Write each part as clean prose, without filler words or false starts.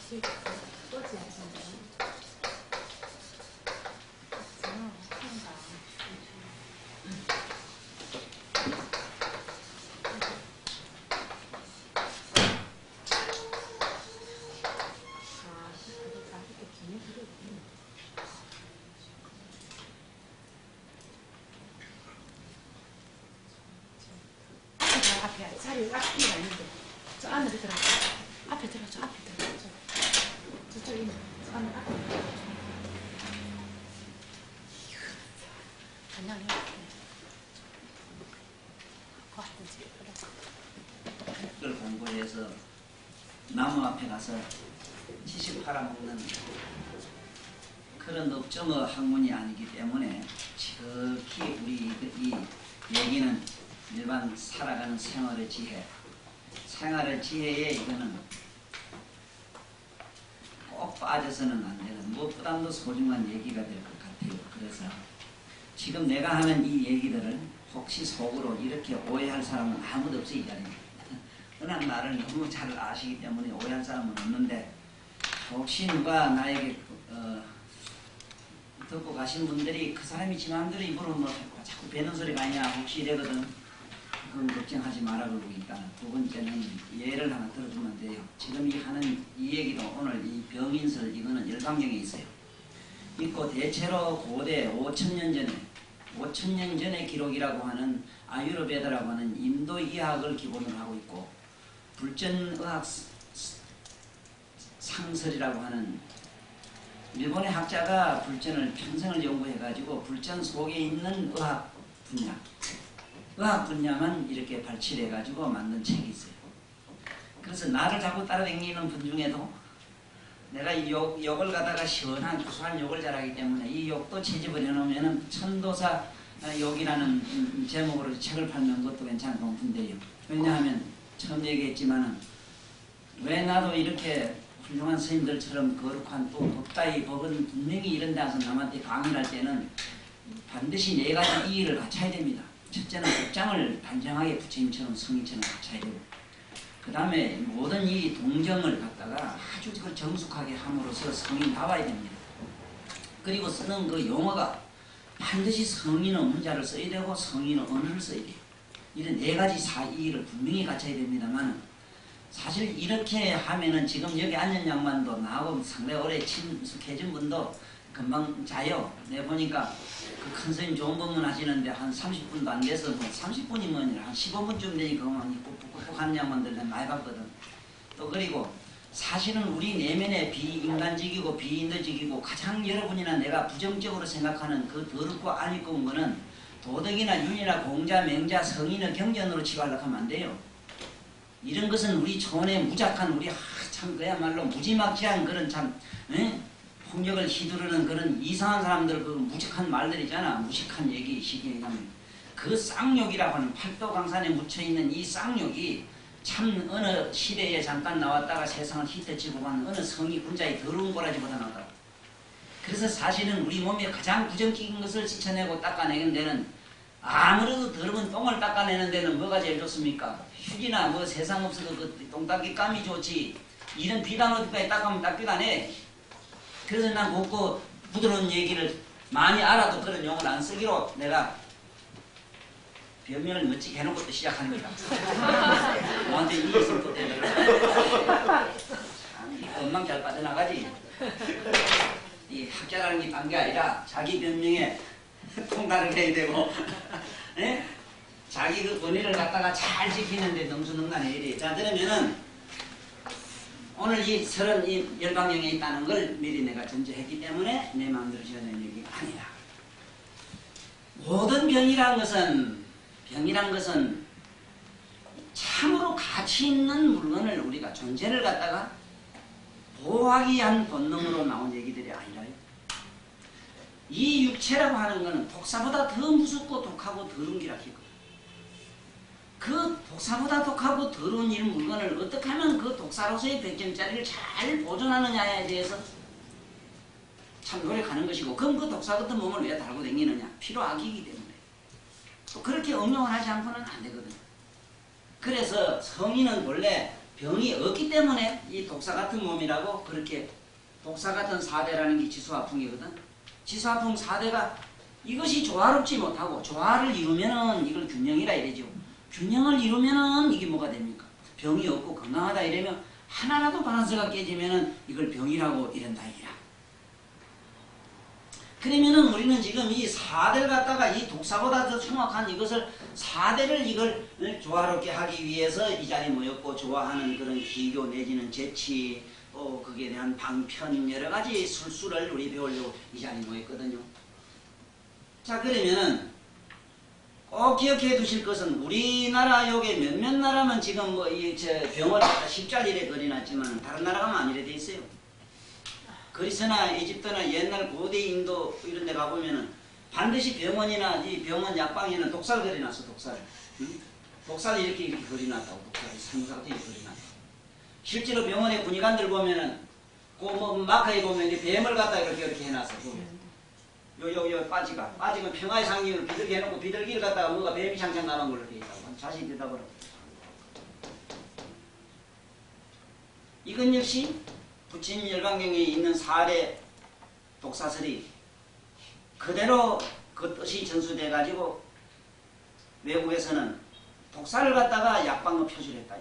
앞에 자리 앞에가 있는데 저 안으로 들어가. 앞에 들어가. 저 앞에 들어가. 저쪽에 있는 저 안에 앞에 들어가. 그냥 이렇게 그걸 공부해서 나무 앞에 가서 지식 팔아먹는 그런 업종의 학문이 아니기 때문에 지극히 우리 이 얘기는 일반 살아가는 생활의 지혜, 생활의 지혜에 이거는 꼭 빠져서는 안 되는 무엇보다도 소중한 얘기가 될 것 같아요. 그래서 지금 내가 하는 이 얘기들을 혹시 속으로 이렇게 오해할 사람은 아무도 없어요. 이 자리에. 워낙 나를 너무 잘 아시기 때문에 오해할 사람은 없는데 혹시 누가 나에게 듣고 가신 분들이 그 사람이 지 마음대로 입으로 뭐 자꾸 배는 소리가 아니냐 혹시 이래거든. 그건 걱정하지 말아 그러고 있다. 두 번째는 예를 하나 들어주면 돼요. 지금 이 하는 이 얘기도 오늘 이 병인설 이거는 열강경에 있어요. 있고 대체로 고대 5,000년 전의 기록이라고 하는 아유르베다라고 하는 인도 의학을 기본으로 하고 있고 불전의학 상설이라고 하는 일본의 학자가 불전을 평생을 연구해가지고 불전 속에 있는 의학 분야만 이렇게 발췌해가지고 만든 책이 있어요. 그래서 나를 자꾸 따라다니는 분 중에도 내가 이 욕을 갖다가 시원한 구수한 욕을 잘하기 때문에 이 욕도 채집을 해놓으면 천도사 욕이라는 제목으로 책을 팔면 그것도 괜찮은 공부인데요. 왜냐하면 처음 얘기했지만은 왜 나도 이렇게 훌륭한 스님들처럼 거룩한 또 법다이 법은 분명히 이런 데 와서 남한테 강의를 할 때는 반드시 네 가지 이의를 갖춰야 됩니다. 첫째는 법장을 단정하게 부처님처럼 성인처럼 갖춰야 되고 그 다음에 모든 이 동정을 갖다가 아주 정숙하게 함으로써 성이 나와야 됩니다. 그리고 쓰는 그 용어가 반드시 성인의 문자를 써야 되고 성인의 언어를 써야 돼요. 이런 네 가지 사이를 분명히 갖춰야 됩니다만 사실 이렇게 하면은 지금 여기 앉은 양반도 나하고 상당히 오래 친숙해진 분도 금방 자요. 내가 보니까 그 큰 스님 좋은 법문 하시는데 한 30분도 안 돼서 뭐 30분이면 한 15분쯤 되니까 그만 꾹꾹꾹 하는 양반들 내가 많이 봤거든. 또 그리고 사실은 우리 내면에 비인간적이고 비인도적이고 가장 여러분이나 내가 부정적으로 생각하는 그 더럽고 안 이쁜 거는 도덕이나 윤이나 공자, 맹자, 성인의 경전으로 치달라고 하면 안 돼요. 이런 것은 우리 촌에 무작한 우리 참 그야말로 무지막지한 그런 참 폭력을 휘두르는 그런 이상한 사람들 그 무식한 말들이잖아. 무식한 얘기 쉽게 얘기하면 그 쌍욕이라고 하는 팔도강산에 묻혀있는 이 쌍욕이 참 어느 시대에 잠깐 나왔다가 세상을 휘태치고 간 어느 성이 군자의 더러운 꼬라지보다 나왔다. 그래서 사실은 우리 몸에 가장 부정적인 것을 씻어내고 닦아내는 데는 아무래도 더러운 똥을 닦아내는 데는 뭐가 제일 좋습니까? 휴지나 뭐 세상 없어도 그 똥닦기 감이 좋지. 이런 비단 어디까지 닦으면 닦기도 안 해. 그래서 난 곱고 부드러운 얘기를 많이 알아도 그런 용어를 안 쓰기로 내가 변명을 멋지게 해놓고 또 시작하는 거다. 너한테 이 있으면 또 되더라. 금방 잘 빠져나가지. 이 학자라는 게 딴 게 아니라 자기 변명에 통달을 해야 되고 자기 그 권위를 갖다가 잘 지키는데 능수능란해야 돼. 자, 그러면은 오늘 이 30열방경에 있다는 걸 미리 내가 전제했기 때문에 내 마음대로 지어낸 얘기가 아니라 모든 병이란 것은 참으로 가치 있는 물건을 우리가 존재를 갖다가 보호하기 위한 본능으로 나온 얘기들이 아니라요. 이 육체라고 하는 것은 독사보다 더 무섭고 독하고 더러운 기라 했거든. 그 독사보다 독하고 더러운 이 물건을 어떻게 하면 그 독사로서의 100점짜리를 잘 보존하느냐에 대해서 참 노력하는 것이고, 그럼 그 독사 같은 몸을 왜 달고 다니느냐? 필요악이기 때문에. 또 그렇게 응용을 하지 않고는 안 되거든. 그래서 성인은 원래 병이 없기 때문에 이 독사 같은 몸이라고 그렇게 독사 같은 4대라는 게 지수화풍이거든. 지수화풍 4대가 이것이 조화롭지 못하고 조화를 이루면은 이걸 균형이라 이러죠. 균형을 이루면은 이게 뭐가 됩니까? 병이 없고 건강하다 이러면 하나라도 밸런스가 깨지면은 이걸 병이라고 이런다 이라. 그러면은 우리는 지금 이 4대를 갖다가 이 독사보다 더 흉악한 이것을 4대를 이걸 조화롭게 하기 위해서 이 자리에 모였고 좋아하는 그런 기교 내지는 재치 거기에 대한 방편 여러 가지 술수를 우리 배우려고 이 자리에 모였거든요. 자 그러면은 꼭 기억해 두실 것은 우리나라 요게 몇몇 나라면 지금 뭐 이 병을 십자리에 그려놨지만 다른 나라가 안 이래 돼 있어요. 그리스나 이집트나 옛날 고대 인도 이런 데 가보면은 반드시 병원이나 이 병원 약방에는 독살 그려놨어. 독살. 응? 독살 이렇게 그려놨다고. 독살 산사도 이렇게 그려놨다고. 실제로 병원의 군의관들 보면은 그 뭐 마크에 보면 이 뱀을 갖다 이렇게 해놨어. 요 빠지면 평화의 상징을 비둘기 해놓고 비둘기를 갖다가 뭐가 뱀이 창창 나간 걸로 되어 있다고. 자세히 들여다보라. 이건 역시 부처님 열반경에 있는 4대 독사설이 그대로 그 뜻이 전수돼 가지고 외국에서는 독사를 갖다가 약방으로 표출했다.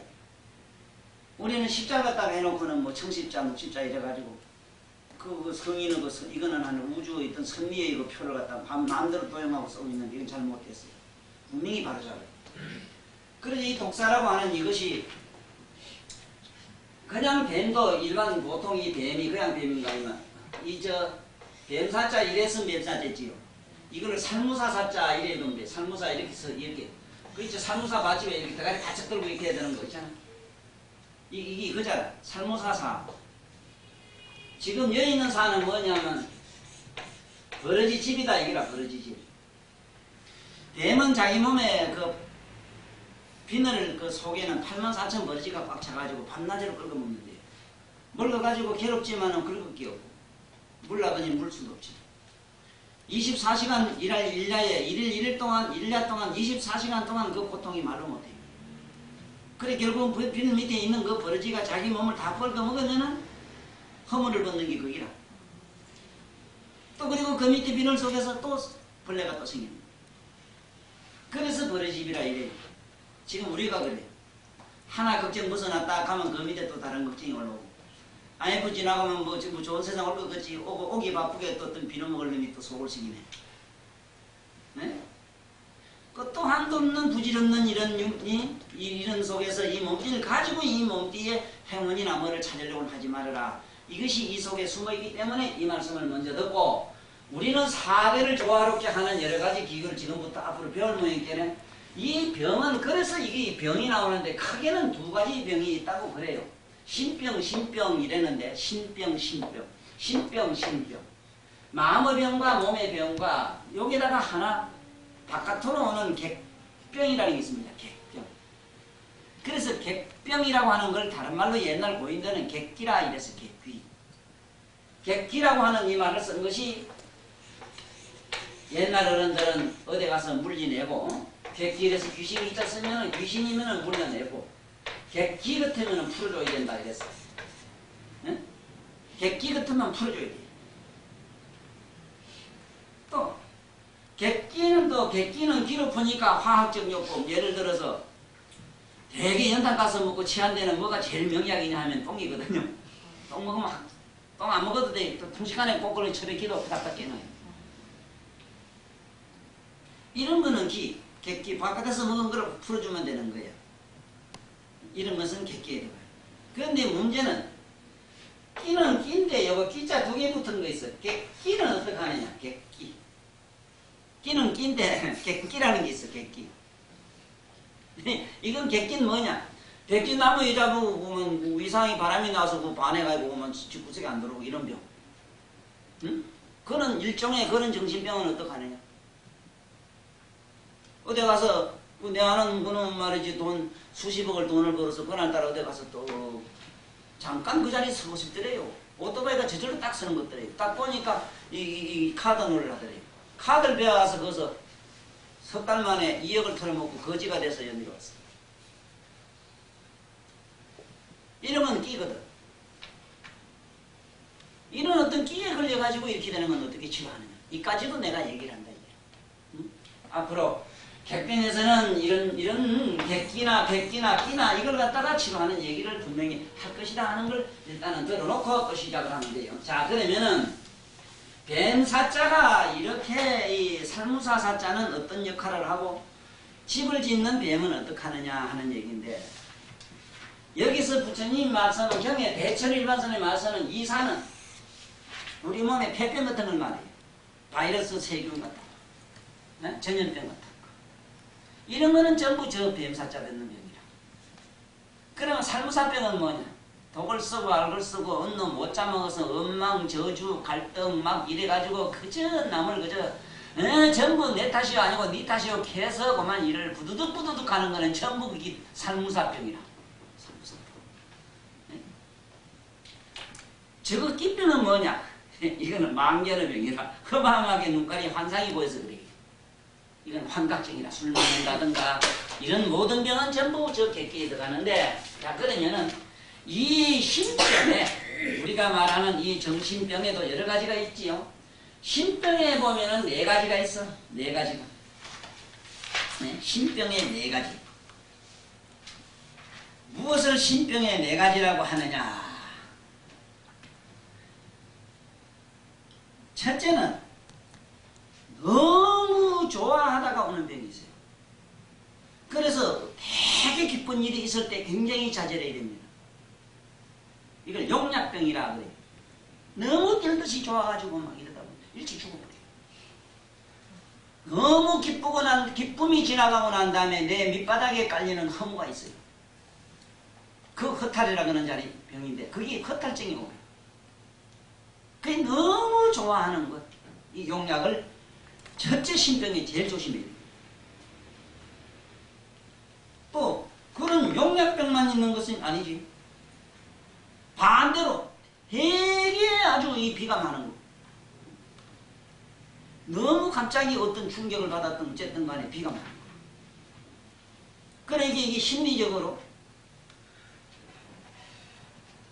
우리는 십자 갖다가 해놓고는 뭐 청십자, 묵십자 이래가지고 그 성인은 이거는 한 우주의 어떤 선미의 이거 표를 갖다가 마음대로 도용하고 쓰고 있는데 이건 잘못됐어요. 분명히 바로 잘해요. 그래서 이 독사라고 하는 이것이 그냥 뱀도 일반 보통 이 뱀이 그냥 뱀인가 하면 뱀사자 이랬으면 뱀사자지요. 이거를 살무사사자 이래도 돼. 살무사 이렇게 해서 이렇게 그렇죠. 살무사 맞지 왜 이렇게 대가리 바짝 들고 이렇게 해야 되는 거 있잖아. 이게 그잖아. 살무사사. 지금 여기 있는 사는 뭐냐면 버러지 집이다 이거라. 버러지 집. 뱀은 자기 몸에 그 비늘 그 속에는 84,000 버러지가 꽉 차가지고 밤낮으로 긁어 먹는데요. 먹어가지고 괴롭지만은 긁을 게 없고 물라더니 물 수도 없지. 24시간 일할 일야에 1일 동안 1야 동안 24시간 동안 그 고통이 말로 못해요. 그래 결국은 그 비늘 밑에 있는 그 버러지가 자기 몸을 다 긁어 먹으면은 허물을 벗는 게 거기라. 또 그리고 그 밑에 비늘 속에서 또 벌레가 또 생깁니다. 그래서 버러집이라 이래요. 지금 우리가 그래. 하나 걱정 벗어났다 하면 그 밑에 또 다른 걱정이 올라오고. IMF 지나가면 뭐 지금 좋은 세상 올 것 같지. 오기 바쁘게 또 어떤 비누 먹을 놈이 또 속을 시기네. 네? 그 또 한도 없는 부질없는 이런 속에서 이 몸띠를 가지고 이 몸띠에 행운이나 뭐를 찾으려고 하지 말아라. 이것이 이 속에 숨어있기 때문에 이 말씀을 먼저 듣고 우리는 4대를 조화롭게 하는 여러 가지 기구를 지금부터 앞으로 배울 모양께는 이 병은 그래서 이게 병이 나오는데 크게는 2가지 병이 있다고 그래요. 신병, 신병 이랬는데 신병, 신병, 신병, 신병. 마음의 병과 몸의 병과 여기다가 하나 바깥으로 오는 객병이라는 게 있습니다. 객병. 그래서 객병이라고 하는 걸 다른 말로 옛날 고인들은 객기라 이래서 객귀. 객기라고 하는 이 말을 쓴 것이 옛날 어른들은 어디 가서 물리내고 객기에서 귀신이 있었으면 귀신이면 물려내고 객기 같으면 풀어줘야 된다 이랬어. 응? 객기 같으면 풀어줘야 돼. 또 객기는 귀로 푸니까 화학적 요법. 예를 들어서 되게 연탄 가서 먹고 취한 데는 뭐가 제일 명약이냐 하면 똥이거든요. 똥 먹으면 똥 안 먹어도 돼. 또 순식간에 꼬꾸를 처리 기도 후닥닥 깨놔요. 이런 거는 객기 바깥에서 먹은 걸 풀어주면 되는 거예요. 이런 것은 객기에 들어가요. 그런데 문제는 끼는 끼인데 여기 끼자 2개 붙은 거 있어. 끼는 어떻게 하느냐. 객기. 끼는 끼인데 객기라는 게 있어. 객기. 이건 객기는 뭐냐. 백진나무 여자부 보면 이상이 바람이 나서 그 반해가지고 보면 집구석에 안 들어오고 이런 병. 응? 그런 일종의 그런 정신병은 어떻게 하느냐. 어디 가서 내 아는 분은 말이지 돈 수십억을 돈을 벌어서 그날따라 어디 가서 또 잠깐 그 자리에 서고 싶더래요. 오토바이가 저절로 딱 서는 것더래요. 딱 보니까 이 카드 노래를 하더래요. 카드를 배워와서 거기서 석 달 만에 2억을 털어먹고 거지가 돼서 여기 왔어. 이런 건 끼거든. 이런 어떤 끼에 걸려가지고 이렇게 되는 건 어떻게 치료하느냐. 이까지도 내가 얘기를 한다. 이게. 응? 앞으로 객변에서는 이런 객기나 끼나 이걸 갖다가 치료하는 얘기를 분명히 할 것이다 하는 걸 일단은 들어놓고 또 시작을 하면 돼요. 자, 그러면은 뱀사자가 이렇게 이 살무사 사자는 어떤 역할을 하고 집을 짓는 뱀은 어떻게 하느냐 하는 얘기인데, 여기서 부처님 말씀은 경에 대철일반선의 말씀은 이 산은 우리 몸에 폐병 같은 걸 말해요. 바이러스 세균 같은 거, 네? 전염병 같은 거. 이런 거는 전부 저 뱀사자 뱉는 병이라. 그러면 살무사병은 뭐냐? 독을 쓰고 알을 쓰고 언놈 못 짜먹어서 엉망 저주 갈등 막 이래가지고 그저 남을 그저 전부 내 탓이 아니고 네 탓이요 해서 그만 일을 부두둑 하는 거는 전부 그게 살무사병이라. 살무사병. 네? 저거 끼병은 뭐냐? 이거는 망견의 병이라. 허망하게 눈깔이 환상이 보여서 그래. 이건 환각증이라. 술 먹는다든가 이런 모든 병은 전부 저 객기에 들어가는데, 자, 그러면은 이 신병에 우리가 말하는 이 정신병에도 여러 가지가 있지요. 신병에 보면은 네 가지가 있어. 네 가지가. 네, 신병에 네 가지. 무엇을 신병에 네 가지라고 하느냐? 첫째는 너무 좋아하다가 오는 병이 있어요. 그래서 되게 기쁜 일이 있을 때 굉장히 자제해야 됩니다. 이걸 용약병이라 그래요. 너무 뛸듯이 좋아가지고 막 이러다 보면 일찍 죽어버려요. 너무 기쁨이 지나가고 난 다음에 내 밑바닥에 깔리는 허무가 있어요. 그 허탈이라고 하는 자리 병인데 그게 허탈증이고, 그게 너무 좋아하는 것. 이 용약을 첫째 신병에 제일 조심해야 돼요. 또 그런 용약병만 있는 것은 아니지. 반대로 되게 아주 이 비가 많은 거. 너무 갑자기 어떤 충격을 받았든 어쨌든 간에 비가 많은 거. 그러니까 이게 심리적으로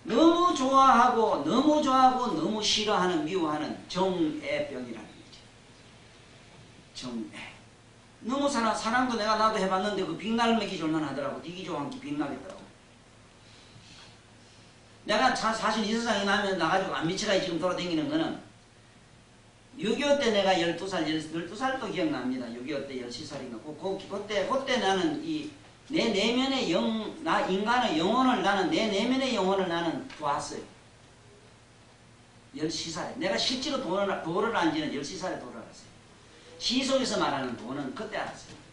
너무 좋아하고 너무 싫어하는 미워하는 정애병이라는 거죠. 정애. 너무 사랑도 나도 해봤는데 그 빅날 먹기 줄만 하더라고. 되게 좋아한 게 빅나겠더라고. 내가 사실 이 세상에 나면 나가지고 안 미쳐가 지금 돌아다니는 거는 6.25 때 내가 12살도 기억납니다. 6.25 때 13살인가. 그때 나는 내 내면의 인간의 영혼을 내 내면의 영혼을 나는 보았어요. 13살에. 내가 실제로 도를 안 지는 13살에 도를 알았어요. 시 속에서 말하는 도는 그때 알았어요.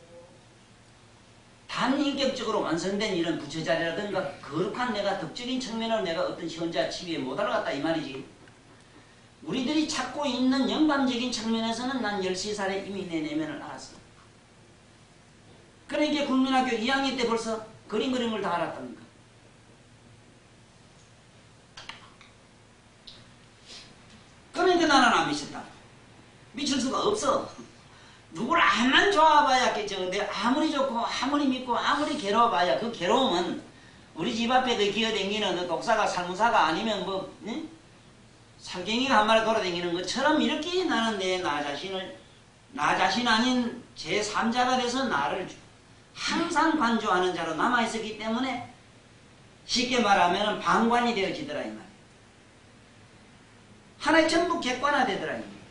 단인격적으로 완성된 이런 부처자리라든가 거룩한 내가 덕적인 측면으로 내가 어떤 현자 치유에 못 알아갔다 이 말이지. 우리들이 찾고 있는 영감적인 측면에서는 난 13살에 이미 내 내면을 알았어. 그러니까 국민학교 2학년 때 벌써 그림 그리는 걸 다 알았답니까? 그러니까 나는 안 미쳤다. 미칠 수가 없어. 누구를 암만 좋아봐야겠죠. 근데 아무리 좋고 아무리 믿고 아무리 괴로워봐야 그 괴로움은 우리 집 앞에 그 기어다니는 그 독사가 살무사가 아니면 뭐 살갱이가 한 마리 돌아다니는 것처럼 이렇게 나는 나 자신 아닌 제3자가 돼서 나를 항상 관조하는 자로 남아있었기 때문에 쉽게 말하면 방관이 되어지더라 이 말이에요. 하나의 전부 객관화되더라 이 말이에요.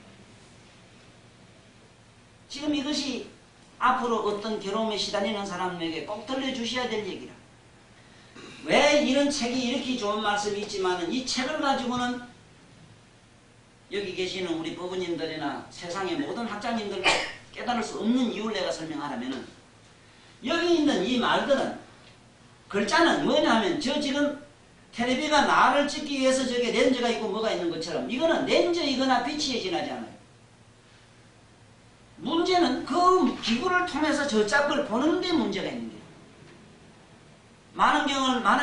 지금 이것이 앞으로 어떤 괴로움에 시달리는 사람에게 꼭 들려주셔야 될 얘기라. 왜 이런 책이 이렇게 좋은 말씀이 있지만 이 책을 가지고는 여기 계시는 우리 부부님들이나 세상의 모든 학자님들도 깨달을 수 없는 이유를 내가 설명하라면은, 여기 있는 이 말들은 글자는 뭐냐 하면 저 지금 텔레비가 나를 찍기 위해서 저게 렌즈가 있고 뭐가 있는 것처럼 이거는 렌즈이거나 빛이 지나지 않아요. 문제는 그 기구를 통해서 저 짝을 보는 데 문제가 있는 거예요. 많은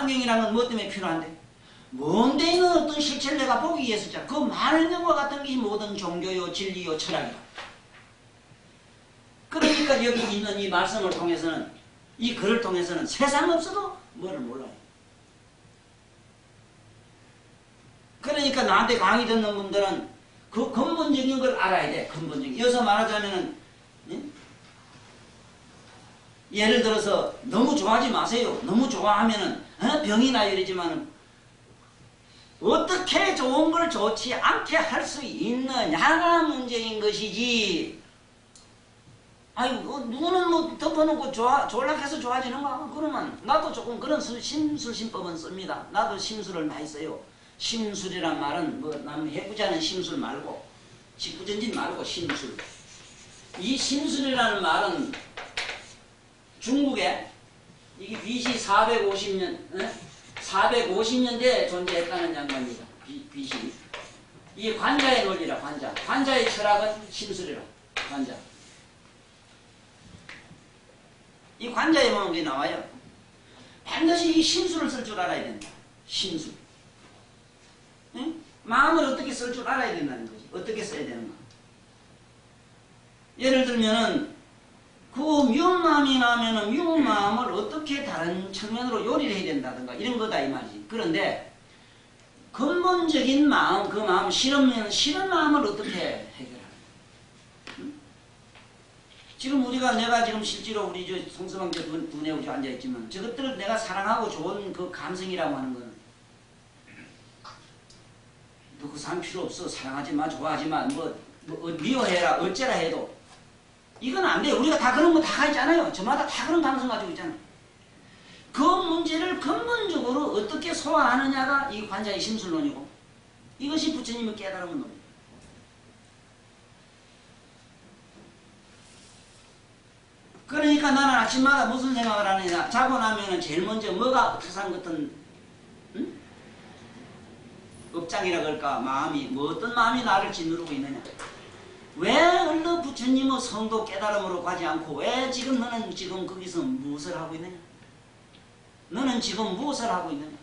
경이라는 건 뭐 때문에 필요한데? 먼 데 있는 어떤 실체를 내가 보기 위해서 그 많은 경과 같은 게 모든 종교요, 진리요, 철학이다. 그러니까 여기 있는 이 말씀을 통해서는, 이 글을 통해서는 세상 없어도 뭐를 몰라요. 그러니까 나한테 강의 듣는 분들은 그 근본적인 걸 알아야 돼. 근본적인. 여기서 말하자면은 예를 들어서 너무 좋아하지 마세요. 너무 좋아하면은 병이 나요 이러지만은 어떻게 좋은 걸 좋지 않게 할 수 있느냐가 문제인 것이지. 아유, 누구는 뭐 덮어놓고 졸라해서 좋아지는가? 그러면 나도 조금 그런 심술심법은 씁니다. 나도 심술을 많이 써요. 심술이란 말은 뭐 남 해보지 않은 심술 말고 직구전진 말고 심술. 이 심술이라는 말은 중국에 이게 BC 450년 450년대에 존재했다는 양반입니다. BC. 이 관자의 논리라 관자. 관자의 철학은 심술이라 관자. 이 관자에 보면 게 나와요. 반드시 이 심술을 쓸 줄 알아야 된다. 심술. 응? 마음을 어떻게 쓸 줄 알아야 된다는 거지. 어떻게 써야 되는가. 예를 들면은 그 미운 마음이 나면은 미운 마음을 어떻게 다른 측면으로 요리를 해야 된다든가 이런 거다 이 말이지. 그런데 근본적인 마음, 그 마음 싫으면 싫은 마음을 어떻게 해결하는? 응? 지금 내가 지금 실제로 우리 저 성서방교 두뇌 우주 앉아 있지만 저것들을 내가 사랑하고 좋은 그 감성이라고 하는 거는 너 그 사람 필요 없어. 사랑하지 마, 좋아하지 마, 뭐 미워해라, 어째라 해도 이건 안 돼요. 우리가 다 그런 거 다 있잖아요. 저마다 다 그런 감성 가지고 있잖아요. 그 문제를 근본적으로 어떻게 소화하느냐가 이 관자의 심술론이고 이것이 부처님의 깨달음의 논입니다. 그러니까 나는 아침마다 무슨 생각을 하느냐. 자고 나면은 제일 먼저 뭐가 세상 같은 업장이라 그럴까 마음이 뭐 어떤 마음이 나를 짓누르고 있느냐. 왜 얼른 부처님의 성도 깨달음으로 가지 않고 왜 지금 너는 지금 거기서 무엇을 하고 있느냐? 너는 지금 무엇을 하고 있느냐?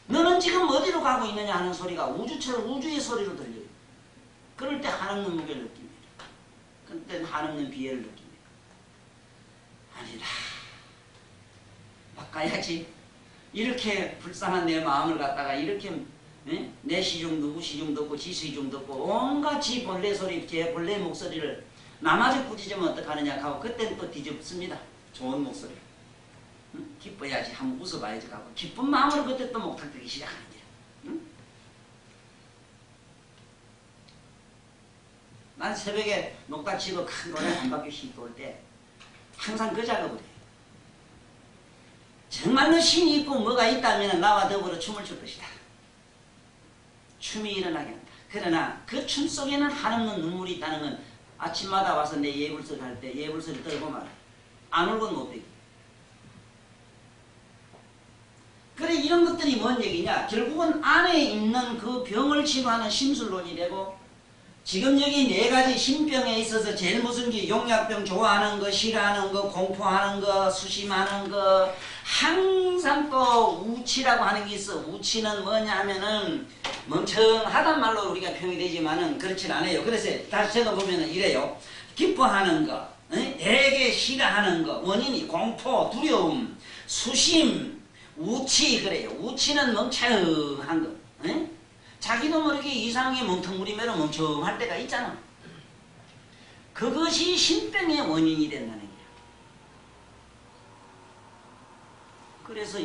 너는 지금 어디로 가고 있느냐 하는 소리가 우주처럼 우주의 소리로 들려요. 그럴 때 한없는 무게를 느낍니다. 그때 한없는 비애를 느낍니다. 아니다. 바꿔야지. 이렇게 불쌍한 내 마음을 갖다가 이렇게 내 시중도 누구 시중도 없고 지 시중도 없고 온갖 지 본래 소리 제 본래 목소리를 나마저 꾸짖으면 어떡하느냐 하고 그때는 또 뒤집습니다. 좋은 목소리 기뻐야지 한번 웃어봐야지 하고 기쁜 마음으로 그때 또 목탁되기 시작하는 거야. 난 새벽에 녹다 치고 큰 노래 한 바퀴씩 돌 때 항상 그 작업을 해요. 정말로 신이 있고 뭐가 있다면 나와 더불어 춤을 출 것이다. 춤이 일어나게 한다. 그러나 그 춤 속에는 한없는 눈물이 있다는 건 아침마다 와서 내 예불소리 할 때 예불소리 떨고만 안 울고는 못 되기. 그래 이런 것들이 뭔 얘기냐. 결국은 안에 있는 그 병을 치료하는 심술론이 되고 지금 여기 네 가지 신병에 있어서 제일 무슨 게 용약병 좋아하는 거 싫어하는 거 공포하는 거 수심하는 거 항상 또 우치라고 하는 게 있어. 우치는 뭐냐 하면은 멍청하단 말로 우리가 표현이 되지만은 그렇진 않아요. 그래서 다시 제가 보면은 이래요. 기뻐하는 거, 되게 싫어하는 거, 원인이 공포, 두려움, 수심, 우치 그래요. 우치는 멍청한 거. 자기도 모르게 이상하게 멍텅구리매로 멍청할 때가 있잖아. 그것이 신병의 원인이 된다는 거야. 그래서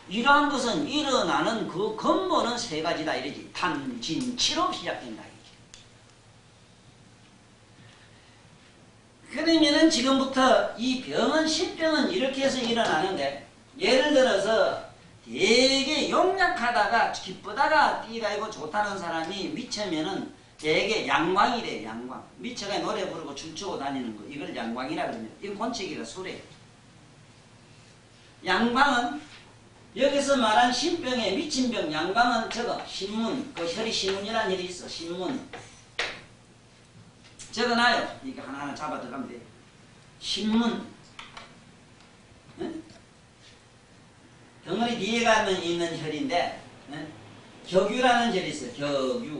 이러한 것은 일어나는 그 근본은 세 가지다 이러지. 탐진치로 시작된다 이게. 그러면은 지금부터 이 병은 신병은 이렇게 해서 일어나는데 예를 들어서 되게 용약하다가 기쁘다가 띠가이고 좋다는 사람이 미쳐면은 되게 양광이래. 양광. 미쳐가 노래 부르고 춤추고 다니는 거 이걸 양광이라 그럽니다. 이건 권치기가 수래. 양광은 여기서 말한 신병의 미친병 양광은 저거 신문 그 혈이 신문이라는 혈이 있어. 신문 적어놔요. 이거 하나하나 잡아 들어가면 돼요. 신문 덩어리 뒤에 가면 있는 혈인데 격유라는 혈이 있어요. 격유.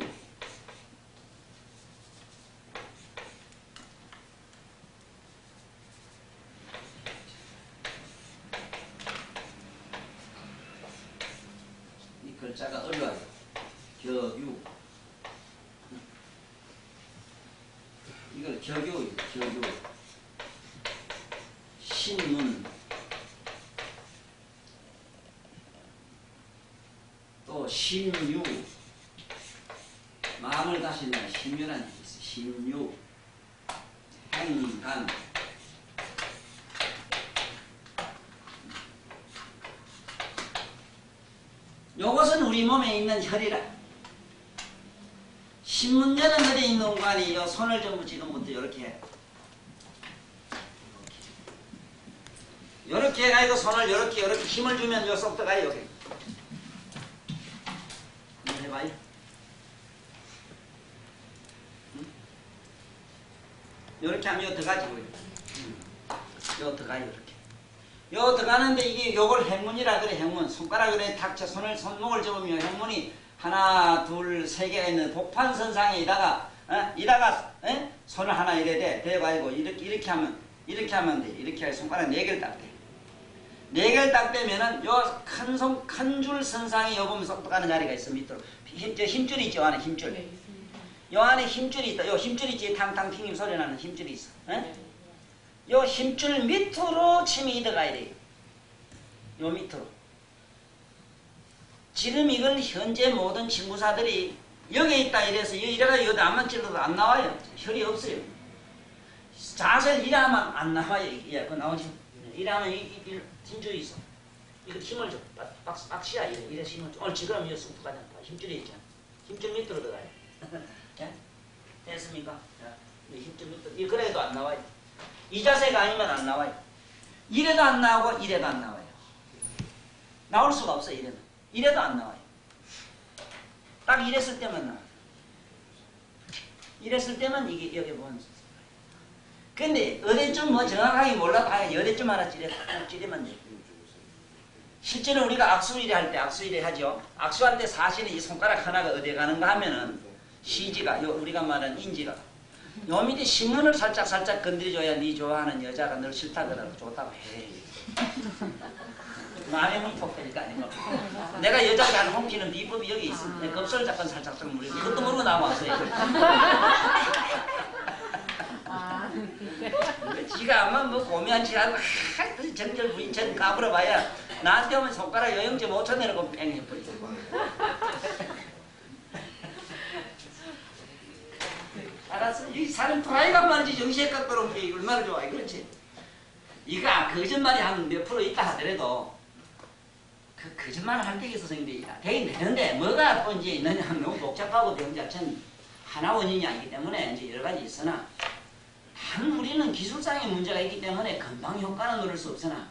이 글자가 어려워요. 격유. 이걸 격유, 격유. 신문. 또 심유. 마음을 다신다. 심유라는 게 있어. 심유. 행간. 요것은 우리 몸에 있는 혈이라. 신문제는 어디에 있는 공간이 요 손을 전부 지금부터 이렇게 해. 이렇게 해가지고 손을 이렇게 힘을 주면 요 쏙 들어가요. 여기. 한번 해봐요. 이렇게 하면 요 들어가지. 요 들어가요. 이렇게. 요 들어가는데 이게 요걸 행문이라 그래. 행문. 손가락으로 탁 손목을 접으면 행문이 하나, 둘, 세 개가 있는 복판선상에 이다가 손을 하나 이래 대가지고 이렇게 하면 돼. 이렇게 해서 손가락 4개를 딱 대. 4개를 딱 대면은 요 큰 줄 선상에 요 보면 쏙 들어가는 자리가 있어. 밑으로. 힘줄이 있죠. 안에 힘줄. 네, 있습니다. 요 안에 힘줄이 있다. 요 힘줄이 있지. 탕탕 튕김 소리 나는 힘줄이 있어. 요 힘줄 밑으로 침이 들어가야 돼요. 요 밑으로. 지금 이걸 현재 모든 친구사들이 여기에 있다 이래서 이래가 여기 안만 찔러도 안 나와요. 혈이 없어요. 자세를 일하면 안 나와요. 예, 그거 나오죠. 일하면 이 힘줄이 있어. 이거 힘을 줘. 박시야 이래 힘을 줘. 옳지. 그럼 이거 쑥 가잖아. 힘줄이 있잖아. 힘줄 밑으로 들어가요. 예? 됐습니까? 예. 힘줄 밑으로. 그래도 안 나와요. 이 자세가 아니면 안 나와요. 이래도 안 나오고 이래도 안 나와요. 나올 수가 없어. 이래도 안 나와요. 딱 이랬을 때만 나와요. 이랬을 때만 이게 여기 보면. 근데 어디쯤 뭐 정확하게 몰라도 어디쯤 하나 찌르면 돼요. 실제로 우리가 악수일에 할 때 악수일에 하죠. 악수할 때 사실은 이 손가락 하나가 어디 가는가 하면은 시지가 우리가 말하는 인지가 요 밑에 신문을 살짝 건드려줘야 네 좋아하는 여자가 널 싫다 그러고 좋다고 해. 마음의 문이 톡되니까 아닌가. 내가 여자가 안 홈키는 비법이 여기 있어. 내 겁설 잠깐 살짝 모르고 그것도 모르고 나왔어요. 지가 아마 뭐 고민한 지 하고 정절 부인천 까불어봐야 나한테 오면 손가락 요영제 5초 내놓고 뺑 해버리고. 알았어? 이 사람 프라이가 말이지 정시에 깎도록 얼마나 좋아해. 그렇지? 이거 거짓말이 한 몇 프로 있다 하더라도 그 거짓말을 할 때 있어서 되긴 되는데 뭐가 또 이제 있느냐 하면 너무 복잡하고 병 자체는 하나 원인이 아니기 때문에 이제 여러 가지 있으나 단 우리는 기술상의 문제가 있기 때문에 금방 효과는 누릴 수 없으나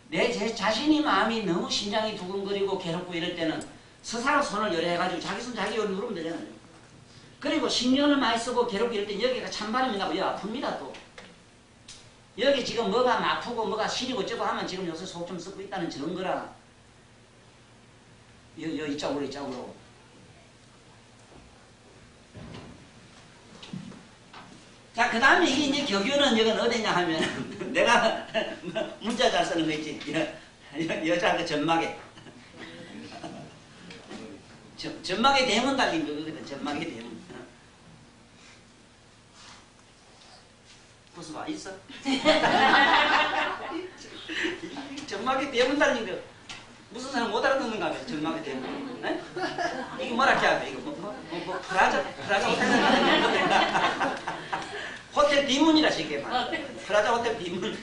내 자신이 마음이 너무 심장이 두근거리고 괴롭고 이럴 때는 스스로 손을 열어 해가지고 자기 손 자기 열어 누르면 되잖아요. 그리고 신경을 많이 쓰고 괴롭고 이럴 때 여기가 찬바람이 나고 여기 아픕니다 또. 여기 지금 뭐가 아프고 뭐가 시리고 어쩌고 하면 지금 요새 속 좀 썩고 있다는 증거라. 이쪽으로. 자, 그 다음에 이게 이제 격유는 여긴 어디냐 하면 내가 문자 잘 쓰는 거 있지. 여자 그 점막에. 점막에 대문 달린 거거든. 점막에 대문. 무슨 말 있어? 점막에 대문 달린 거. 무슨 사람 못 알아듣는가 봐. 점막에 대문. 에? 이게 뭐라 해야 돼? 이거 프라자 호텔 호텔 비문이라 시게 봐. 프라자 호텔 비문.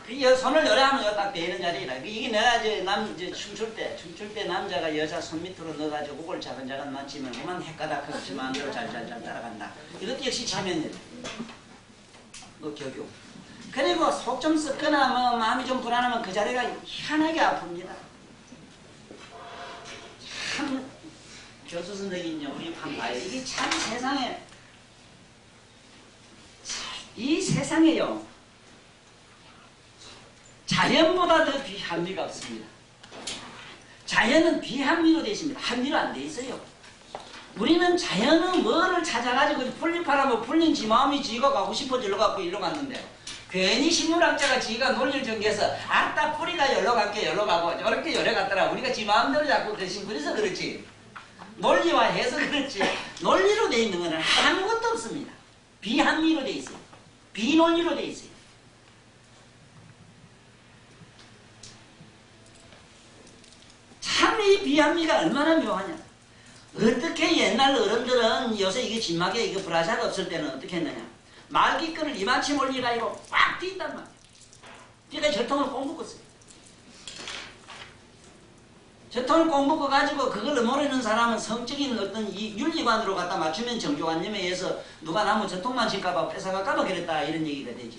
그 손을 열어 하면 딱 대는 자리라. 이게 내가 이제 춤출 때 남자가 여자 손 밑으로 넣어가지고 그걸 자근자근 맞추면 그만 헷가닥하고 지 마음대로 잘 따라간다. 이것도 역시 참여네. 격유. 그리고 속 좀 썩거나 뭐 마음이 좀 불안하면 그 자리가 희한하게 아픕니다. 참 교수 선생님요 우리 한 봐요. 이게 참 이 세상에요. 자연보다 더 비합리가 없습니다. 자연은 비합리로 되어 있습니다. 합리로 안 되어 있어요. 우리는 자연은 뭐를 찾아가지고 풀립하라면 풀린 지 마음이 지가 가고 싶어질러 갖고 이러 갔는데 괜히 신문학자가 지가 논리를 전개해서 아따 뿌리가 열로 갈게 열로 가고 저렇게 열에 갔더라. 우리가 지 마음대로 자꾸 대신 그래서 그렇지. 논리와 해서 그렇지. 논리로 돼 있는 거는 아무것도 없습니다. 비합리로 돼 있어요. 비논리로 돼 있어요. 참 이 비합리가 얼마나 묘하냐. 어떻게 옛날 어른들은 요새 이게 진막에 이거 브라자가 없을 때는 어떻게 했느냐. 말기끈을 이만치 올리가지고 꽉 뛴단 말이야. 그러니까 저통을 꼭 묶었어요. 저통을 꼭 묶어가지고 그걸 모르는 사람은 성적인 어떤 이 윤리관으로 갖다 맞추면 정교관념에 의해서 누가 나무 저통만 칠까봐 뺏어갈까봐 그랬다 이런 얘기가 되죠.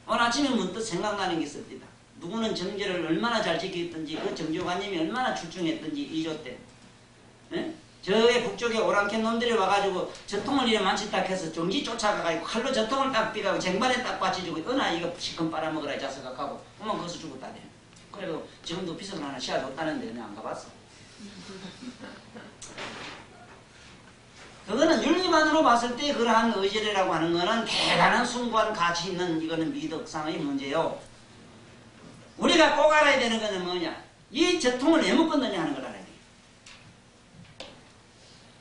오늘 아침에 문득 생각나는 게 있습니다. 누구는 정제를 얼마나 잘 지켰든지 그 정교관념이 얼마나 출중했든지 2조 때. 예? 저의 북쪽에 오랑캐 놈들이 와가지고 전통을 이래 만치 딱 해서 정지 쫓아가가지고 칼로 전통을 딱 삐가고 쟁반에 딱 받쳐주고 어나 이거 시큰 빨아먹으라 이 자식아 하고 그만 거기서 죽었다네. 그래도 지금도 비석을 하나 씌워줬다는데 내가 안 가봤어. 그거는 윤리관으로 봤을 때 그러한 의제라고 하는 거는 대단한 숭고한 가치 있는 이거는 미덕상의 문제요. 우리가 꼭 알아야 되는 거는 뭐냐. 이 전통을 왜 묶었느냐 하는 걸 알아야 돼.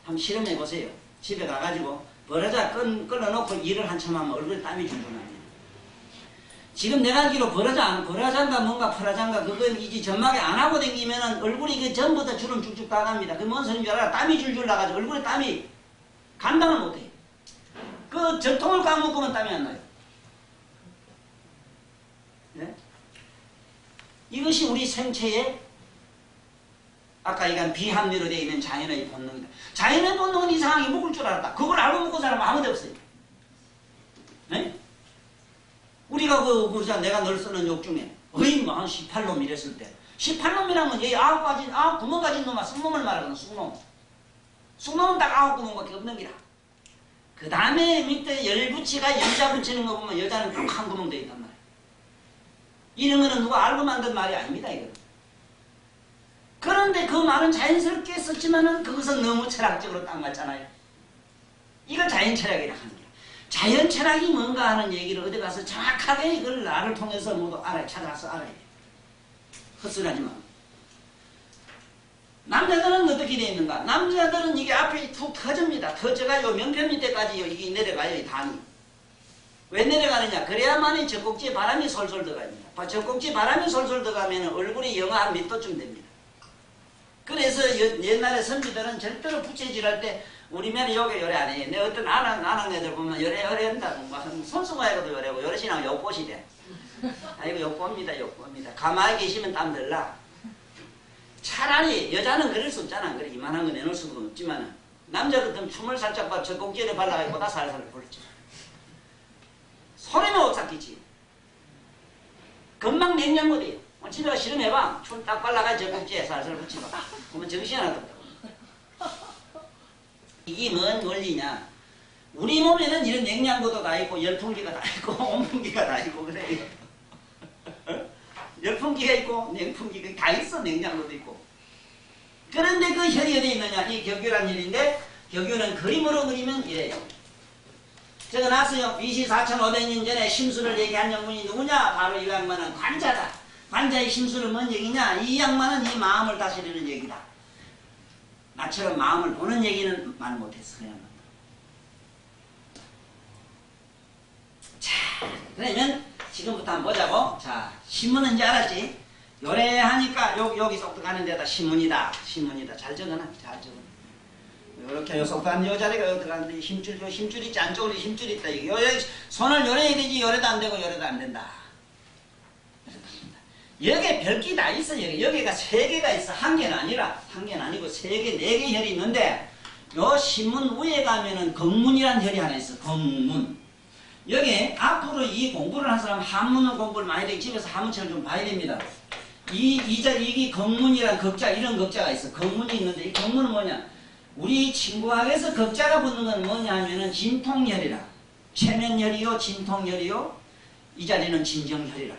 한번 실험해 보세요. 집에 가가지고 버러자 끊어놓고 일을 한참 하면 얼굴에 땀이 줄줄 납니다. 지금 내가 알기로 버러자인가 뭔가 프라자인가 그거 이제 점막에 안 하고 다니면은 얼굴이 그 전부 다 주름 쭉쭉 다 납니다. 그 뭔 소리인 줄 알아? 땀이 줄줄 나가지고 얼굴에 땀이 감당을 못해. 그 전통을 꽉 묶으면 땀이 안 나요. 네? 이것이 우리 생체의 아까 얘기한 비합리로 되어 있는 자연의 본능이다. 자연의 본능은 이상하게 묶을 줄 알았다. 그걸 알고 묶은 사람은 아무도 없어요. 네? 우리가 내가 널 쓰는 욕 중에 거의 뭐 한 18놈 이랬을 때 18놈이라는 건 얘 9구멍 가진 놈아 쑥놈을 말하거든. 쑥놈은 딱 9구멍밖에 없는 기라. 그 다음에 밑에 열붙이가 여자 붙이는 거 보면 여자는 딱 한 구멍 되어 있단 말이야. 이런 거는 누가 알고 만든 말이 아닙니다. 이거는. 그런데 그 말은 자연스럽게 썼지만은 그것은 너무 철학적으로 딱 맞잖아요. 이걸 자연 철학이라 하는 거야. 자연 철학이 뭔가 하는 얘기를 어디 가서 정확하게 이걸 나를 통해서 모두 찾아서 알아야 돼. 헛소리하지 마. 남자들은 어떻게 되어 있는가? 남자들은 이게 앞에 툭 터집니다. 터져가요. 명편 밑에까지 이게 내려가요. 이 단이. 왜 내려가느냐? 그래야만이 젖꼭지에 바람이 솔솔 들어갑니다. 젖꼭지에 바람이 솔솔 들어가면 얼굴이 영하 한 미터쯤 됩니다. 그래서 옛날에 선비들은 절대로 부채질할 때 우리 면이 요게 요래 안 해. 내 어떤 아낙 애들 보면 요래 한다고 손수가에도 요래고 요래시나 욕보시대. 아이고 욕봅니다. 가만히 계시면 땀 들라. 차라리 여자는 그럴 수 없잖아. 그래 이만한 거 내놓을 수도 없지만 남자 같으면 춤을 살짝 봐 젖꼭지에 발라가지고 다 살살 불죠. 소리는 못 삭히지. 금방 냉장고 돼요. 집에 가 실험해봐. 춤 딱 발라가지고 젖꼭지에 살살 붙여봐. 그러면 정신 하나 없다고. 이게 뭔 원리냐. 우리 몸에는 이런 냉장고도 다 있고 열풍기가 다 있고 온풍기가 다 있고 그래. 열풍기가 있고 냉풍기가 다 있어. 냉장고도 있고. 그런데 그 혈이 어디 있느냐. 이 격유란 혈인데 격유는 그림으로 그리면 이래요. 적어놨어요. BC 4500년 전에 심수를 얘기한 영문이 누구냐? 바로 이 양반은 관자다. 관자의 심수는 뭔 얘기냐? 이 양반은 이 마음을 다스리는 얘기다. 나처럼 마음을 보는 얘기는 말 못했어. 그 양반. 자, 그러면 지금부터 한번 보자고. 자, 신문은 이제 알았지? 요래하니까 여기 속도 가는 데다 신문이다. 잘 적어놔. 잘 적어놔. 이렇게 속도한 요 자리가 어디 가는데 힘줄 있지. 안쪽으로 힘줄 있다. 요래 손을 요래야 되지. 요래도 안 되고 요래도 안 된다. 여기에 별기 다 있어. 여기가 3개가 있어. 한 개는 아니고 3개, 4개 혈이 있는데 요 신문 위에 가면은 경문이라는 혈이 하나 있어. 경문. 여기 앞으로 이 공부를 한 사람 한문을 공부를 많이 되고 집에서 한문책을 좀 봐야 됩니다. 이게 경문이란 극자, 이런 극자가 있어. 경문이 있는데 이 경문은 뭐냐? 우리 친구학에서 극자가 붙는 건 뭐냐 하면은 진통혈이라. 체면혈이요, 진통혈이요. 이 자리는 진정혈이라.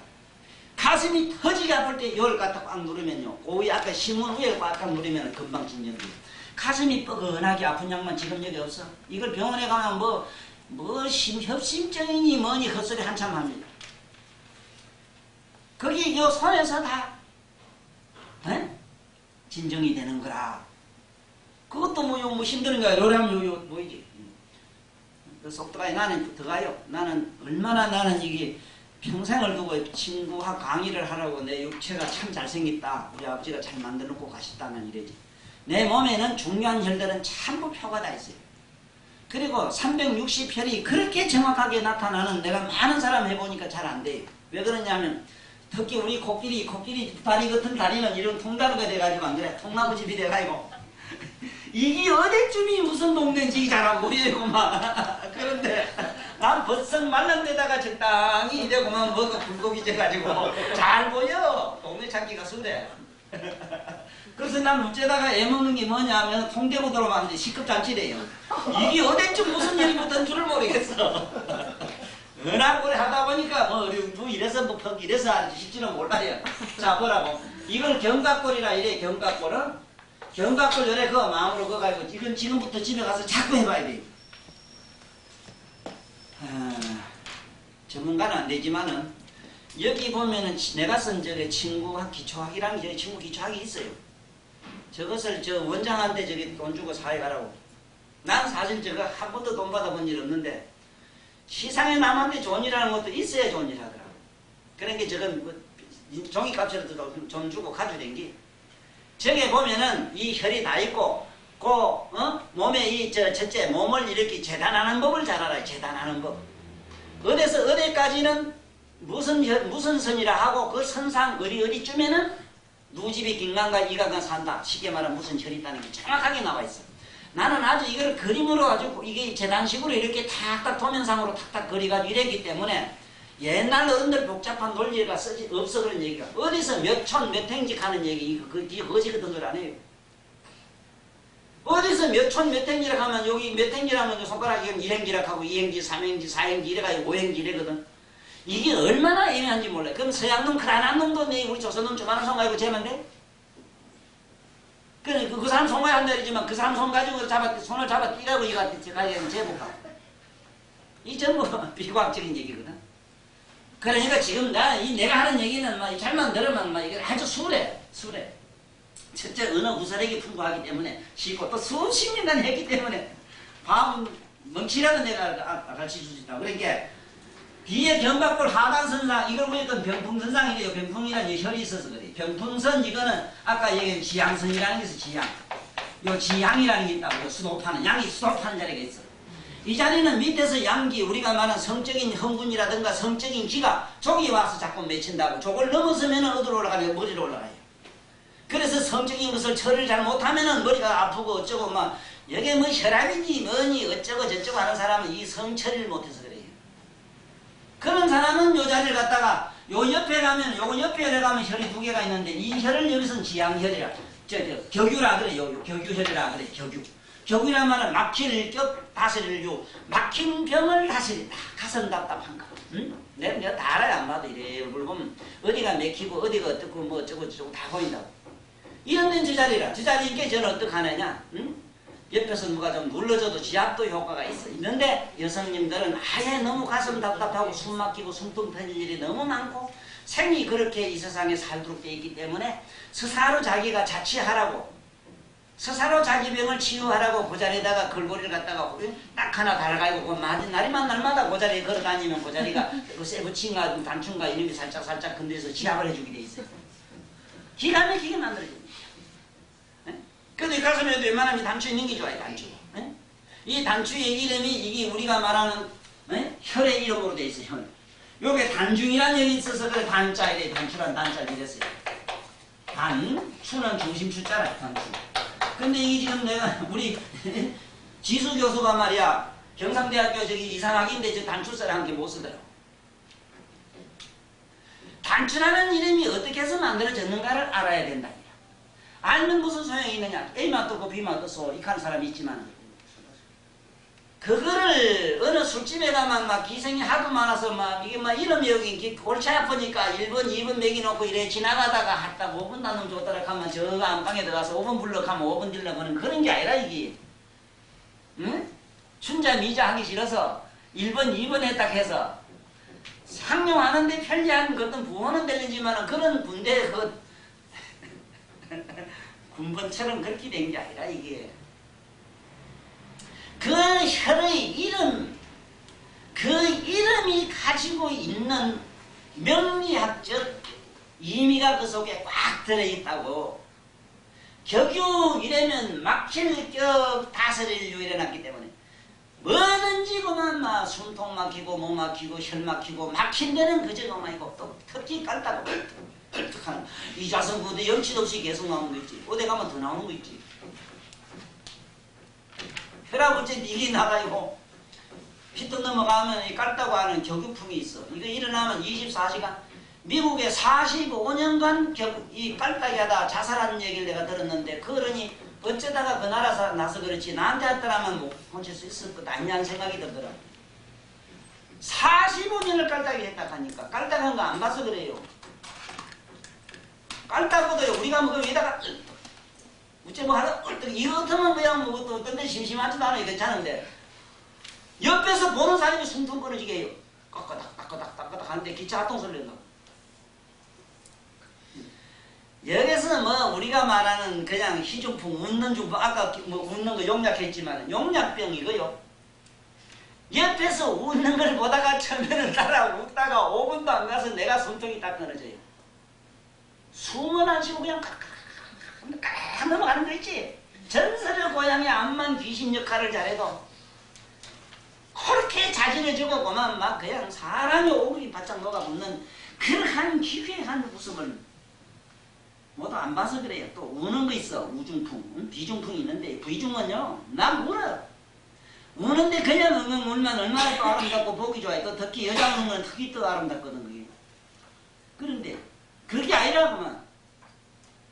가슴이 터지게 아플 때 이걸 갖다 꽉 누르면요. 고위 아까 신문 위에 꽉 누르면 금방 진정돼요. 가슴이 뻐근하게 아픈 양만 지금 여기 없어. 이걸 병원에 가면 협심증이니 뭐니 헛소리 한참 합니다. 거기 요 손에서 다 진정이 되는 거라. 그것도 뭐 힘드는 거야. 요래하면 요 뭐이지? 그 속도가 나는 더 가요. 나는 얼마나 나는 이게 평생을 두고 친구와 강의를 하라고 내 육체가 참 잘생겼다. 우리 아버지가 잘 만들어놓고 가셨다면 이래지. 내 몸에는 중요한 혈들은 전부 표가 다 있어요. 그리고 360혈이 그렇게 정확하게 나타나는 내가 많은 사람 해보니까 잘 안 돼요. 왜 그러냐면 특히 우리 코끼리 다리 같은 다리는 이런 통나무가 돼가지고 안 그래? 통나무집이 돼가지고 이게 어디쯤이 무슨 동네인지 잘 안 보이구만. 그런데 난 버섯 말른 데다가 적당히 이래고만 뭐가 굴곡이 돼가지고 잘 보여. 동네 찾기가 수래. 그래서 난 어째다가 애먹는 게 뭐냐 하면 통대구도로 하는데 시급잔치래요. 이게 어디쯤 무슨 일이 붙은 줄을 모르겠어. 워낙 오래 하다 보니까 뭐 이래서 뭐 퍽 이래서 하는지 싶지는 몰라요. 자 보라고. 이걸 견갑골이라 이래. 견갑골은 견갑골 열에 그거 마음으로 그거 가지고 이건 지금부터 집에 가서 자꾸 해봐야 돼요. 전문가는 안 되지만은 여기 보면은 내가 쓴 저기 친구학 기초학이라는 게 친구 기초학이 있어요. 저것을 저 원장한테 저기 돈 주고 사회가라고. 난 사실 저거 한 번도 돈 받아본 일 없는데 시상에 남한테 좋은 일하는 것도 있어야 좋은 일 하더라고. 그러니까 저건 뭐 종이값이라도 좀 주고 가져된 게 저게 보면은 이 혈이 다 있고 몸에 이 첫째 몸을 이렇게 재단하는 법을 잘 알아요. 재단하는 법. 어디서 어디까지는 무슨 선이라 하고 그 선상 어디쯤에는 누집이 긴간과 이간과 산다. 쉽게 말하면 무슨 혈이 있다는 게 정확하게 나와 있어. 나는 아주 이걸 그림으로 가지고 이게 재단식으로 이렇게 탁탁 도면상으로 탁탁 그려가지고 이랬기 때문에 옛날 어른들 복잡한 논리가 없어 그런 얘기가. 어디서 몇 촌 몇 행직 하는 얘기 이거 거지 같은 걸 안 해요. 어디서 몇 촌 몇 행지라 하면 여기 몇 행지라면 손가락이 1행지라 하고 2행지 3행지 4행지 이래가지고 5행지 이래거든. 이게 얼마나 애매한지 몰라요. 그럼 서양놈 크라난 놈도 내 우리 조선놈 조만한 손 가지고 재면 돼? 그래 그 사람 손 가야 한다 그러지만 그 사람 손 가지고 손을 잡아 뛰라고 이가 재볼까? 이 전부 비과학적인 얘기거든. 그러니까 지금 내가 하는 얘기는 막 잘만 들으면 막 이게 아주 수래. 첫째 언어 구사력이 풍부하기 때문에 쉽고 또 수십 년간 했기 때문에 밤 멍치라도 내가 가르쳐 줄 수 있다. 그러니까 뒤에 견갑골 하단선상 이걸 보니까 병풍선상이래요. 병풍이라는 혈이 있어서 그래. 병풍선 이거는 아까 얘기한 지향선이라는 게 있어. 지향. 요 지향이라는 게 있다고. 수도파는 양이 수도파는 자리가 있어. 이 자리는 밑에서 양기 우리가 말하는 성적인 흥분이라든가 성적인 기가 족이 와서 자꾸 맺힌다고. 족을 넘어서면 어디로 올라가면 머리로 올라가요. 그래서 성적인 것을 처리를 잘 못하면은 머리가 아프고 어쩌고 막 여기 뭐 혈압이니 뭐니 어쩌고 저쩌고 하는 사람은 이 성처리를 못해서 그래요. 그런 사람은 요 자리를 갖다가 요 옆에 가면 요거 옆에 가면 혈이 두 개가 있는데 이 혈을 여기서는 지향혈이라 격유라 그래요. 격유혈이라 그래. 격유란 말은 막힐 격 다스릴 유. 막힌 병을 다스린다. 가슴 답답한 거. 응? 내가 다 알아야 안 봐도 이래. 얼굴 보면 어디가 맥히고 어디가 어떻고 뭐 어쩌고 저쩌고 다 보인다고. 이런 데는 저 자리라. 저 자리니까 저는 어떻게 하느냐. 응? 옆에서 누가 좀 눌러줘도 지압도 효과가 있는데 여성님들은 아예 너무 가슴 답답하고 숨 막히고 숨통 터질 일이 너무 많고 생이 그렇게 이 세상에 살도록 돼 있기 때문에 스스로 자기가 자취하라고 스스로 자기 병을 치유하라고 그 자리에다가 걸고리를 갖다가 딱 하나 달아가지고 그 날이만 날마다 그 자리에 걸어다니면 그 자리가 그 세부친가 단춘가 이런 게 살짝 건드려서 지압을 해주게 돼 있어요. 기가 막히게 만들어줍니다. 근데 가슴에도 웬만하면 단추 있는 게 좋아요. 단추. 이 단추의 이름이 이게 우리가 말하는 혈의 이름으로 돼 있어요. 혈. 요게 단중이라는 혈이 있어서 그 단자에 단추란 단자를 이랬어요. 단추는 중심추자라 단추. 근데 이게 지금 내가 우리 지수 교수가 말이야 경상대학교 저기 이상학인데 저 단추서를 한 개 못 쓰더라고. 단추라는 이름이 어떻게 해서 만들어졌는가를 알아야 된다. 알면 무슨 소용이 있느냐. A만 뜨고 B만 떠서 익하는 사람이 있지만 그거를 어느 술집에 가면 막 기생이 하도 많아서 막 이게 막 이름이 여기 골치 아프니까 1번 2번 매기놓고 이래 지나가다가 has다 5분 나눔 줬다라 하면 저 안방에 들어가서 5번 불러가면 5번 딜려고 하는 그런 게 아니라 이게 응? 춘자 미자 하기 싫어서 1번 2번 했다 해서 상용하는데 편리한 어떤 부호는 되는지만 그런 군대 그 군번처럼 그렇게 된 게 아니라 이게 그 혈의 이름, 그 이름이 가지고 있는 명리학적 의미가 그 속에 꽉 들어있다고. 격유 이래면 막힐 격 다스릴류 이래놨기 때문에 뭐든지 그만 막 숨통 막히고 목 막히고 혈 막히고 막힌 데는 그저 그만이고 또 특히 깔다고 하는 이 자성 부대 염치도 없이 계속 나오는 거 있지. 어디 가면 더 나오는 거 있지. 혈압 어째 닉이 나가고 피도 넘어가면 이 깔다고 하는 격유풍이 있어. 이거 일어나면 24시간 미국에 45년간 이 깔따기 하다 자살하는 얘기를 내가 들었는데 그 어른이 어쩌다가 그 나라 나서 그렇지 나한테 했더라면 뭐 혼칠 수 있을 것 아니냐는 생각이 들더라. 45년을 깔따기 했다 하니까 깔따기 한 거 안 봐서 그래요. 깔따고도요 우리가 뭐 여기다가 어째 뭐 하다 이거 같으면 그냥 뭐 어떤 데 심심하지도 않아요. 괜찮은데 옆에서 보는 사람이 숨통 끊어지게 해요. 깎아닥 하는데 기차 합동 소리 난다고. 여기서 뭐 우리가 말하는 그냥 희중풍, 웃는 중풍, 아까 뭐 웃는 거 용약했지만 용약병이고요. 옆에서 웃는 걸 보다가 처음에는 따라 웃다가 5분도 안 가서 내가 숨통이 딱 끊어져요. 숨은 안 쉬고 그냥 깍 넘어가는 거 있지. 전설의 고향의 암만 귀신 역할을 잘해도 그렇게 자진해주고 그만 막 그냥 사람이 오글이 바짝 녹아붙는 그러한 기괴한 웃음을 모두 안 봐서 그래요. 또 우는 거 있어. 우중풍, 비중풍이 있는데 비중은요. 난 울어. 우는데 그냥 울면 얼마나 또 아름답고 보기 좋아요. 또 특히 여자 우는 건 특히 또 아름답거든 그게. 그런데 그게 아니라고만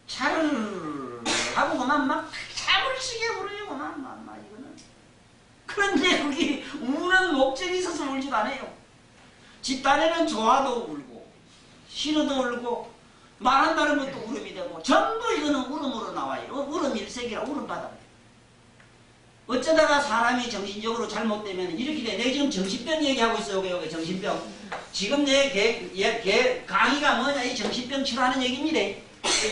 차르르 하고 그만 막 차불치게 울어요. 그만 막 이거는. 그런데 그게 우는 목적이 있어서 울지도 않아요. 집단에는 좋아도 울고 싫어도 울고 말한다는 것도 울음이 되고 전부 이거는 울음으로 나와요. 울음 일색이라 울음바다. 어쩌다가 사람이 정신적으로 잘못되면 이렇게 돼. 내가 지금 정신병 얘기하고 있어요. 여기 정신병. 지금 내 강의가 뭐냐 이 정신병 치료하는 얘기입니다.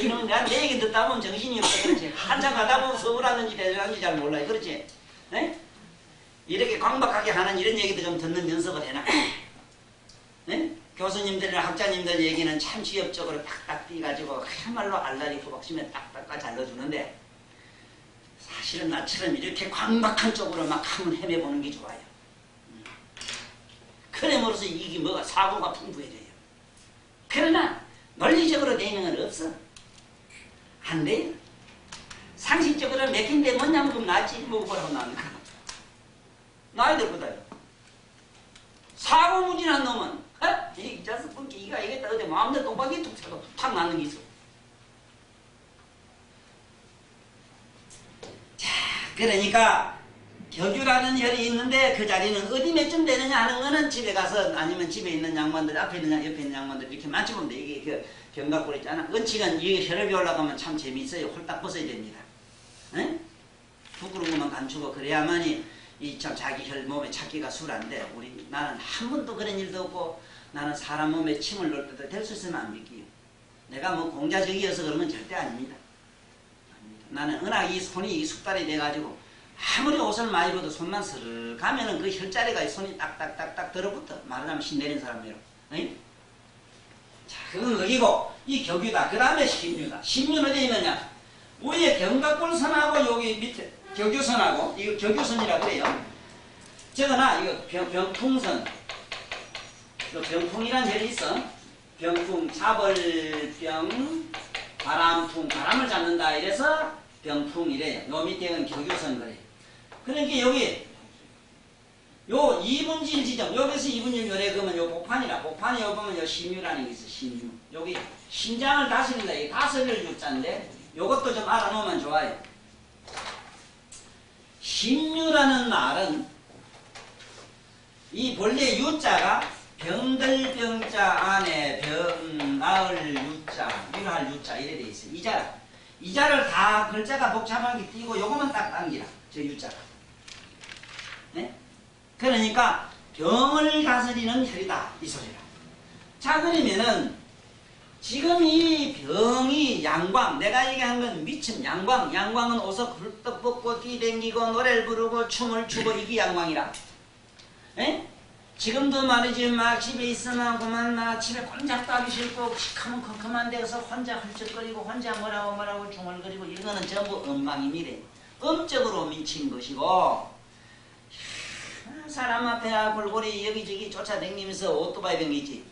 이놈 내가 내 얘기 듣다 보면 정신이 없어. 그렇지. 한참 가다 보면 서울하는지 대전하는지 잘 몰라요. 그렇지. 에? 이렇게 광박하게 하는 이런 얘기도 좀 듣는 연습을 해놔. 네? 교수님들이나 학자님들 얘기는 참 지엽적으로 딱딱 띄가지고 그야말로 알라리 구박심에 딱딱딱 잘라주는데 사실은 나처럼 이렇게 광박한 쪽으로 막 한번 헤매보는 게 좋아요. 그래으로써 이게 뭐가 사고가 풍부해져요. 그러나 논리적으로 되어 있는 건 없어. 안 돼요. 상식적으로 맥힌데 뭐냐면 그럼 낫지 뭐라고 나니까 나야 될 거다요. 사고무진한 놈은 이 자식 spun기 이가 이겠다 어디 마음대로 똥박이 툭 차고 탁 나는 게 있어. 자, 그러니까 격유라는 혈이 있는데 그 자리는 어디 몇쯤 되느냐 하는 거는 집에 가서 아니면 집에 있는 양반들 앞에 있는 옆에 있는 양반들 이렇게 맞춰보면 돼. 이게 그 견갑골 있잖아. 은칙은 이 혈압이 올라가면 참 재미있어요. 홀딱 벗어야 됩니다. 에? 부끄러운 것만 감추고 그래야만이 이 참 자기 혈 몸에 찾기가 수란데 나는 한 번도 그런 일도 없고 나는 사람 몸에 침을 넣을 때도 될 수 있으면 안 믿기요. 내가 뭐 공자적이어서 그런 건 절대 아닙니다. 나는 워낙 이 손이 숙달이 돼가지고 아무리 옷을 많이 입어도 손만 스르 가면은 그 혈자리가 손이 딱딱딱딱 들어붙어. 말하자면 신내린 사람이로. 자, 그건 여기고 이 격유다. 그 다음에 신유다. 신유는 어디 있느냐? 위에 견갑골선하고 여기 밑에 격유선하고 이거 격유선이라 그래요. 저거나 이거 병풍선. 병풍이란 혈이 있어. 병풍, 자벌병, 바람풍, 바람을 잡는다 이래서 병풍이래요. 요 밑에는 격유선 그래요. 그러니까 여기 요 2분질 지점, 여기서 2분질 요래 그러면 요 복판이라. 복판에 여기 보면 요 신유라는 게 있어. 신유. 여기 신장을 다스린다. 이 다스릴 유자인데 요것도 좀 알아놓으면 좋아요. 신유라는 말은 이 본래 유자가 병들병자 안에 나을 유자, 유할 유자 이래 돼 있어요. 이자를 다 글자가 복잡하게 띄고 요거만 딱 당기라. 저 유자가. 네? 그러니까 병을 다스리는 혈이다. 이 소리라. 자, 그러면은 지금 이 병이 양광, 내가 얘기한 건 미친 양광. 양광은 옷을 hul떡 벗고 뛰댕기고 노래를 부르고 춤을 추고 이게 양광이라. 에? 지금도 말이지 막 집에 있으면 그만 막 집에 꼼짝도 하기 싫고 시커먼 컴컴한 데서 혼자 헐쩍거리고 혼자 뭐라고 중얼거리고 이거는 전부 음광입니다. 음적으로 미친 것이고 사람 앞에 골고리 여기저기 쫓아다니면서 오토바이 병이 있지.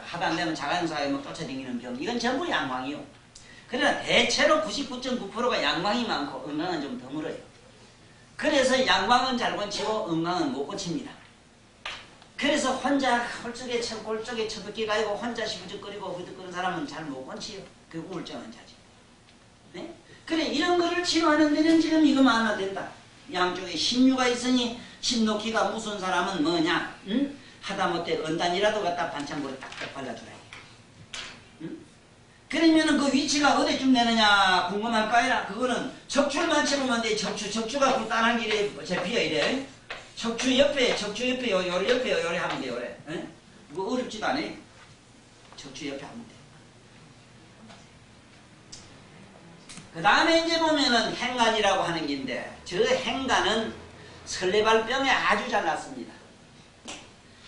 하다 안 되면 자가용사에 뭐 쫓아다니는 병. 이건 전부 양광이요. 그러나 대체로 99.9%가 양광이 많고 음광은 좀 드물어요. 그래서 양광은 잘 고치고 음광은 못 고칩니다. 그래서 혼자 홀쭉에 골쪽에 처박혀 가지고 혼자 시부적거리고 후득거리는 사람은 잘 못 고치요. 그 우울증 환자지. 네? 그래 이런 거를 치료하는 데는 지금 이거만 하면 된다. 양쪽에 신유가 있으니 신놓기가 무슨 사람은 뭐냐? 응? 하다못해 언단이라도 갖다 반창고를 딱딱 발라주라. 응? 그러면은 그 위치가 어디쯤 되느냐 궁금할 거아니라 그거는 척추만 치면 돼. 척추가 굴단한 길에 잡히어 이래. 척추 옆에 요래 옆에 요래 하면 돼 요래. 응? 그거 어렵지도 않아. 척추 옆에 하면 돼. 그 다음에 이제 보면은 행간이라고 하는 게인데 저 행간은 설레발병에 아주 잘 낫습니다.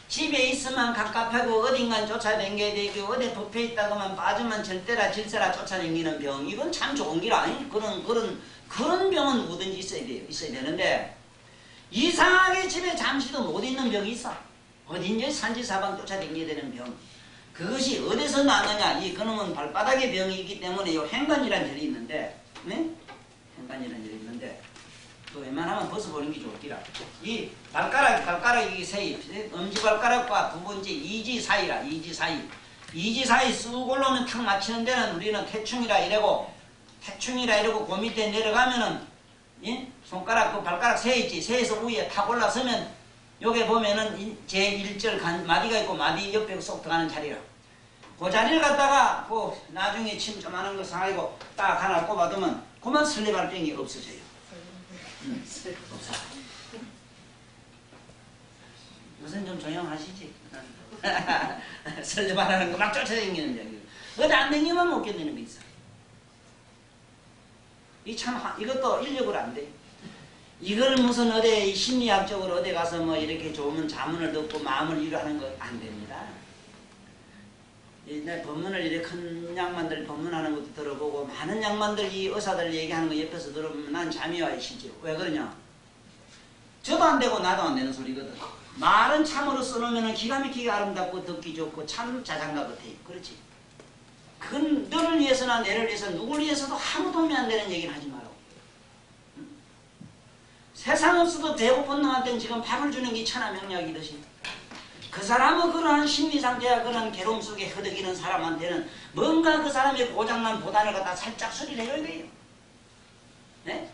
집에 있으면 갑갑하고 어딘간 쫓아다녀야 되고 어디 부패 있다고만 빠지면 절대라 질서라 쫓아다니는 병 이건 참 좋은 길 아니? 그런 병은 뭐든지 있어야 되는데 이상하게 집에 잠시도 못 있는 병이 있어. 어딘지 산지사방 쫓아다녀야 되는 병. 그것이 어디서 나느냐? 이 그놈은 발바닥의 병이 있기 때문에 요 행간이라는 절이 있는데, 네? 행간이라는 절이 있는데, 또 웬만하면 벗어버리는 게 좋기라. 이 발가락 이 사이, 엄지발가락과 두 번째 이지 사이라, 이지 사이 쑥 올라오면 탁 맞히는 데는 우리는 태충이라 이래고, 그 밑에 내려가면은, 예? 손가락, 그 발가락 새 있지, 새에서 위에 탁 올라서면, 요게 보면은 제1절 마디가 있고 마디 옆에 쏙 들어가는 자리라. 그 자리를 갖다가 그 나중에 침 좀 하는 거 상하고 딱 하나 꼽아두면 그만 설레발병이 없어져요. 없어. 요새는 좀 조용하시지? 설레발하는 거 막 쫓아다니는데 어디 안 다니면 못 견디는 게 있어. 이것도 인력으로 안 돼. 이걸 무슨 어디 심리학적으로 어디 가서 뭐 이렇게 좋은 자문을 듣고 마음을 위로하는 거 안 됩니다. 내 법문을 이렇게 큰 양반들 법문하는 것도 들어보고 많은 양반들 이 의사들 얘기하는 거 옆에서 들어보면 난 잠이 와요 실제로. 왜 그러냐? 저도 안 되고 나도 안 되는 소리거든. 말은 참으로 써놓으면 기가 막히게 아름답고 듣기 좋고 참 자장가 같아요. 그렇지? 그건 너를 위해서나 내를 위해서 누굴 위해서도 아무 도움이 안 되는 얘기는 하지 마라. 세상 없어도 배고픈 놈한테는 지금 밥을 주는 게 천하명약이듯이 그 사람은 그러한 심리상태야 그런 괴로움 속에 허덕이는 사람한테는 뭔가 그 사람의 고장난 보단을 갖다 살짝 수리를 해줘야 돼요. 네?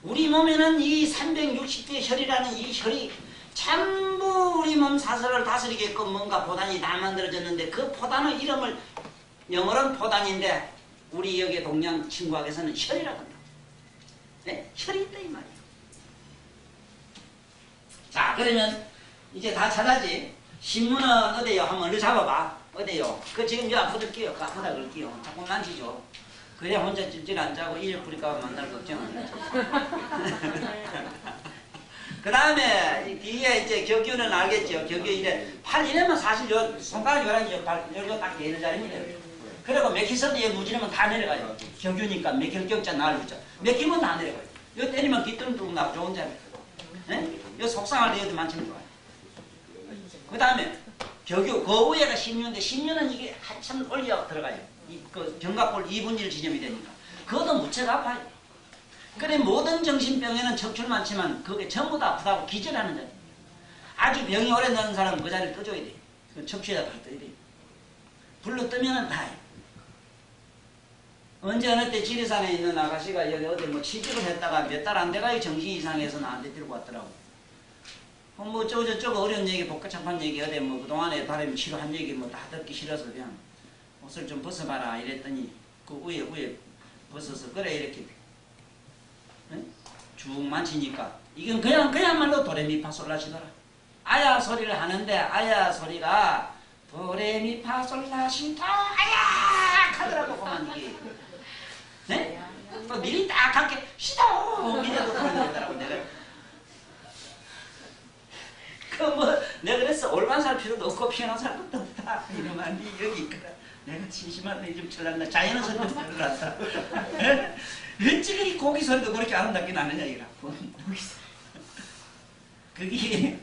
우리 몸에는 이 360대 혈이라는 이 혈이 전부 우리 몸 사설을 다스리게끔 뭔가 보단이 다 만들어졌는데 그 보단의 이름을 영어로는 보단인데 우리 여기 동양 친구학에서는 혈이라고 합니다. 네? 혈이 있다 이 말이에요. 자 그러면 이제 다 찾았지? 신문은 어디요? 한번 얼른 잡아봐. 어디요? 그 지금 여 아프다 끼요. 그 아프다 그럴게요. 자꾸 만지죠. 그래 혼자 찔찔 안 자고 일 부릴까 봐 만날 걱정 안 하죠. 그 다음에 뒤에 이제 격유는 알겠죠? 격유 이래 팔 이래면 사실 요 손가락 요란지 요거 딱 되는 자리입니다. 그리고 맥히서도 얘 무지르면 다 내려가요. 격유니까 맥힐 격자 나르죠. 맥히면 다 내려가요. 요 때리면 뒤뚱뚱 나고 좋은 자리. 네? 요 속상할 때도 많지는 좋아요. 그 다음에 격유, 그 위에가 신유인데 신유는 이게 한참 올려 들어가요. 그 견갑골 2분의 1 지점이 되니까. 그것도 무척 아파요. 그래 모든 정신병에는 척추를 많지만 그게 전부 다 아프다고 기절하는 자리. 아주 병이 오래 나는 사람은 그 자리를 떠줘야 돼. 그 척추에다 발 떠야 돼. 불로 뜨면은 다해. 언제 어느 때 지리산에 있는 아가씨가 여기 어디 뭐 취직을 했다가 몇 달 안 돼가요. 정신이 이상해서 나한테 데리고 왔더라고. 뭐 저거 어려운 얘기 복잡한 얘기 어디 뭐 그동안에 다른 치료한 얘기 뭐 다 듣기 싫어서 그냥 옷을 좀 벗어봐라 이랬더니 그 위에 벗어서 그래 이렇게 쭉 만지니까 이건 그야말로 도레미파솔라시더라. 아야 소리를 하는데 아야 소리가 도레미파솔라시도 아야 하더라고 그만 이게. 네? 또 미리 딱 함께 시도 이래도 그러더라고 내가. 내가 그랬어. 올만 살 필요도 없고 피어나 살 것도 없다. 이러면 니 여기 있거라. 내가 진심한 내 좀 철났나. 자연은 소리도 들어갔다. 어찌 이 고기 소리도 그렇게 아름답게 나느냐 이라고. 그게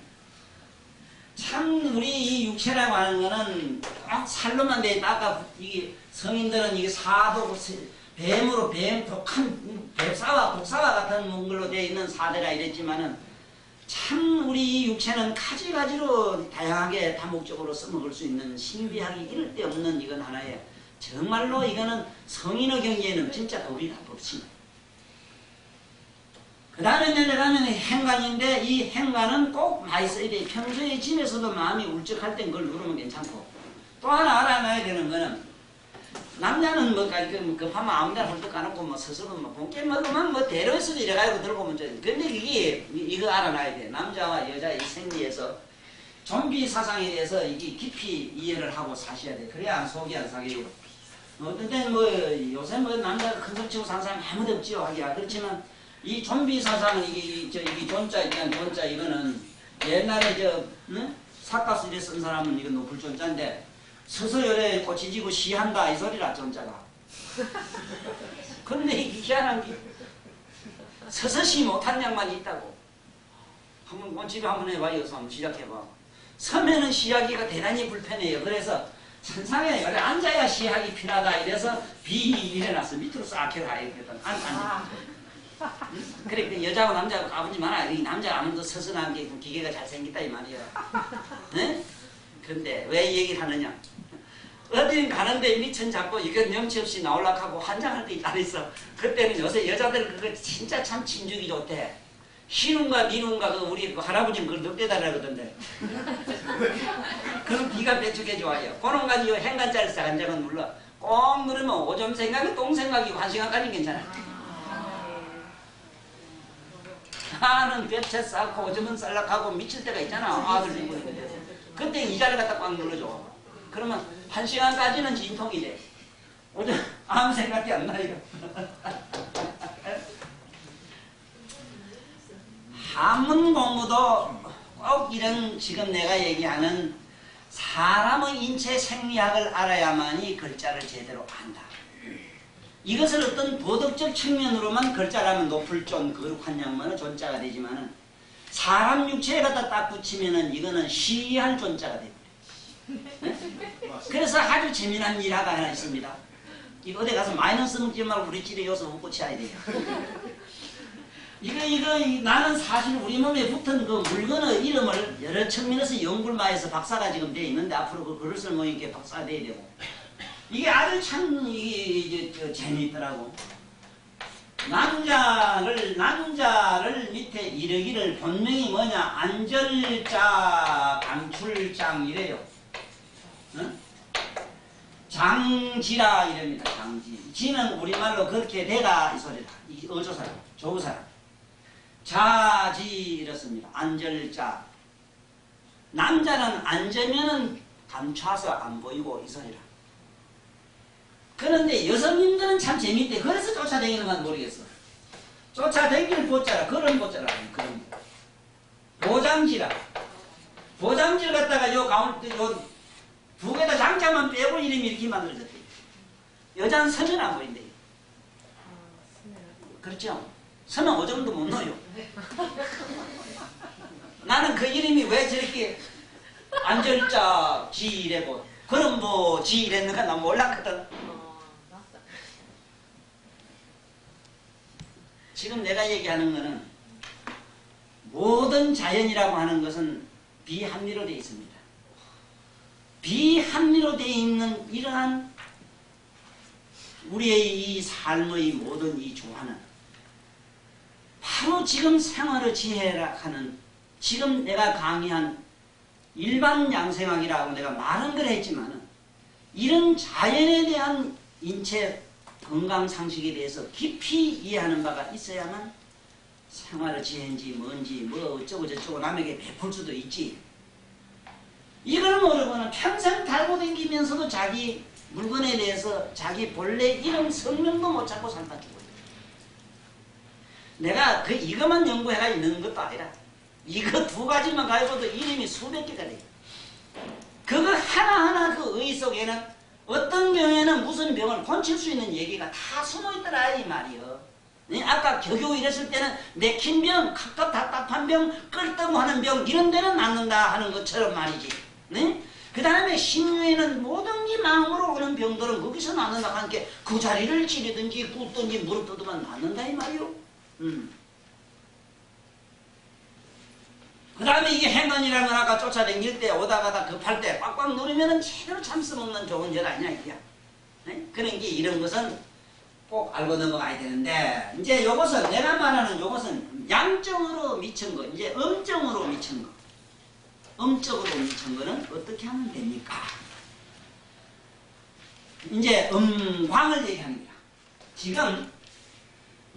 참 우리 이 육체라고 하는 거는 살로만 돼 있다. 아까 이게 성인들은 이게 사도 뱀으로 독한 뱀사와 독사와 같은 걸로 되어 있는 사대라 이랬지만은 참 우리 육체는 가지가지로 다양하게 다목적으로 써먹을 수 있는 신비하기 이를 데 없는 이건 하나예요. 정말로 이거는 성인의 경지에는 진짜 법이다 법칙. 그 다음에 내려가면 행간인데 이 행간은 꼭 많이 써야 돼. 평소에 집에서도 마음이 울적할 땐 그걸 누르면 괜찮고 또 하나 알아놔야 되는 거는 남자는 급하면 아무데나 홀떡 가놓고 스스로 본게 먹으면 대로에서 이래가지고 들고 오면 돼. 근데 그게 이거 알아놔야 돼. 남자와 여자의 생리에서 좀비 사상에 대해서 이게 깊이 이해를 하고 사셔야 돼. 그래야 속이 안 상해요. 어떤 때는 요새 남자가 큰 소리 치고 사는 사람이 아무도 없지요 하기야. 그렇지만 이 좀비 사상은 이게 존자 있잖아. 존자 이거는 옛날에 사카스에 쓴 사람은 이거 높을 존자인데 서서 열에 꽂히지고 시한다 이 소리라 존자가. 그런데 이게 희한한 게 서서 시 못하는 양반이 있다고. 한번 집에 한번 해봐. 여기서 한번 시작해봐. 서면은 시하기가 대단히 불편해요. 그래서 천상에 원래 앉아야 시하기 편하다 이래서 일어났어. 밑으로 싹 해가 이랬거든. 그래 그 여자하고 남자하고 아버지 많아. 남자가 아무도 서서 나는 게 기계가 잘생겼다 이 말이야. 네? 그런데 왜 이 얘기를 하느냐. 어디는 가는데 미천 잡고 이건 염치 없이 나오려고 하고 환장할 때 있다 그랬어. 그때는 요새 여자들 그거 진짜 참 침죽이 좋대. 희눈과 미눈과 우리 할아버지는 그걸 넉대달라 그러던데. 그럼 비가 배축해 좋아요. 그런 가지고 행간자를 한 장은 눌러. 꼭 누르면 오점 생각이 똥 생각이고 한 시간까지는 괜찮아. 나는 볕에 쌓고 오줌은 쌀락하고 미칠 때가 있잖아. 아들 죽는데. 그때 이 자를 갖다 꽉 눌러줘. 그러면 한 시간까지는 진통이 돼. 오줌 아무 생각이 안 나요. 한문 공부도 꼭 이런 지금 내가 얘기하는 사람의 인체 생리학을 알아야만이 글자를 제대로 안다. 이것을 어떤 도덕적 측면으로만 글자라면 높을 존 거룩한 양반의 존자가 되지만은 사람 육체에 갖다 딱 붙이면은 이거는 시할 존자가 됩니다. 네? 그래서 아주 재미난 일화가 하나 있습니다. 이거 어디 가서 마이너스 먹지 말고 우리 집에 여기서 웃고 치워야 돼요. 나는 사실 우리 몸에 붙은 그 물건의 이름을 여러 측면에서 연구마에서 박사가 지금 되어 있는데 앞으로 그 글을 쓸 모임께 박사가 돼야 되고 이게 아주 참 이게 재미있더라고. 남자를 밑에 이르기를 본명이 뭐냐 안절자 강출장 이래요. 응? 장지라 이럽니다. 장지. 지는 우리말로 그렇게 되다 이 소리다. 이 어조사람, 조사람. 자지 이렇습니다. 안절자. 남자는 앉으면은 감춰서 안 보이고 이 소리라. 그런데 여성님들은 참 재밌대. 그래서 쫓아다니는 건 모르겠어. 쫓아다니는 보자라. 그런 보자라. 그런 보장지라. 보장지를 갖다가 요 가운데 요 두 개다 장자만 빼고 이름이 이렇게 만들어졌대. 여자는 서면 안 보인대. 그렇죠? 서면 오줌도 못 넣어요. 나는 그 이름이 왜 저렇게 안절자 지 이래고 그럼 뭐 지 이랬는가 난 몰랐거든. 지금 내가 얘기하는 거는 모든 자연이라고 하는 것은 비합리로 되어 있습니다. 비합리로 되어 있는 이러한 우리의 이 삶의 모든 이 조화는 바로 지금 생활의 지혜라 하는 지금 내가 강의한 일반 양생학이라고 내가 말은 그래 했지만은 이런 자연에 대한 인체 건강 상식에 대해서 깊이 이해하는 바가 있어야만 생활의 지혜인지 뭔지 뭐 어쩌고 저쩌고 남에게 베풀 수도 있지. 이걸 모르고는 평생 달고 다니면서도 자기 물건에 대해서 자기 본래 이름 성명도 못 찾고 살다 죽어요. 내가 이것만 연구해가 있는 것도 아니라 이거 두 가지만 가지고도 이름이 수백 개가 돼요. 그거 하나하나 그 의 속에는 어떤 경우에는 무슨 병을 고칠 수 있는 얘기가 다 숨어있더라 이 말이요. 아까 겨교 이랬을 때는 내킨 병, 답답한 병, 끌뜨고 하는 병 이런 데는 낫는다 하는 것처럼 말이지. 네? 그 다음에 신유에는 뭐든지 마음으로 오는 병들은 거기서 낫는다 하는 게 그 자리를 찌르든지 굽든지 무릎 뜯으면 낫는다 이 말이요. 그 다음에 이게 행간이라는 건 아까 쫓아다닐 때 오다가다 급할 때 꽉꽉 누르면 제대로 참수 먹는 좋은 절 아니냐 이게야. 네? 그런 게 이런 것은 꼭 알고 넘어가야 되는데 이제 요것은 내가 말하는 요것은 양정으로 미친 거 이제 음정으로 미친 거 음적으로 미친 거는 어떻게 하면 됩니까? 이제 음광을 얘기합니다. 지금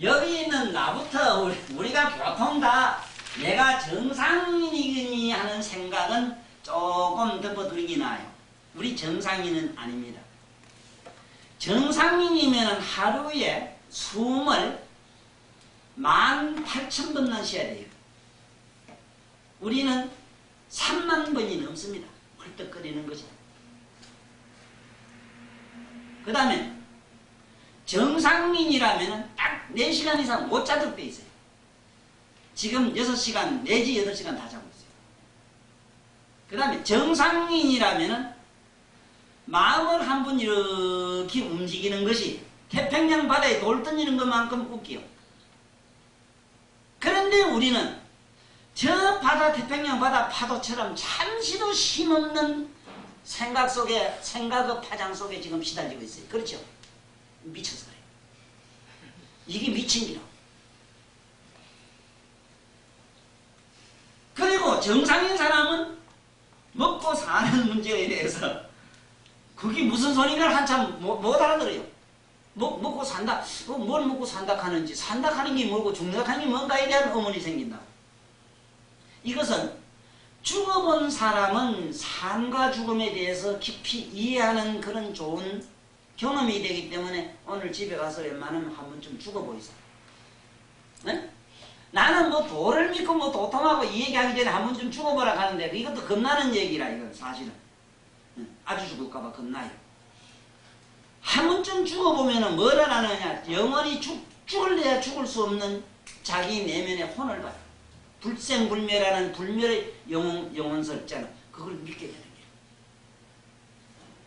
여기 있는 나부터 우리가 보통 다 내가 정상인이니 하는 생각은 조금 덮어두기 나요. 우리 정상인은 아닙니다. 정상인이면 하루에 숨을 18,000번만 쉬어야 돼요. 우리는 3만 번이 넘습니다. 헐떡거리는 거죠. 그 다음에 정상인이라면 딱 4시간 이상 못 자도 때 있어요. 지금 6시간 내지 8시간 다 자고 있어요. 그 다음에 정상인이라면 마음을 한번 이렇게 움직이는 것이 태평양 바다에 돌 던지는 것만큼 웃기요. 그런데 우리는 저 바다 태평양 바다 파도처럼 잠시도 힘없는 생각 속에 생각의 파장 속에 지금 시달리고 있어요. 그렇죠? 미쳐서 그래요. 이게 미친 기라. 그리고 정상인 사람은 먹고 사는 문제에 대해서 그게 무슨 소리인가 한참 못 알아들어요. 먹고 산다. 뭘 먹고 산다 하는지 산다 하는 게 뭐고 죽는다 하는 게 뭔가에 대한 의문이 생긴다. 이것은 죽어본 사람은 삶과 죽음에 대해서 깊이 이해하는 그런 좋은 경험이 되기 때문에 오늘 집에 가서 웬만하면 한 번쯤 죽어보이소. 네? 나는 뭐 도를 믿고 뭐 도통하고 이 얘기하기 전에 한 번쯤 죽어보라 하는데 이것도 겁나는 얘기라 이건 사실은. 아주 죽을까봐 겁나요. 한 번쯤 죽어보면 뭐라 나느냐 영원히 죽을래야 죽을 수 없는 자기 내면의 혼을 봐요. 불생불멸하는 불멸의 영혼설 있잖아. 그걸 믿게 되는 거예요.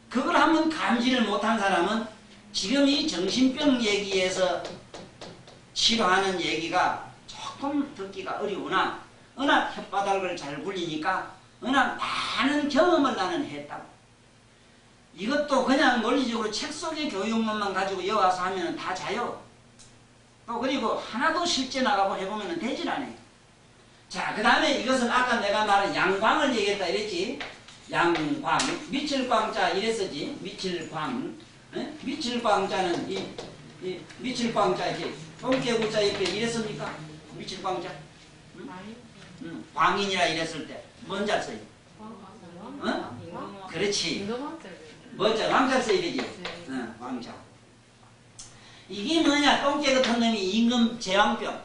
그걸 한번 감지를 못한 사람은 지금 이 정신병 얘기에서 치료하는 얘기가 조금 듣기가 어려우나 워낙 혓바닥을 잘 굴리니까 워낙 많은 경험을 나는 했다고. 이것도 그냥 논리적으로 책 속의 교육론만 가지고 여와서 하면 다 자요. 또 그리고 하나도 실제 나가고 해보면 되질 않아요. 자, 그 다음에 이것은 아까 내가 말한 양광을 얘기했다 이랬지. 양광, 미칠광자 이랬었지. 미칠광. 미칠광자는 이 미칠광자 이렇게 똥개구자 이렇게 이랬습니까? 미칠광자. 광인이라 이랬을 때 뭔 잘 써요? 그렇지. 뭐자 왕자 써야 되지. 왕자. 이게 뭐냐? 똥개 같은 놈이 임금 제왕병.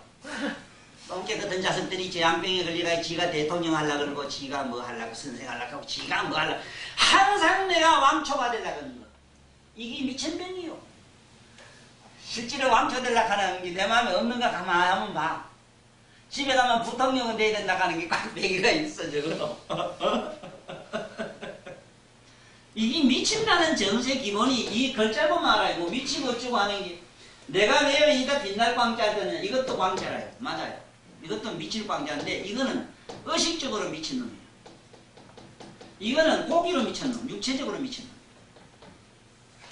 똥개 같은 자식들이 제왕병에 걸려가 지가 대통령 하려고 그러고 지가 뭐 하려고 선생 하려고 하고 지가 뭐 하려고 항상 내가 왕초가 되려고 하는 거. 이게 미친 병이요. 실제로 왕초 되려고 하는 게 내 마음에 없는가 가만히 한번 봐. 집에 가면 부통령은 돼야 된다 하는 게 꽉 배기가 있어 저거. 이게 미친다는 정세 기본이 이 글자 보면 알아요. 뭐 미치고 어쩌고 하는 게 내가 왜 이다 빛날 광자잖아요. 이것도 광자라요. 맞아요. 이것도 미칠 광자인데 이거는 의식적으로 미친 놈이에요. 이거는 고기로 미친 놈, 육체적으로 미친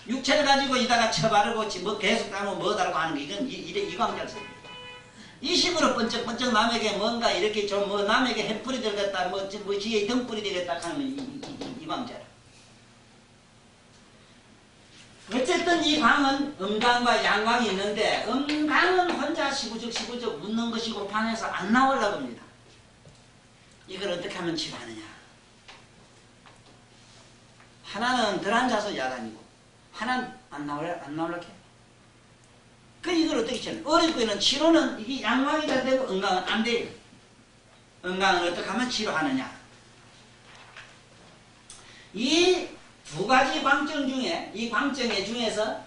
놈. 육체를 가지고 이다가 쳐바르고 뭐 계속 따면 뭐 달고 하는 게 이건 이 광자를 써요. 이 식으로 번쩍번쩍 남에게 뭔가 이렇게 좀 뭐 남에게 햇불이 되겠다 뭐 지에 등불이 되겠다 하면 이 광자라. 어쨌든 이 광은 음광과 양광이 있는데 음광은 혼자 시구적 웃는 것이고 방에서 안 나오려고 합니다. 이걸 어떻게 하면 치료하느냐. 하나는 덜 앉아서 야단이고 하나는 안 나올라 그 이걸 어떻게 치는? 어렵고 있는 치료는 이게 양왕이 잘 되고 응강은 안 돼요. 응강은 어떻게 하면 치료하느냐? 이 두 가지 방증 중에 이 방증의 중에서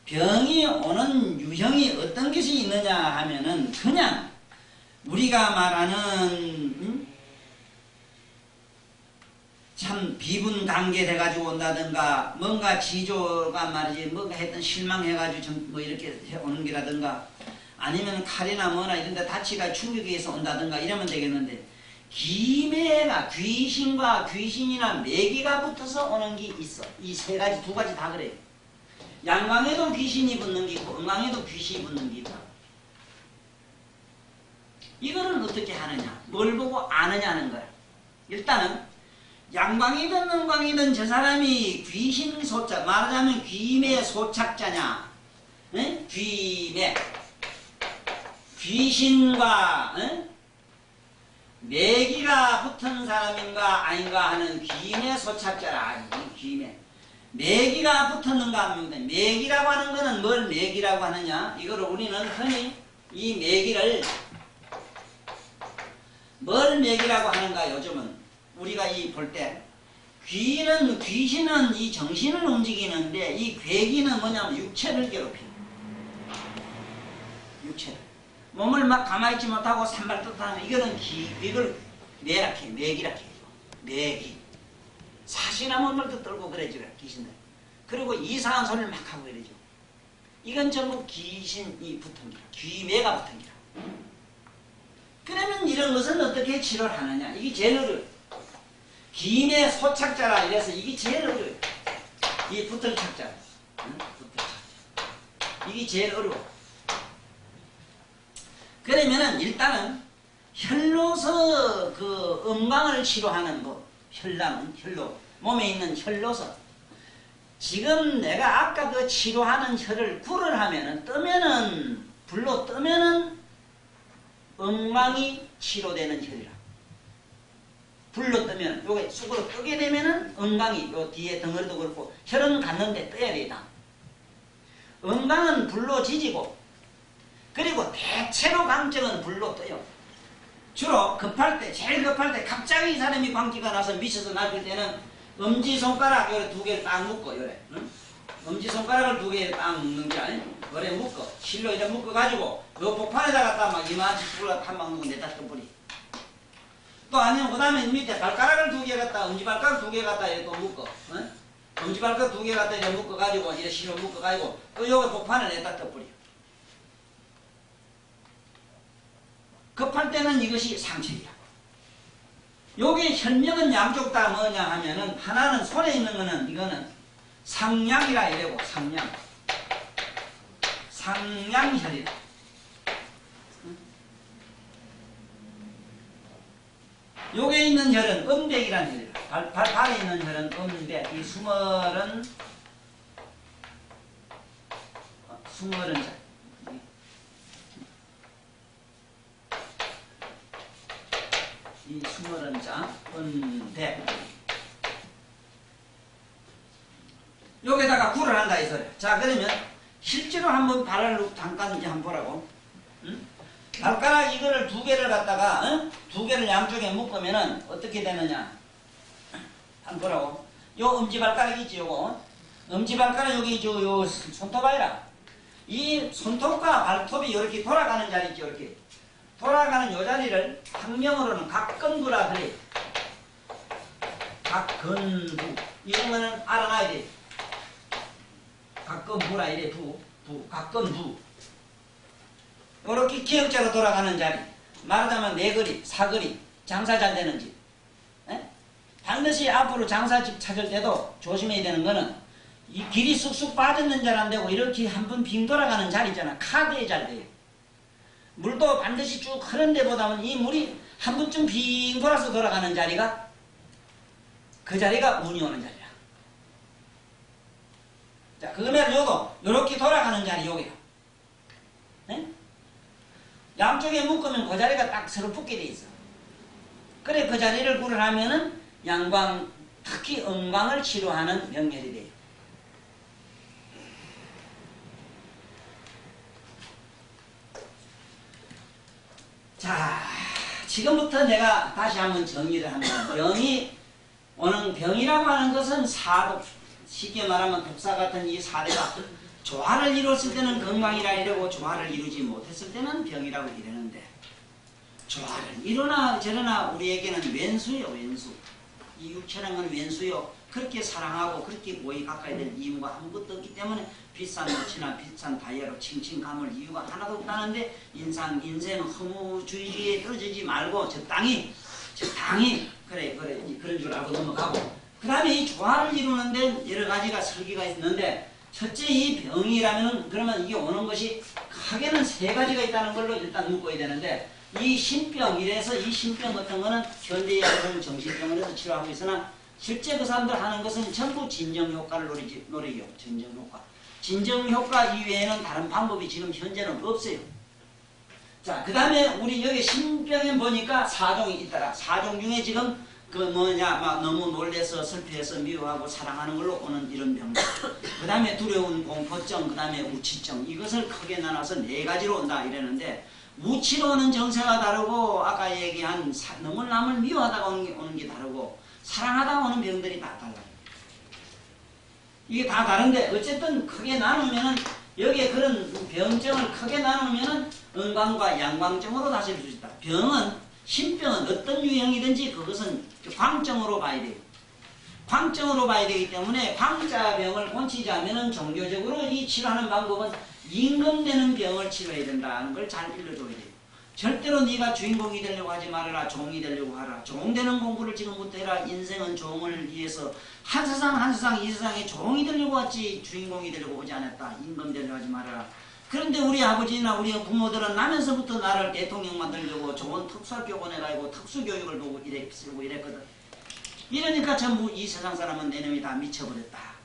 병이 오는 유형이 어떤 것이 있느냐 하면은 그냥 우리가 말하는 참 비분관계 돼가지고 온다든가 뭔가 지조가 말이지 뭔가 했던 실망해가지고 뭐 이렇게 오는 게라든가 아니면 칼이나 뭐나 이런 데 다치가 충격에서 온다든가 이러면 되겠는데 기매가 귀신과 귀신이나 매기가 붙어서 오는 게 있어. 이 세 가지 두 가지 다 그래요. 양강에도 귀신이 붙는 게 있고 음강에도 귀신이 붙는 게 있다. 이거는 어떻게 하느냐 뭘 보고 아느냐 하는 거야. 일단은 양광이든 음광이든 저 사람이 귀신 소착 말하자면 귀매 소착자냐 에? 귀매 귀신과 에? 매기가 붙은 사람인가 아닌가 하는 귀매 소착자라 아니 귀매 매기가 붙었는가 하면 매기라고 하는 거는 뭘 매기라고 하느냐 이거를 우리는 흔히 이 매기를 뭘 매기라고 하는가 요즘은 우리가 이 볼 때 귀신은 이 정신을 움직이는데 이 괴기는 뭐냐면 육체를 괴롭히는 육체를 몸을 막 가만히 있지 못하고 산발듯하면 이거는 이걸 매락해 매기라고 해요. 매기 사시나 몸을 또 떨고 그래죠 귀신들. 그리고 이상한 소리를 막 하고 그러죠. 이건 전부 귀신이 붙은 기라 귀매가 붙은 기라. 그러면 이런 것은 어떻게 치료를 하느냐 이게 제일 어려워요. 귀매 소착자라 이래서 이게 제일 어려워요. 이 붙을 착자 응? 붙을 착자 이게 제일 어려워. 그러면은 일단은 혈로서 그 음강을 치료하는 법 혈랑은 혈로 몸에 있는 혈로서 지금 내가 아까 그 치료하는 혈을 굴을 하면은 뜨면은 불로 뜨면은 음강이 치료되는 혈이라. 불로 뜨면 요게 쑥으로 뜨게 되면은 음강이 요 뒤에 덩어리도 그렇고 혈은 갔는데 떠야 되다. 음강은 불로 지지고 그리고 대체로 강증은 불로 떠요. 주로 급할 때 제일 급할 때 갑자기 이 사람이 광기가 나서 미쳐서 나쁠 때는 엄지손가락 요래 두 개를 딱 묶어 요래 응? 엄지손가락을 두 개를 딱 묶는 게 아니 요래 묶어 실로 이렇게 묶어 가지고 요 복판에다 갖다 막 이만치 불을 한 방 넣고 내다 떠버리. 또 아니면 그 다음에 밑에 발가락을 두 개 갖다 엄지발가락 두 개 갖다 이렇게 또 묶어 응? 엄지발가락 두 개 갖다 이렇게 묶어 가지고 이렇게 실로 묶어 가지고 또 요거 복판에 내다 떠버리. 급할 때는 이것이 상책이야. 요게 혈명은 양쪽 다 뭐냐 하면은 하나는 손에 있는 거는 이거는 상냥이라 이래고 상냥혈이다. 요게 있는 혈은 음백이라는 혈이다. 발에 있는 혈은 음백. 이 수멀은 자. 이 수멀은 자, 음백. 여기다가 굴을 한다 이 소리야. 자 그러면 실제로 한번 발을 잠깐 이제 한번 보라고. 응? 발가락 이거를 두 개를 갖다가 응? 두 개를 양쪽에 묶으면은 어떻게 되느냐? 한번 보라고. 요 엄지발가락 있지 요거. 엄지발가락 여기 요 손톱 아니라 이 손톱과 발톱이 이렇게 돌아가는 자리 있죠 이렇게. 돌아가는 요 자리를 학명으로는 각근부라 그래. 각근부. 이런 거는 알아놔야 돼. 각근부라 이래 각근부. 요렇게 기역자로 돌아가는 자리. 말하자면 내거리, 사거리, 장사 잘 되는 집. 에? 반드시 앞으로 장사집 찾을 때도 조심해야 되는 거는 이 길이 쑥쑥 빠졌는 잘 안 되고 이렇게 한 번 빙 돌아가는 자리 있잖아. 카드에 잘 돼요. 물도 반드시 쭉 흐른 데보다는 이 물이 한 번쯤 빙 돌아서 돌아가는 자리가 그 자리가 운이 오는 자리야. 자, 그러면 요도 요렇게 돌아가는 자리 요게요. 네? 양쪽에 묶으면 그 자리가 딱 서로 붙게 돼 있어. 그래 그 자리를 굴을 하면은 양광 특히 음광을 치료하는 명혈이 돼요. 자, 지금부터 내가 다시 한번 정리를 합니다. 병이 오는 병이라고 하는 것은 사독, 쉽게 말하면 독사 같은 이 사대가 조화를 이뤘을 때는 건강이라 이러고 조화를 이루지 못했을 때는 병이라고 이러는데, 조화를 이루나 저러나 우리에게는 왼수요, 왼수. 이 육체라는 건 왼수요. 그렇게 사랑하고 그렇게 모이 가까이 될 이유가 아무것도 없기 때문에 비싼 옷이나 비싼 다이아로 칭칭 감을 이유가 하나도 없다는데, 인생 허무주의에 떨어지지 말고 적당히 그래 그런 줄 알고 넘어가고, 그 다음에 이 조화를 이루는데 여러 가지가 설계가 있는데, 첫째 이 병이라면 그러면 이게 오는 것이 크게는 세 가지가 있다는 걸로 일단 묶어야 되는데, 이 신병, 이래서 이 신병 같은 거는 현대의학은 정신병원에서 치료하고 있으나 실제 그 사람들 하는 것은 전부 진정효과를 노리죠. 진정효과. 진정효과 이외에는 다른 방법이 지금 현재는 없어요. 자, 그 다음에 우리 여기 신병에 보니까 4종이 있더라. 4종 중에 지금 막 너무 놀래서 슬퍼해서 미워하고 사랑하는 걸로 오는 이런 병들. 그 다음에 두려운 공포증, 그 다음에 우치증. 이것을 크게 나눠서 4가지로 온다 이랬는데, 우치로 오는 정세가 다르고, 아까 얘기한 너무 남을 미워하다가 오는 게 다르고, 사랑하다가 오는 병들이 다 달라요. 이게 다 다른데, 어쨌든 크게 나누면은, 여기에 그런 병증을 크게 나누면은, 음광과 양광증으로 다스릴 수 있다. 병은, 신병은 어떤 유형이든지 그것은 광증으로 봐야 돼요. 광증으로 봐야 되기 때문에, 광자병을 고치자면은 종교적으로 이 치료하는 방법은 임금되는 병을 치료해야 된다는 걸 잘 일러줘야 돼요. 절대로 네가 주인공이 되려고 하지 말아라. 종이 되려고 하라. 종 되는 공부를 지금부터 해라. 인생은 종을 위해서 한 세상 이 세상에 종이 되려고 왔지 주인공이 되려고 오지 않았다. 임금 되려고 하지 말아라. 그런데 우리 아버지나 우리 부모들은 나면서부터 나를 대통령 만들려고 좋은 특수학교 보내가지고 특수교육을 보고 쓰고 이랬거든. 이러니까 전부 이 세상 사람은 내 놈이 다 미쳐버렸다.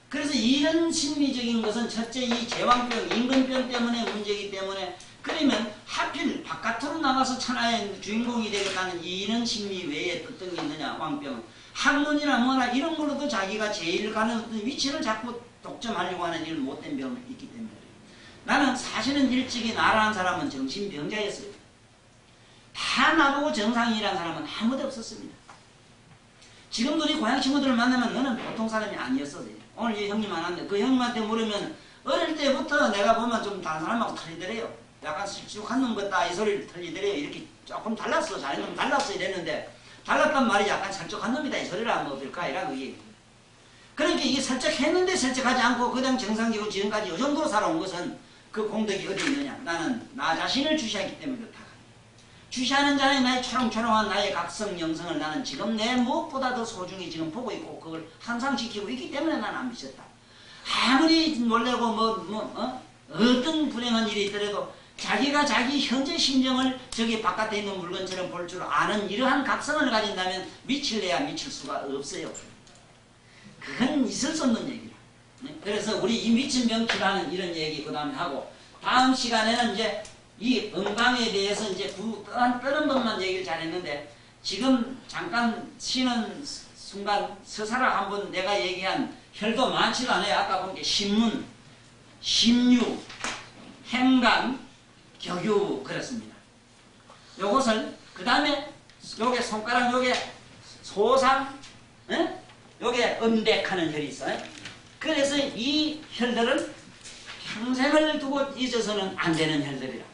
그래서 이런 심리적인 것은 첫째 이 제왕병, 임금병 때문에 문제이기 때문에, 그러면 하필 바깥으로 나가서 천하의 주인공이 되겠다는 이런 심리 외에 어떤 게 있느냐. 왕병은 학문이나 뭐나 이런 걸로도 자기가 제일 가는 어떤 위치를 자꾸 독점하려고 하는 이런 못된 병이 있기 때문에, 나는 사실은 일찍이 나라는 사람은 정신병자였어요. 다 나보고 정상이라는 사람은 아무도 없었습니다. 지금도 우리 고향 친구들을 만나면 너는 보통 사람이 아니었어요. 오늘 이 형님 만났는데 그 형님한테 물으면 어릴 때부터 내가 보면 좀 다른 사람하고 틀리더래요. 약간 실수한 놈 같다 이 소리를 틀리더래요. 이렇게 조금 달랐어. 자네 좀 달랐어 이랬는데, 달랐단 말이 약간 설적한 놈이다 이 소리를 하면 어떨까 이라고 얘기해. 그러니까 이게 설적했는데 설적하지 않고 그냥 정상적으로 지금까지 이 정도로 살아온 것은 그 공덕이 어디 있느냐. 나는 나 자신을 주시했기 때문에 그렇다. 주시하는 자는 나의 초롱초롱한 나의 각성 영성을 나는 지금 내 무엇보다 더 소중히 지금 보고 있고 그걸 항상 지키고 있기 때문에 나는 안 미쳤다. 아무리 놀래고 어떤 불행한 일이 있더라도 자기가 자기 현재 심정을 저기 바깥에 있는 물건처럼 볼 줄 아는 이러한 각성을 가진다면 미칠래야 미칠 수가 없어요. 그건 있을 수 없는 얘기야. 그래서 우리 이 미친 병치라는 이런 얘기 그 다음에 하고, 다음 시간에는 이제 이 음광에 대해서 이제 다른 것만 얘기를 잘했는데, 지금 잠깐 쉬는 순간 서사를 한번 내가 얘기한 혈도 많지도 않아요. 아까 보니까 신문, 심유, 행간, 격유 그렇습니다. 요것을 그 다음에 요게 손가락 요게 소상, 요게 음백하는 혈이 있어요. 그래서 이 혈들은 평생을 두고 잊어서는 안 되는 혈들이라.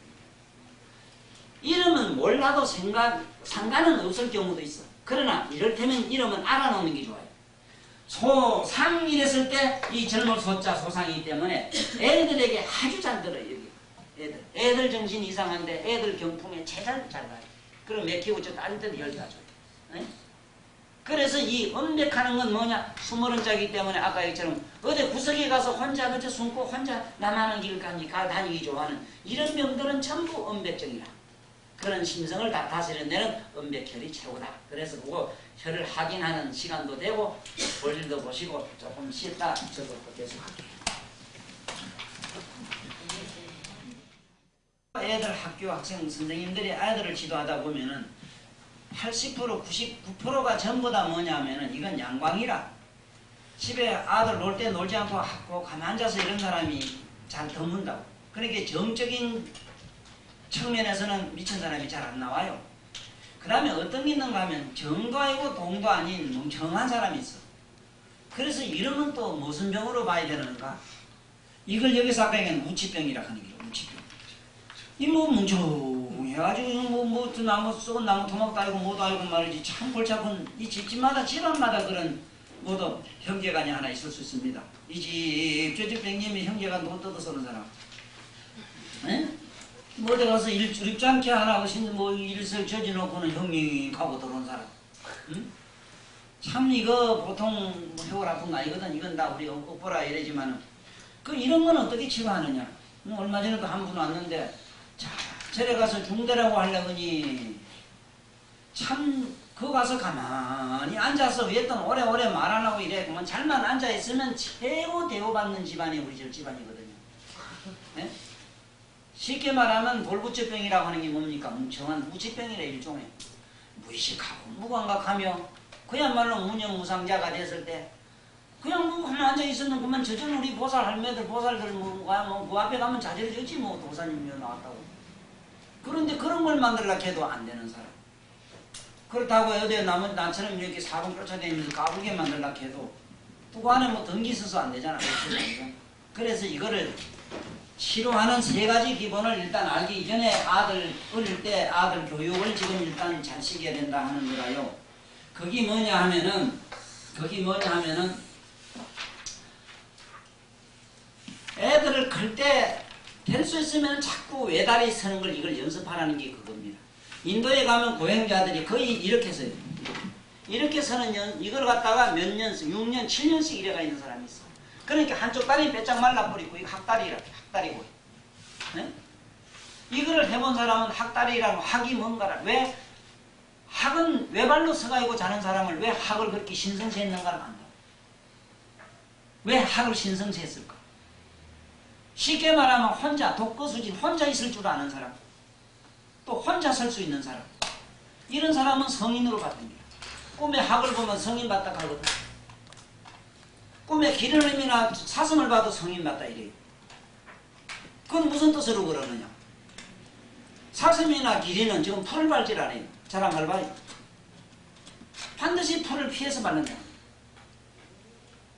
이름은 몰라도 상관은 없을 경우도 있어. 그러나 이를테면 이름은 알아놓는 게 좋아요. 소상 이랬을 때 이 젊은 소자 소상이기 때문에 애들에게 아주 잘 들어요. 여기 애들 정신 이상한데 애들 경풍에 제일 잘 가요. 그럼 맥히고 저 다른 데도 열다 줘요. 그래서 이 음백하는 건 뭐냐? 수모른자이기 때문에 아까 얘기처럼 어디 구석에 가서 혼자 그저 숨고 혼자 남하는 길 다니기 좋아하는 이런 병들은 전부 음백증이라. 그런 심성을 다 다스리는 데는 음백혈이 최고다. 그래서 그거 혈을 확인하는 시간도 되고 볼일도 보시고 조금 쉬었다 저도 계속할게요. 애들 학교 학생 선생님들이 아이들을 지도하다 보면은 80% 99%가 전부 다 뭐냐면은 이건 양광이라. 집에 아들 놀 때 놀지 않고 가만 앉아서 이런 사람이 잘 드문다고. 그러니까 정적인 측면에서는 미친 사람이 잘 안 나와요. 그 다음에 어떤 게 있는가 하면 정도 아니고 동도 아닌 멍청한 사람이 있어. 그래서 이름은 또 무슨 병으로 봐야 되는가? 이걸 여기서 아까 얘기한 우치병이라 하는 거예요. 우치병. 이 뭐 뭉청해가지고 뭐 나무 썩은 나무 토막도 알고 뭐도 알고 말이지. 참 골치 아픈 이 집집마다 집안마다 그런 뭐도 형제간이 하나 있을 수 있습니다. 이 집 저 집 백님이 형제가 노 뜯어서 오는 사람. 에? 뭐 어디 가서 일주립지 않게 하나 하신 뭐 일을 저지놓고는 형님 가고 들어온 사람. 응? 참 이거 보통 혈 아픈 거 아니거든. 이건 다 우리 억보라 이래지만은 그 이런 건 어떻게 치료하느냐. 얼마 전에도 한 분 왔는데 자 저래 가서 중대라고 하려더니 참 그 가서 가만히 앉아서 왜또 오래오래 말 안 하고 이래. 그만 잘만 앉아 있으면 최고 대우받는 집안이 우리 저 집안이거든요. 네? 쉽게 말하면 돌부처병이라고 하는 게 뭡니까? 멍청한 우치병이라 일종의 무의식하고 무감각하며 그야말로 무념무상자가 됐을 때 그냥 뭐 가만 앉아 있었는 그만 저전 우리 보살 할매들 보살들 그 앞에 가면 자제해주지 뭐 도사님이 나왔다고. 그런데 그런 걸 만들려고 해도 안 되는 사람. 그렇다고 어디 나처럼 이렇게 사방 쫓아다니면서 까불게 만들려고 해도 그 안에 뭐 덩기 있어서 안 되잖아. 그래서 이거를 치료하는 세 가지 기본을 일단 알기 이전에 아들 어릴 때 아들 교육을 지금 일단 잘 시켜야 된다 하는 거라요. 그게 뭐냐 하면은 애들을 클 때 될 수 있으면 자꾸 외다리 서는 걸 이걸 연습하라는 게 그겁니다. 인도에 가면 고행자들이 거의 이렇게 서요. 이렇게 서는 이걸 갖다가 몇 년씩 6년 7년씩 이래가 있는 사람이 있어. 그러니까 한쪽 다리는 빼짝 말라버리고 이거 학다리고. 네? 이거를 해본 사람은 학다리라고 학이 뭔가를 왜 학은 외발로 서가지고 자는 사람을 왜 학을 그렇게 신성시 했는가를 안다. 왜 학을 신성시 했을까? 쉽게 말하면 혼자 독거수진 혼자 있을 줄 아는 사람 또 혼자 설 수 있는 사람 이런 사람은 성인으로 받습니다. 꿈에 학을 보면 성인 받다 가거든. 꿈에 기름이나 사슴을 봐도 성인 받다 이래요. 그건 무슨 뜻으로 그러느냐. 사슴이나 기린은 지금 풀을 밟질 않아요. 잘 안 밟아요. 반드시 풀을 피해서 밟는다.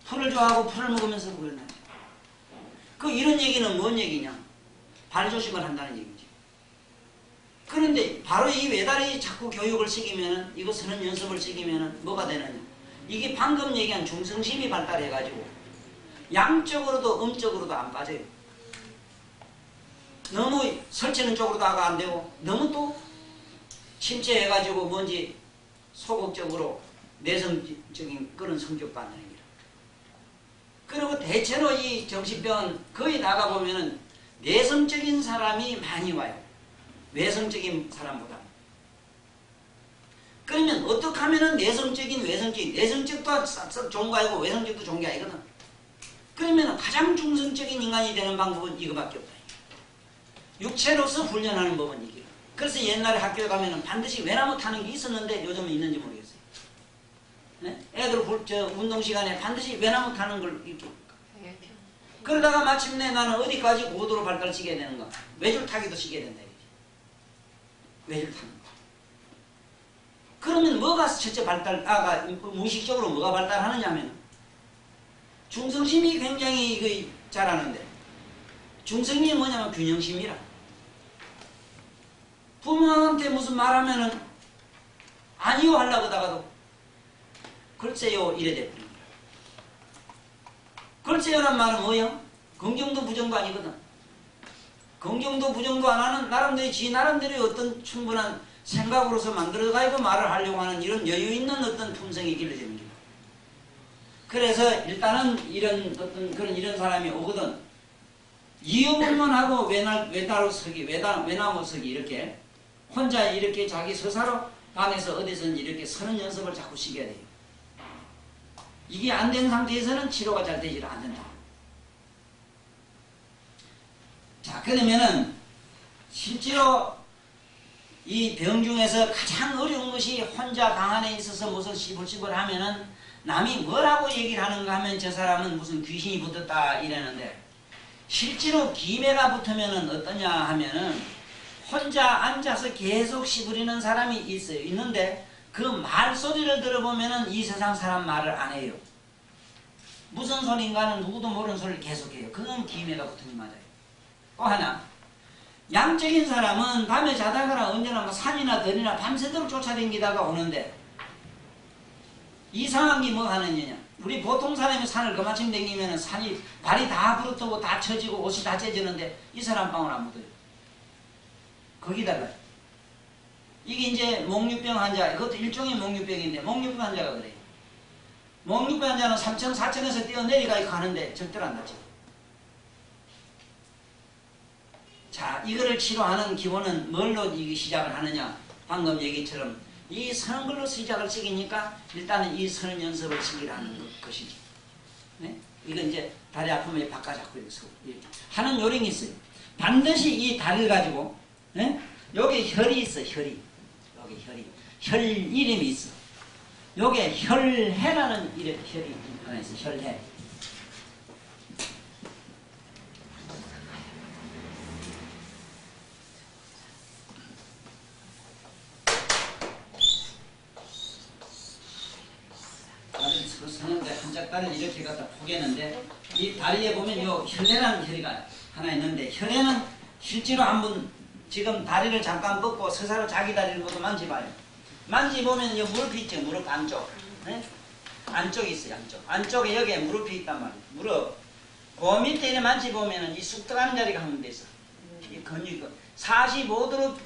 풀을 좋아하고 풀을 먹으면서 그러냐. 이런 얘기는 뭔 얘기냐. 발조심을 한다는 얘기지. 그런데 바로 이 외다리 자꾸 교육을 시키면은 이거 서는 연습을 시키면은 뭐가 되느냐. 이게 방금 얘기한 중성심이 발달해가지고 양적으로도 음적으로도 안 빠져요. 너무 설치는 쪽으로도 안 되고 너무 또 침체해가지고 뭔지 소극적으로 내성적인 그런 성격도 안 되는 거예요. 그리고 대체로 이 정신병은 거의 나가보면은 내성적인 사람이 많이 와요. 외성적인 사람보다. 그러면 어떻게 하면은 내성적도 좋은 거 아니고 외성적도 좋은 게 아니거든. 그러면 가장 중성적인 인간이 되는 방법은 이거밖에 없다. 육체로서 훈련하는 법은 이게. 그래서 옛날에 학교에 가면은 반드시 외나무 타는 게 있었는데 요즘은 있는지 모르겠어요. 네? 애들 운동 시간에 반드시 외나무 타는 걸 이렇게. 그러다가 마침내 나는 어디까지 고도로 발달시켜야 되는가? 외줄 타기도 시켜야 된다. 외줄 타는 거. 그러면 뭐가 첫째 무의식적으로 뭐가 발달하느냐면 중성심이 굉장히 잘하는데 중성심이 뭐냐면 균형심이라. 부모한테 무슨 말하면은 아니요 하려고 하다가도 글쎄요 이래 돼버립니다. 글쎄요란 말은 뭐예요? 긍정도 부정도 아니거든. 긍정도 부정도 안 하는 나름대로 지 나름대로 어떤 충분한 생각으로서 만들어가지고 말을 하려고 하는 이런 여유 있는 어떤 품성이 길러지는 거예요. 그래서 일단은 이런 사람이 오거든. 이어볼만하고 외나무 서기 이렇게 혼자 이렇게 자기 서사로 방에서 어디서든지 이렇게 서는 연습을 자꾸 시켜야 돼요. 이게 안 된 상태에서는 치료가 잘 되지 않는다. 자, 그러면은 실제로 이 병 중에서 가장 어려운 것이 혼자 방 안에 있어서 무슨 시불시불 하면은 남이 뭐라고 얘기를 하는가 하면 저 사람은 무슨 귀신이 붙었다 이러는데, 실제로 기매가 붙으면은 어떠냐 하면은 혼자 앉아서 계속 시부리는 사람이 있어요. 있는데 그 말소리를 들어보면은 이 세상 사람 말을 안 해요. 무슨 소리인가는 누구도 모르는 소리를 계속해요. 그건 기매가 붙으면 맞아요. 또 하나, 양적인 사람은 밤에 자다가나 언제나 뭐 산이나 들이나 밤새도록 쫓아다니다가 오는데, 이상한 게 뭐 하느냐, 우리 보통 사람이 산을 그만큼 다니면 산이 발이 다 부르트고 다 처지고 옷이 다 찢어지는데 이 사람 방울 안 묻어요. 거기 달라요. 이게 이제 목류병 환자, 그것도 일종의 목류병인데 목류병 환자가 그래요. 목류병 환자는 3층 4층에서 뛰어내려가 가는데 절대로 안 다쳐요. 자, 이거를 치료하는 기본은 뭘로 시작을 하느냐, 방금 얘기처럼 이 서는 걸로 시작을 시키니까 일단은 이 서는 연습을 시키라는 것이지. 네? 이건 이제 다리 아픔에 바꿔잡고 이렇게 하는 요령이 있어요. 반드시 이 다리를 가지고, 네? 여기 혈이 있어, 혈이. 여기 혈이. 혈 이름이 있어. 여기 혈해라는 이름, 혈이 하나 있어, 혈해. 서는데 한짝다리를 이렇게 갖다 포개는데, 이 다리에 보면 요 혈해라는 혈이가 하나 있는데, 혈해는 실제로 한번 지금 다리를 잠깐 뻗고 서사로 자기 다리를 모두 만져봐요. 만져보면 요 무릎이 있죠. 무릎 안쪽. 네? 안쪽이 있어요. 안쪽에 여기에 무릎이 있단 말이에요. 무릎. 그 밑에 이렇게 만져보면 이 쑥 들어가는 자리가 한 군데 있어. 이 근육이 45도로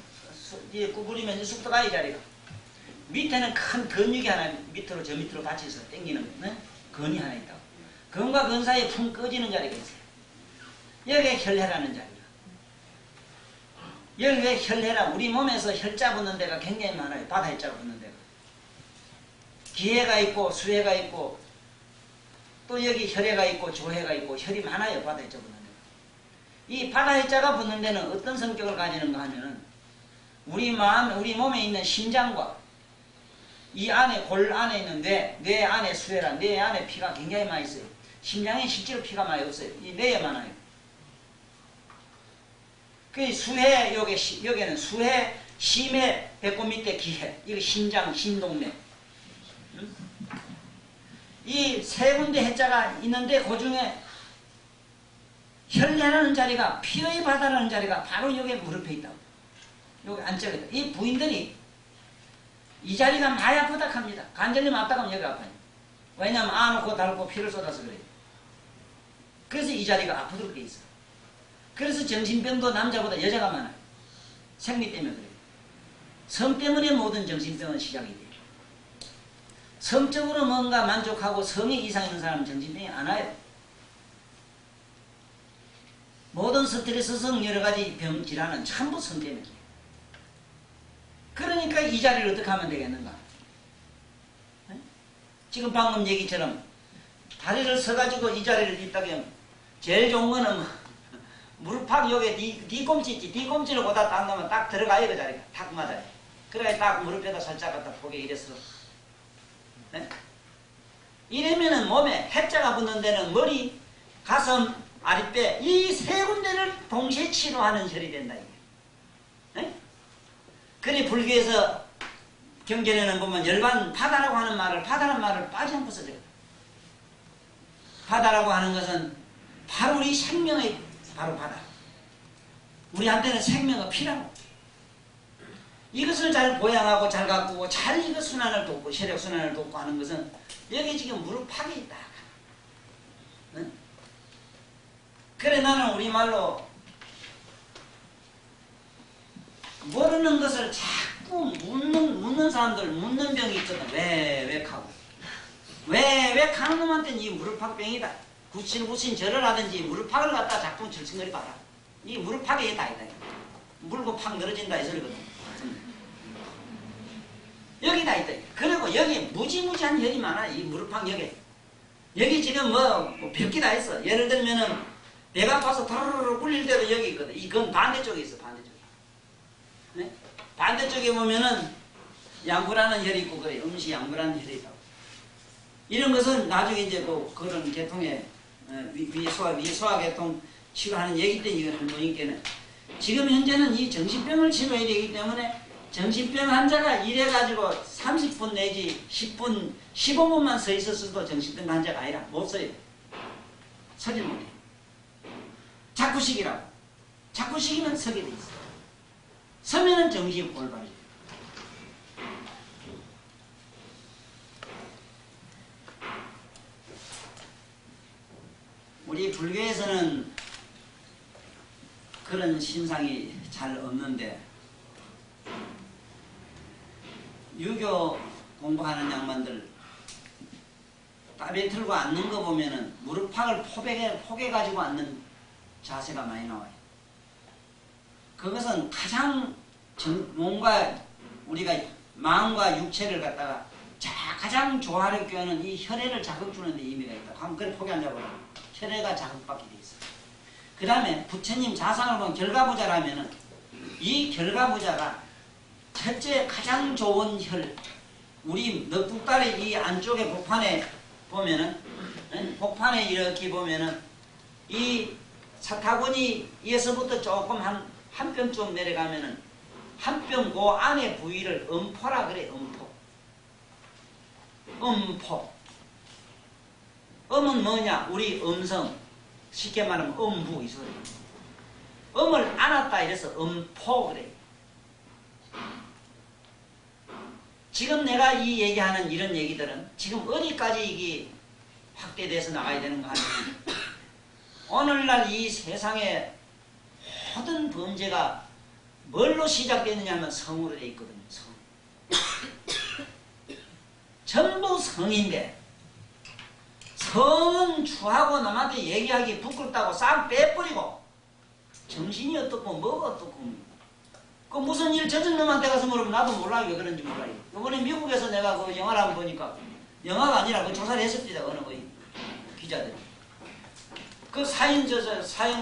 구부리면 쑥 들어가 이 자리가. 밑에는 큰 근육이 하나 밑으로 저 밑으로 받쳐서 당기는 네? 근이 하나 있다고. 근과 근 사이에 푹 꺼지는 자리가 있어요. 여기에 혈해라는 자리가. 여기에 혈해라. 우리 몸에서 혈자 붙는 데가 굉장히 많아요. 바다 혈자가 붙는 데가. 기해가 있고 수해가 있고 또 여기 혈해가 있고 조해가 있고 혈이 많아요. 바다 혈자 붙는 데가. 이 바다 혈자가 붙는 데는 어떤 성격을 가지는가 하면은 우리 몸에 있는 심장과 이 안에 골 안에 있는 뇌 안에 수해라, 뇌 안에 피가 굉장히 많이 있어요. 심장에 실제로 피가 많이 없어요. 이 뇌에 많아요. 그 수해, 여기는 수해, 심해, 배꼽 밑에 기해, 이거 심장, 심동맥. 이 세 군데 해자가 있는데 그 중에 혈내라는 자리가, 피의 바다라는 자리가 바로 여기에 무릎에 있다고. 여기 안쪽에 있다. 이 부인들이 이 자리가 많이 아프다 합니다. 관절염 아프다 하면 여기 아파요. 왜냐하면 안놓고 닳고 피를 쏟아서 그래요. 그래서 이 자리가 아프도록 돼 있어. 그래서 정신병도 남자보다 여자가 많아요. 생리 때문에 그래요. 성 때문에 모든 정신병은 시작이 돼요. 성적으로 뭔가 만족하고 성에 이상 있는 사람은 정신병이 안 와요. 모든 스트레스성 여러가지 병 질환은 전부 성 때문이에요. 그러니까 이 자리를 어떻게 하면 되겠는가? 네? 지금 방금 얘기처럼 다리를 서가지고 이 자리를 있다면 제일 좋은 거는 무릎팍 여기에 뒤꿈치 있지. 뒤꿈치를 거기다 딱 넣으면 딱 들어가요. 그 자리가 탁 맞아요. 그래야 딱 무릎에다 살짝 갖다 포개 이래서. 네? 이러면은 몸에 해자가 붙는 데는 머리, 가슴, 아랫배 이 세 군데를 동시에 치료하는 혈이 된다. 이게. 네? 그래 불교에서 경전에는 보면 열반 바다라고 하는 말을 바다라는 말을 빠지 않고 써요. 바다라고 하는 것은 바로 우리 생명의 바로 바다. 우리한테는 생명의 피라고. 이것을 잘 보양하고 잘 가꾸고 잘 이거 순환을 돕고 혈액 순환을 돕고 하는 것은 여기 지금 무릎팍이 있다. 응? 그래 나는 우리말로 모르는 것을 자꾸 묻는 사람들, 묻는 병이 있거든. 왜 하고. 왜 하는 놈한테는 이 무릎팍병이다. 구신 절을 하든지 무릎팍을 갖다 자꾸 절승거리 봐라. 이 무릎팍이 다 있다. 물고 팍 늘어진다 이 소리거든. 여기 다 있다. 그리고 여기 무지무지한 혈이 많아. 이 무릎팍 여기 지금 뭐 벽기 다 있어. 예를 들면은 배가 아파서 도로로로 굴릴 때도 여기 있거든. 이건 반대쪽에 있어. 반대쪽에. 네? 반대쪽에 보면은 양부라는 혈이 있고 그래. 음시 양부라는 혈이 있다고. 이런 것은 나중에 이제 그런 계통의 위소화 계통 치료하는 얘기 때 이건 할머니께는 지금 현재는 이 정신병을 치료해야 되기 때문에 정신병 환자가 이래가지고 30분 내지 10분, 15분만 서 있었어도 정신병 환자가 아니라 못 서요. 서지 못해. 자꾸 쉬기라고. 자꾸 쉬기면 서게 돼 있어. 서면은 정신이 올바르죠. 우리 불교에서는 그런 신상이 잘 없는데 유교 공부하는 양반들 따배 틀고 앉는 거 보면은 무릎팍을 포개 가지고 앉는 자세가 많이 나와요. 그것은 가장 몸과 우리가 마음과 육체를 갖다가 가장 조화롭게 하는 이 혈액을 자극 주는 데 의미가 있다. 한번 그래 포개 앉아보라. 혈액가 자극받게 돼 있어. 그 다음에 부처님 자상을 보면 결가부자라면은 이 결가부자가 첫째 가장 좋은 혈, 우리 넉북다리 이 안쪽에 복판에 보면은, 복판에 이렇게 보면은 이 사타구니에서부터 조금 한 뼘쯤 내려가면은 한 뼘 그 안에 부위를 음포라 그래. 음포. 음포. 음은 뭐냐? 우리 음성. 쉽게 말하면 음부 이 소리. 음을 안았다 이래서 음포 그래. 지금 내가 이 얘기하는 이런 얘기들은 지금 어디까지 이게 확대돼서 나가야 되는가 하면 오늘날 이 세상에 모든 범죄가 뭘로 시작되느냐 하면 성으로 돼 있거든요. 성. 전부 성인데 성은 추하고 남한테 얘기하기 부끄럽다고 싹 빼버리고 정신이 어떻고 뭐가 어떻고 그 무슨 일 저질 놈한테 가서 물으면 나도 몰라요. 왜 그런지 몰라요. 이번에 미국에서 내가 그 영화를 한번 보니까 영화가 아니라 그 조사를 했습니다. 어느 그 기자들이. 그 사형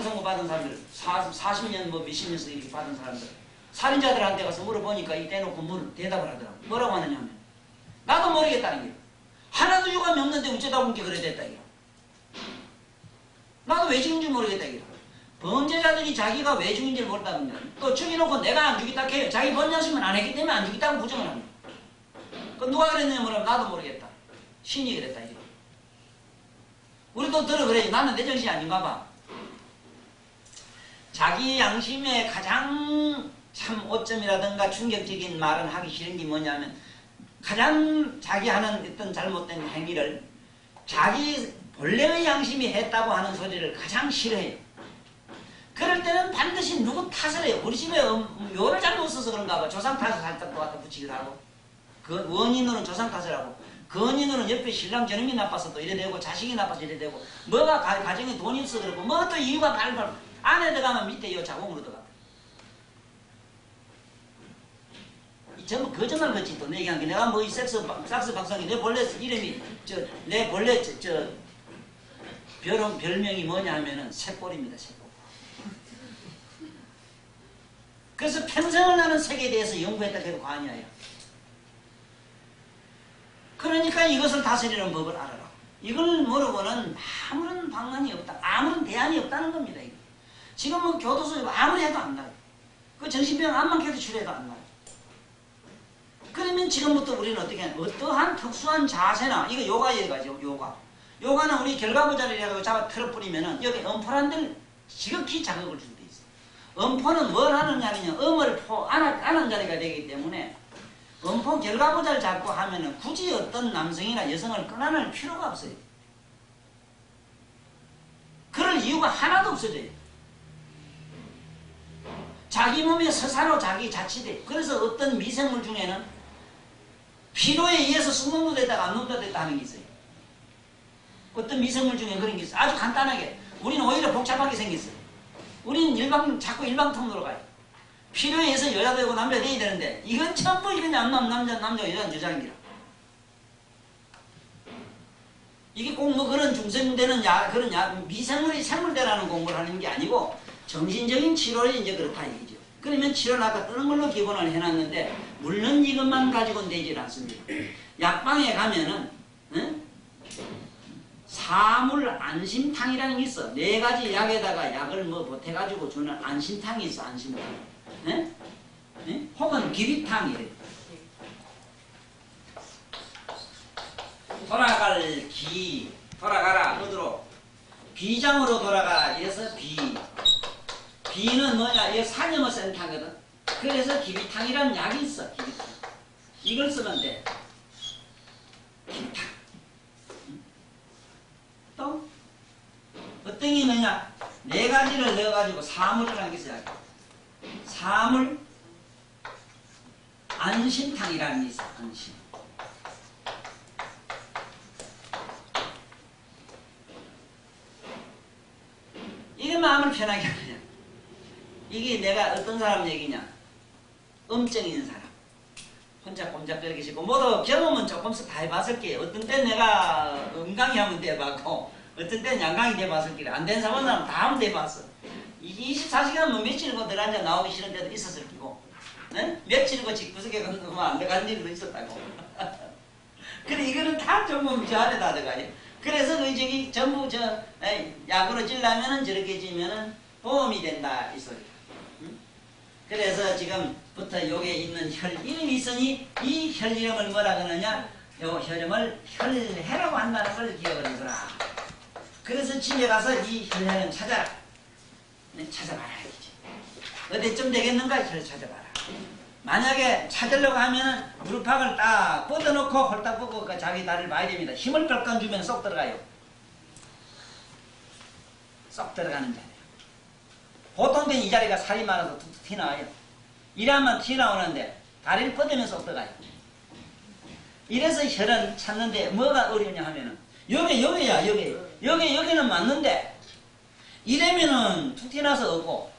선고 받은 사람들 40년 뭐 몇십 년씩 이렇게 받은 사람들 살인자들한테 가서 물어보니까 이 대놓고 대답을 하더라고. 뭐라고 하느냐 하면 나도 모르겠다는 게 하나도 유감이 없는데 어쩌다 보니까 그래 됐다 이게. 나도 왜 죽인지 모르겠다 이게. 범죄자들이 자기가 왜 죽인지를 모른다면 또 죽여놓고 내가 안 죽였다 해요. 자기 번양심은 안 했기 때문에 안 죽였다고 부정을 합니다. 그 누가 그랬느냐 뭐라면 나도 모르겠다. 신이 그랬다 이게. 우리도 들어 그래. 나는 내 정신이 아닌가 봐. 자기 양심에 가장 참 오점이라든가 충격적인 말은 하기 싫은 게 뭐냐면 가장 자기 하는 어떤 잘못된 행위를 자기 본래의 양심이 했다고 하는 소리를 가장 싫어해요. 그럴 때는 반드시 누구 탓을 해요. 우리 집에 묘를 잘못 써서 그런가 봐. 조상 탓을 살짝 갖다 붙이기도 하고 그 원인으로는 조상 탓을 하고 근인으로는 옆에 신랑 저놈이 나빠서 또 이래 되고 자식이 나빠서 이래 되고 뭐가 가정에 돈이 없어 그렇고 뭐 또 이유가 발발 안에 들어가면 밑에 이 자궁으로 들어가. 전부 거짓말 같지 또 얘기한 게 내가 뭐 이 삭스 박사님 내 본래 이름이 내 본래 별명이 뭐냐 하면은 새꼴입니다. 새꼴. 그래서 평생을 나는 색에 대해서 연구했다 해도 과언이 아니야. 그러니까 이것을 다스리는 법을 알아라. 이걸 모르고는 아무런 방안이 없다. 아무런 대안이 없다는 겁니다. 이거. 지금 뭐 교도소 아무리 해도 안 나요. 그 정신병 암만 해도 치료해도 안 나요. 그러면 지금부터 우리는 어떻게 하냐. 어떠한 특수한 자세나 이거 요가 얘기가죠. 요가. 요가는 우리 결과부자를 해가지고 잡아 틀어뿌리면은 여기 엄포란 데를 지극히 자극을 줄 때 있어. 엄포는 뭘 하느냐면요. 음을 안은 자리가 되기 때문에 음포 결과부자를 잡고 하면은 굳이 어떤 남성이나 여성을 끌어낼 필요가 없어요. 그럴 이유가 하나도 없어져요. 자기 몸에 스스로 자기 자치돼. 그래서 어떤 미생물 중에는 필요에 의해서 수능도 됐다가 안 녹도 됐다 하는 게 있어요. 어떤 미생물 중에 그런 게 있어요. 아주 간단하게. 우리는 오히려 복잡하게 생겼어요. 우리는 자꾸 일방통로로 가요. 필요에 의해서 여자도 되고 남자도 돼야 되는데 이건 전부 이런 남자 여자는 여자입니다. 이게 꼭 뭐 그런 중생되는 그런 미생물이 생물대라는 공부를 하는 게 아니고 정신적인 치료를 이제 그렇다 얘기죠. 그러면 치료나가 뜨는 걸로 기본을 해놨는데 물론 이것만 가지고는 되질 않습니다. 약방에 가면은 사물 안심탕이라는 게 있어. 4가지 약에다가 약을 뭐 보태가지고 주는 안심탕이 있어. 안심탕. 혹은 기비탕이래. 돌아갈 기, 돌아가라. 어디로? 비장으로 돌아가라. 이래서 비. 비는 뭐냐? 이게 산염을 센 탕이거든. 그래서 기비탕이라는 약이 있어. 기비탕. 이걸 쓰면 돼. 기비탕. 또 어떤 게 있느냐? 4가지를 넣어가지고 사물이라는 게 있어요. 사물 안심탕이라는 게 있어. 안심. 이게 마음을 편하게 하느냐? 이게 내가 어떤 사람 얘기냐? 음증인 사람. 혼자 꼼짝거리기 싫고 모두 경험은 조금씩 다 해봤을 게요. 어떤 때 내가 음강이 한번 돼봤고 어떤 때는 양강이 돼봤을 게 안 된 사람은 다 한번 돼봤어. 24시간 뭐 며칠이고 들어앉아 나오기 싫은 데도 있었을 거고 며칠이고 집구석에 안 들어가는 일도 있었다고. 그래 이거는 다 전부 저 안에 다 들어가요. 그래서 저기 전부 약으로 찔려면은 저렇게 지면은 보험이 된다 이 소리. 그래서 지금부터 요게 있는 혈 이름이 있으니 이 혈 이름을 뭐라 그러냐? 요 혈음을 혈해라고 한다는 걸 기억을 해줘라. 그래서 집에 가서 이 혈해는 찾아라. 찾아봐라 이거지. 어디쯤 되겠는가 혈 찾아봐라. 만약에 찾으려고 하면은 무릎팍을 딱 뻗어놓고 홀딱 뻗고 자기 다리를 봐야 됩니다. 힘을 뺄건 주면 쏙 들어가요. 쏙 들어가는 자리예요. 보통 된 이 자리가 살이 많아서 툭툭 튀나와요. 이러면 튀나오는데 다리를 뻗으면 쏙 들어가요. 이래서 혈은 찾는데 뭐가 어려우냐 하면은 여기야 여기는 맞는데 이러면은 툭 튀나서 없고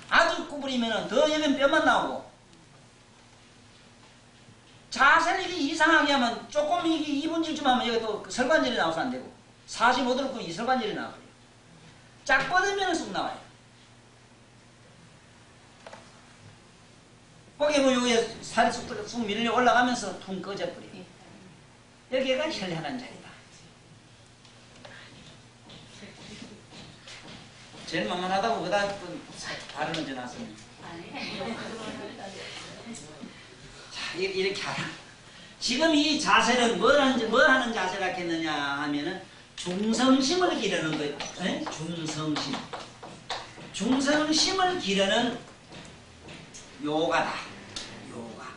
아주 구부리면은 더 여기는 뼈만 나오고 자세를 이렇게 이상하게 하면 조금 이게 2분질쯤 하면 여기 또 설관절이 나와서 안 되고 45도를 끄면 이 설관절이 나와요. 쫙 뻗으면 쑥 나와요. 거기 뭐 여기에 살이 쑥 밀려 올라가면서 퉁 꺼져버려요. 여기가 혈하는 자리다. 제일 만만하다고 그다 발언을 전하습니다. 자, 이렇게 하라. 지금 이 자세는 뭘 하는 자세라 했느냐 하면은 중성심을 기르는 거예요. 에? 중성심. 중성심을 기르는 요가다. 요가.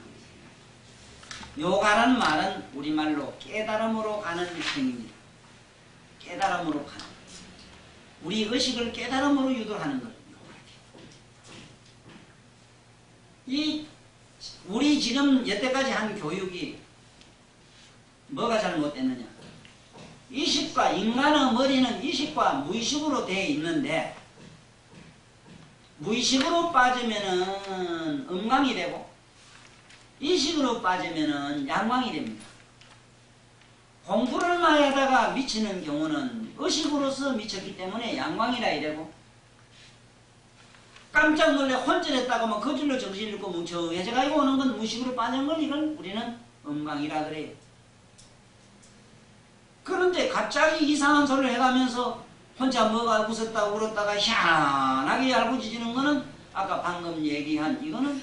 요가라는 말은 우리말로 깨달음으로 가는 행위입니다. 깨달음으로 가는. 우리 의식을 깨달음으로 유도하는 것. 우리 지금 여태까지 한 교육이 뭐가 잘못됐느냐? 의식과 인간의 머리는 의식과 무의식으로 되어 있는데 무의식으로 빠지면은 음강이 되고 의식으로 빠지면은 양광이 됩니다. 공부를 많이 하다가 미치는 경우는 의식으로서 미쳤기 때문에 양광이라 이래고 깜짝 놀래 혼절했다가 뭐 거질로 정신 잃고 멍청해져가지고 오는 건 무의식으로 빠진 걸 이걸 우리는 음강이라 그래요. 그런데 갑자기 이상한 소리를 해가면서 혼자 뭐가 웃었다가 울었다가 희한하게 얄궂어지는 거는 아까 방금 얘기한 이거는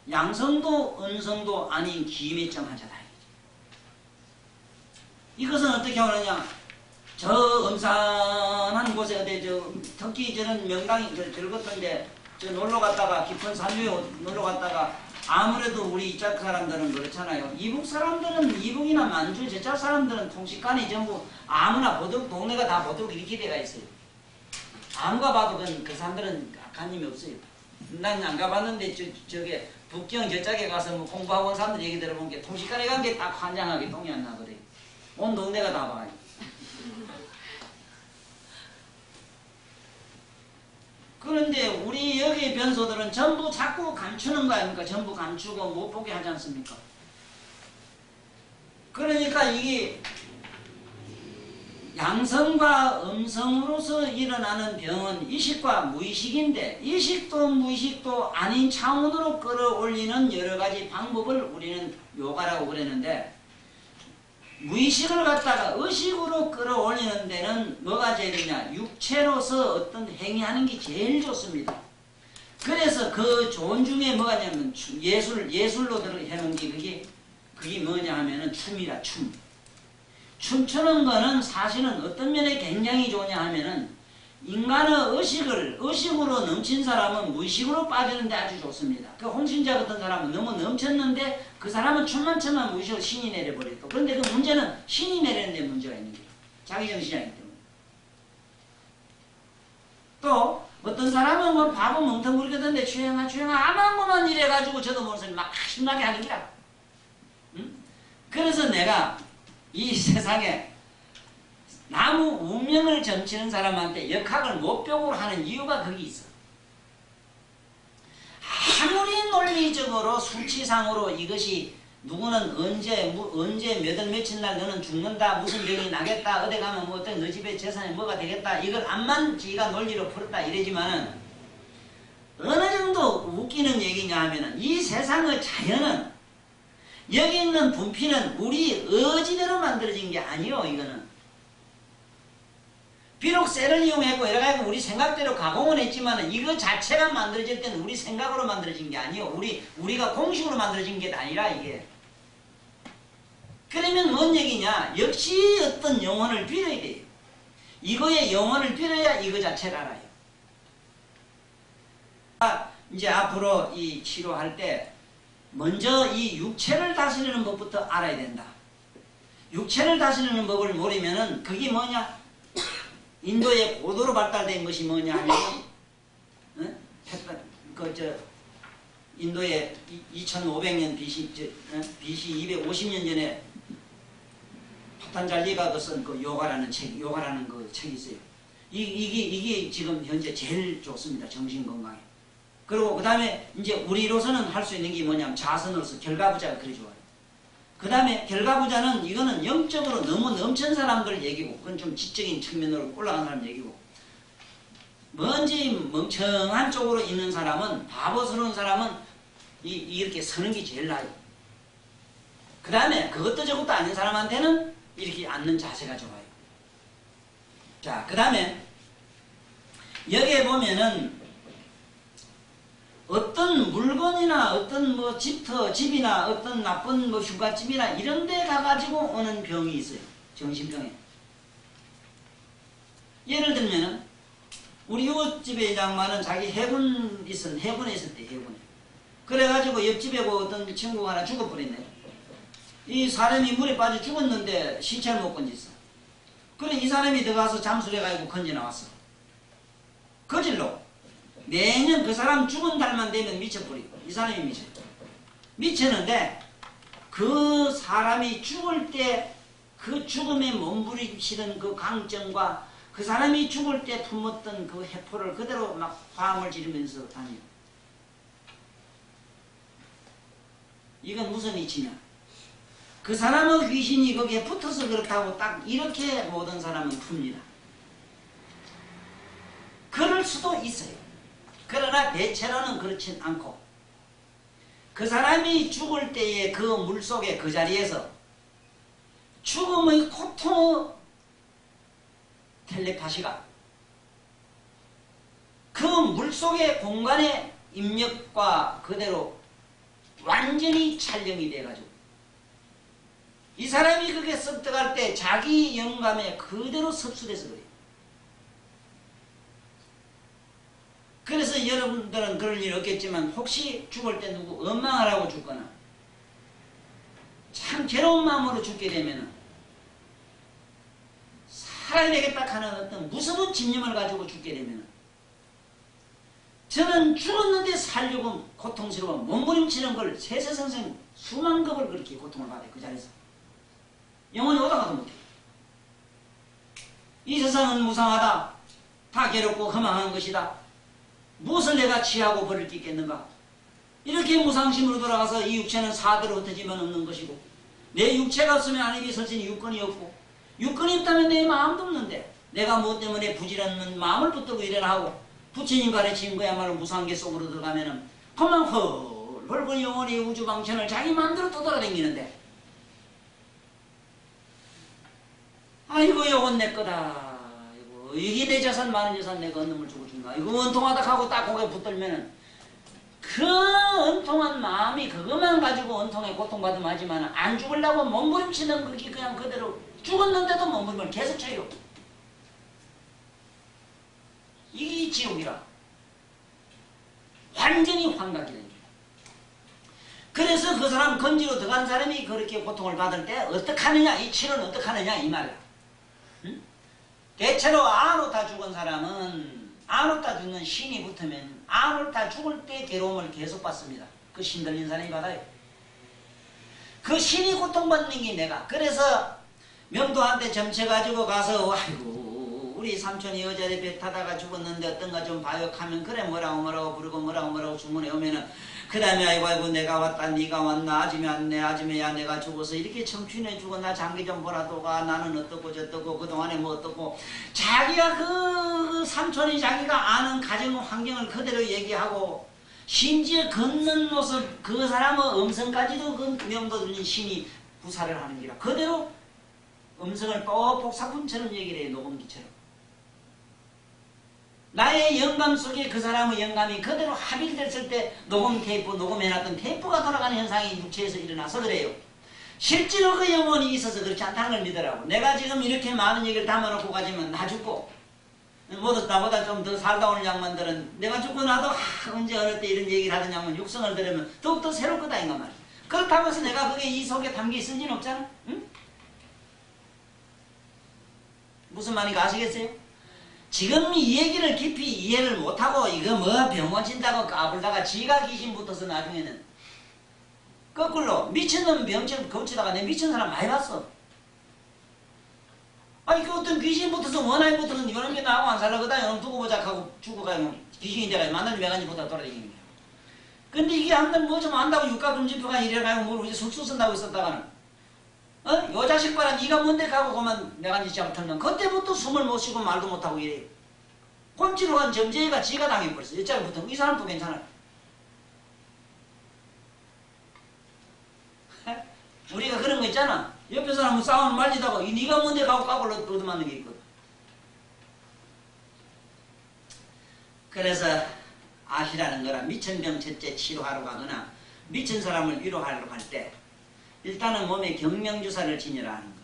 양성도 음성도 아닌 기매점 하자다. 이것은 어떻게 하느냐? 저 음산한 곳에 어디 특히 저는 명당이 저 같은데 저 놀러 갔다가 깊은 산주에 놀러 갔다가 아무래도 우리 이쪽 사람들은 그렇잖아요. 이북 사람들은 이북이나 만주 저쪽 사람들은 통식간이 전부 아무나 보들 동네가 다 보들 이렇게 돼가 있어요. 아무가 봐도 그 사람들은 간님이 없어요. 난 안 가봤는데 저게 북경 저쪽에 가서 뭐 공부하고 온 사람들 얘기 들어본 게 통식간에 간 게 딱 환장하게 똥이 안 나거든요. 온 동네가 다 봐요. 그런데 우리 여기 변소들은 전부 자꾸 감추는 거 아닙니까? 전부 감추고 못 보게 하지 않습니까? 그러니까 이게 양성과 음성으로서 일어나는 병은 의식과 무의식인데 의식도 무의식도 아닌 차원으로 끌어올리는 여러 가지 방법을 우리는 요가라고 그랬는데 무의식을 갖다가 의식으로 끌어올리는 데는 뭐가 제일 좋냐? 육체로서 어떤 행위하는 게 제일 좋습니다. 그래서 그 좋은 중에 뭐가 냐면 예술로 해놓은 게 그게 뭐냐 하면은 춤이라 춤. 춤추는 거는 사실은 어떤 면에 굉장히 좋냐 하면은 인간의 의식으로 넘친 사람은 무의식으로 빠지는데 아주 좋습니다. 그 홍신자 같은 사람은 너무 넘쳤는데 그 사람은 춤만 춰만 무의식으로 신이 내려버렸고 그런데 그 문제는 신이 내리는 데 문제가 있는 거예요. 자기 정신이 아니기 때문에. 또 어떤 사람은 뭐 바보 멍텅구리거든데 주행아 아무한 것만 이래가지고 저도 모르는 사람이 막 신나게 하는 거야. 응? 그래서 내가 이 세상에 나무 운명을 점치는 사람한테 역학을 못병으로 하는 이유가 거기 있어. 아무리 논리적으로 수치상으로 이것이 누구는 언제 몇 월 며칠 날 너는 죽는다 무슨 병이 나겠다 어디 가면 뭐 어떤 너 집에 재산이 뭐가 되겠다 이걸 암만 지가 논리로 풀었다 이러지만은 어느 정도 웃기는 얘기냐 하면은 이 세상의 자연은 여기 있는 분피는 우리 의지대로 만들어진 게 아니요 이거는. 비록 셀을 이용했고 여러가지 우리 생각대로 가공을 했지만 이거 자체가 만들어질 때는 우리 생각으로 만들어진 게 아니요 우리가 공식으로 만들어진 게 아니라 이게. 그러면 뭔 얘기냐? 역시 어떤 영혼을 빌어야 돼요. 이거의 영혼을 빌어야 이거 자체를 알아요. 이제 앞으로 이 치료할 때 먼저 이 육체를 다스리는 법부터 알아야 된다. 육체를 다스리는 법을 모르면은 그게 뭐냐? 인도에 고도로 발달된 것이 뭐냐 하면 인도에 2500년 BC 250년 전에 파탄잘리가 쓴 그 요가라는 그 책이 있어요. 이게 지금 현재 제일 좋습니다. 정신 건강에. 그리고 그 다음에 이제 우리로서는 할 수 있는 게 뭐냐면 자선으로서 결과부자가 그리 좋아요. 그 다음에 결과부자는 이거는 영적으로 너무 넘친 사람들 얘기고 그건 좀 지적인 측면으로 올라간 사람 얘기고 뭔지 멍청한 쪽으로 있는 사람은 바보스러운 사람은 이렇게 서는 게 제일 나아요. 그 다음에 그것도 저것도 아닌 사람한테는 이렇게 앉는 자세가 좋아요. 자, 그 다음에 여기에 보면은 어떤 물건이나 어떤 뭐 집이나 어떤 나쁜 뭐 휴가집이나 이런 데 가가지고 오는 병이 있어요. 정신병에. 예를 들면은 우리 이웃집에 장마는 자기 해군에 있을 때 해군에. 그래가지고 옆집에 그 어떤 친구가 하나 죽어버렸네. 이 사람이 물에 빠져 죽었는데 시체를 못 건졌어. 그래 이 사람이 들어가서 잠수를 해가지고 건져 나왔어. 거질로. 매년 그 사람 죽은 달만 되면 미쳐버리고 이 사람이 미쳤는데 그 사람이 죽을 때 그 죽음에 몸부림치던 그 강정과 그 사람이 죽을 때 품었던 그 해포를 그대로 막 화음을 지르면서 다녀요. 이건 무슨 이치냐? 그 사람의 귀신이 거기에 붙어서 그렇다고 딱 이렇게 모든 사람은 풉니다. 그럴 수도 있어요. 그러나 대체로는 그렇진 않고 그 사람이 죽을 때의 그 물속에 그 자리에서 죽음의 고통의 텔레파시가 그 물속의 공간의 입력과 그대로 완전히 촬영이 돼가지고 이 사람이 그게 썩 들어갈 때 자기 영감에 그대로 섭수돼서 그래요. 그래서 여러분들은 그럴 일 없겠지만 혹시 죽을 때 누구 원망을 하고 죽거나 참 괴로운 마음으로 죽게 되면은 살아야 되겠다 하는 어떤 무서운 집념을 가지고 죽게 되면은 저는 죽었는데 살려고 고통스러워 몸부림치는 걸 세세성생 수만 겁을 그렇게 고통을 받아요. 그 자리에서 영원히 오다가도 못해. 이 세상은 무상하다. 다 괴롭고 허망한 것이다. 무엇을 내가 취하고 버릴 게 있겠는가? 이렇게 무상심으로 돌아가서 이 육체는 사대로 흩어지면 없는 것이고 내 육체가 없으면 하나님이 설신 유권이 없고 유권이 없다면 내 마음도 없는 내가 무엇 때문에 부지런한 마음을 붙들고 일을 하고 부처님 가르치는 거야말로 무상계 속으로 들어가면은 그만 헐헐 영원히 우주방천을 자기 마음대로 떠돌아다니는데 아이고 요건 내 거다. 아이고 이게 내 자산 많은 자산 내가 얻는 걸 주고 준다. 이거 원통하다 하고 딱 고개 붙들면은 그 원통한 마음이 그것만 가지고 원통에 고통받으면 하지만 안 죽으려고 몸부림치는 그게 그냥 그대로 죽었는데도 몸부림을 계속 쳐요. 이게 지옥이라. 완전히 환각이네. 그래서 그 사람 건지로 들어간 사람이 그렇게 고통을 받을 때 어떡하느냐, 이 치료는 어떡하느냐 이 말이야. 응? 대체로 안오타 죽은 사람은 안오타 죽는 신이 붙으면 안오타 죽을 때 괴로움을 계속 받습니다. 그 신 들린 사람이 받아요. 그 신이 고통받는 게 내가. 그래서 명도한테 점쳐가지고 가서 아이고 우리 삼촌이 어제 배 타다가 죽었는데 어떤가 좀 봐요 하면 그래 뭐라고 부르고 뭐라고 주문해 오면은 그 다음에 아이고 내가 왔다 네가 왔나 아침에 왔네 아침에야 내가 죽어서 이렇게 청춘에 죽어 나 장기 좀 보라도가 나는 어떻고 저떻고 그동안에 뭐 어떻고 자기가 그 삼촌이 자기가 아는 가정 환경을 그대로 얘기하고 심지어 걷는 모습 그 사람의 음성까지도 그 명도 들린 신이 구사를 하는 기라 그대로 음성을 또 복사본처럼 얘기를 해요. 녹음기처럼. 나의 영감 속에 그 사람의 영감이 그대로 합일됐을 때 녹음 테이프, 녹음해놨던 테이프가 돌아가는 현상이 육체에서 일어나서 그래요. 실제로 그 영혼이 있어서 그렇지 않다는 걸 믿으라고. 내가 지금 이렇게 많은 얘기를 담아놓고 가지면 나 죽고 모두 나보다 좀 더 살다 오는 양반들은 내가 죽고 나도 언제 어느 때 이런 얘기를 하던 양반 육성을 들으면 더욱더 새로울 거다 인가 말이야. 그렇다고 해서 내가 그게 이 속에 담겨 있을 리는 없잖아. 응? 무슨 말인지 아시겠어요? 지금 이 얘기를 깊이 이해를 못하고 이거 뭐 병원 진다고 까불다가 지가 귀신 붙어서 나중에는 거꾸로 미친놈 병처럼 거치다가 내 미친 사람 많이 봤어. 아니 그 어떤 귀신 붙어서 원한이 붙어서 이런 게 나하고 안 살라거든. 이놈 두고 보자 하고 죽어가면 귀신이 되라 만나면 매간지 보다 돌아다니는 거야. 근데 이게 한 번 뭐 좀 안다고 육가금지표가 이래가지고 뭘 이제 술수 쓴다고 있었다가는 요 자식 봐라 니가 뭔데 가고 그만 매간지 잡아털면 그때부터 숨을 못 쉬고 말도 못하고 이래요. 꼰지로 간 점쟁이가 지가 당해버렸어. 여자를 붙으면 이 사람도 괜찮아. 우리가 그런 거 있잖아. 옆에 사람은 싸우는 말리다가 니가 뭔데 가고 까불러 얻어맞는 게 있거든. 그래서 아시라는 거라 미천병 첫째 치료하러 가거나 미친 사람을 위로하러 갈 때 일단은 몸에 경명주사를 지니라 하는 거.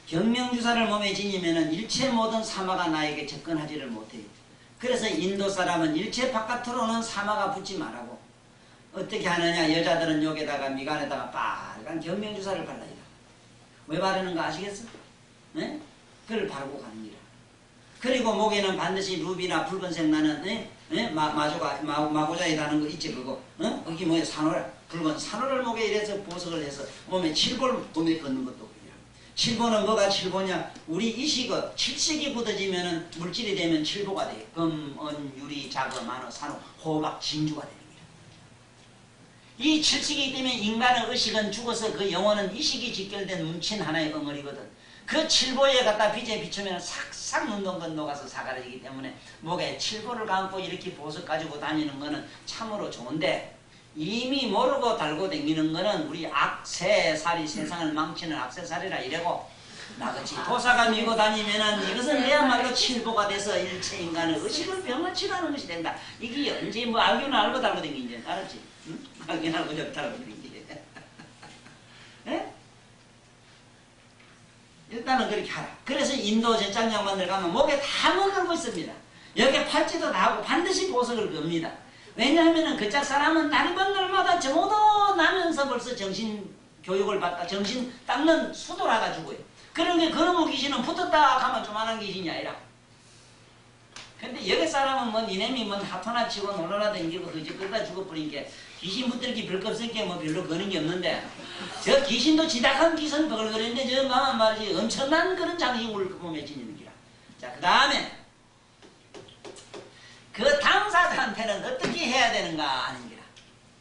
경명주사를 몸에 지니면은 일체 모든 사마가 나에게 접근하지를 못해요. 그래서 인도 사람은 일체 바깥으로는 사마가 붙지 말라고. 어떻게 하느냐. 여자들은 여기다가 미간에다가 빨간 경명주사를 발라요. 왜 바르는 거 아시겠어? 네? 그걸 바르고 가는 기라. 그리고 목에는 반드시 루비나 붉은색 나는 마고자이라는 거 있지 그거. 거기 뭐야 산호라. 붉은 산호를 목에 이래서 보석을 해서 몸에 칠보를 몸에 걷는 것도 그래요. 칠보는 뭐가 칠보냐? 우리 이식어 칠색이 굳어지면은 물질이 되면 칠보가 돼요. 금, 은, 유리, 자금, 만호, 산호, 호박, 진주가 되는 거예요. 이 칠색이기 때문에 인간의 의식은 죽어서 그 영혼은 이식이 직결된 뭉친 하나의 엉어리거든. 그 칠보에 갖다 빛에 비추면 싹싹 눈동건 녹아서 사가지기 때문에 목에 칠보를 감고 이렇게 보석 가지고 다니는 거는 참으로 좋은데 이미 모르고 달고 다니는 거는 우리 악세살이 세상을 망치는 악세살이라 이래고 나같이 도사가 밀고 다니면은 이것은 내야말로 칠보가 돼서 일체 인간의 의식을 병을 치료하는 것이 된다. 이게 언제 뭐 알기는 알고 달고 다니는지 알았지? 응? 알기는 알고 달고 다니는지. 예? 일단은 그렇게 하라. 그래서 인도 제짱 양반들 가면 목에 다 걸고 있습니다. 여기 팔찌도 다 하고 반드시 보석을 겁니다. 왜냐하면 그짝 사람은 날마다 저도 나면서 벌써 정신 교육을 받다 정신 닦는 수도를 하다 죽어요. 그런 게 그놈의 귀신은 붙었다 하면 조만한 귀신이 아니라. 근데 여기 사람은 뭐 니네미 뭐 하토나 치고 놀러나 댕기고 그저 그러다 죽어버린 게 귀신 붙들기 별거 없으니까 뭐 별로 거는 게 없는데 저 귀신도 지닥한 귀신 버글거리는데 저 가만 말이지 엄청난 그런 장신구를 몸에 지니는 기라. 자 그 다음에 그 당사자한테는 어떻게 해야 되는가 하는 기라.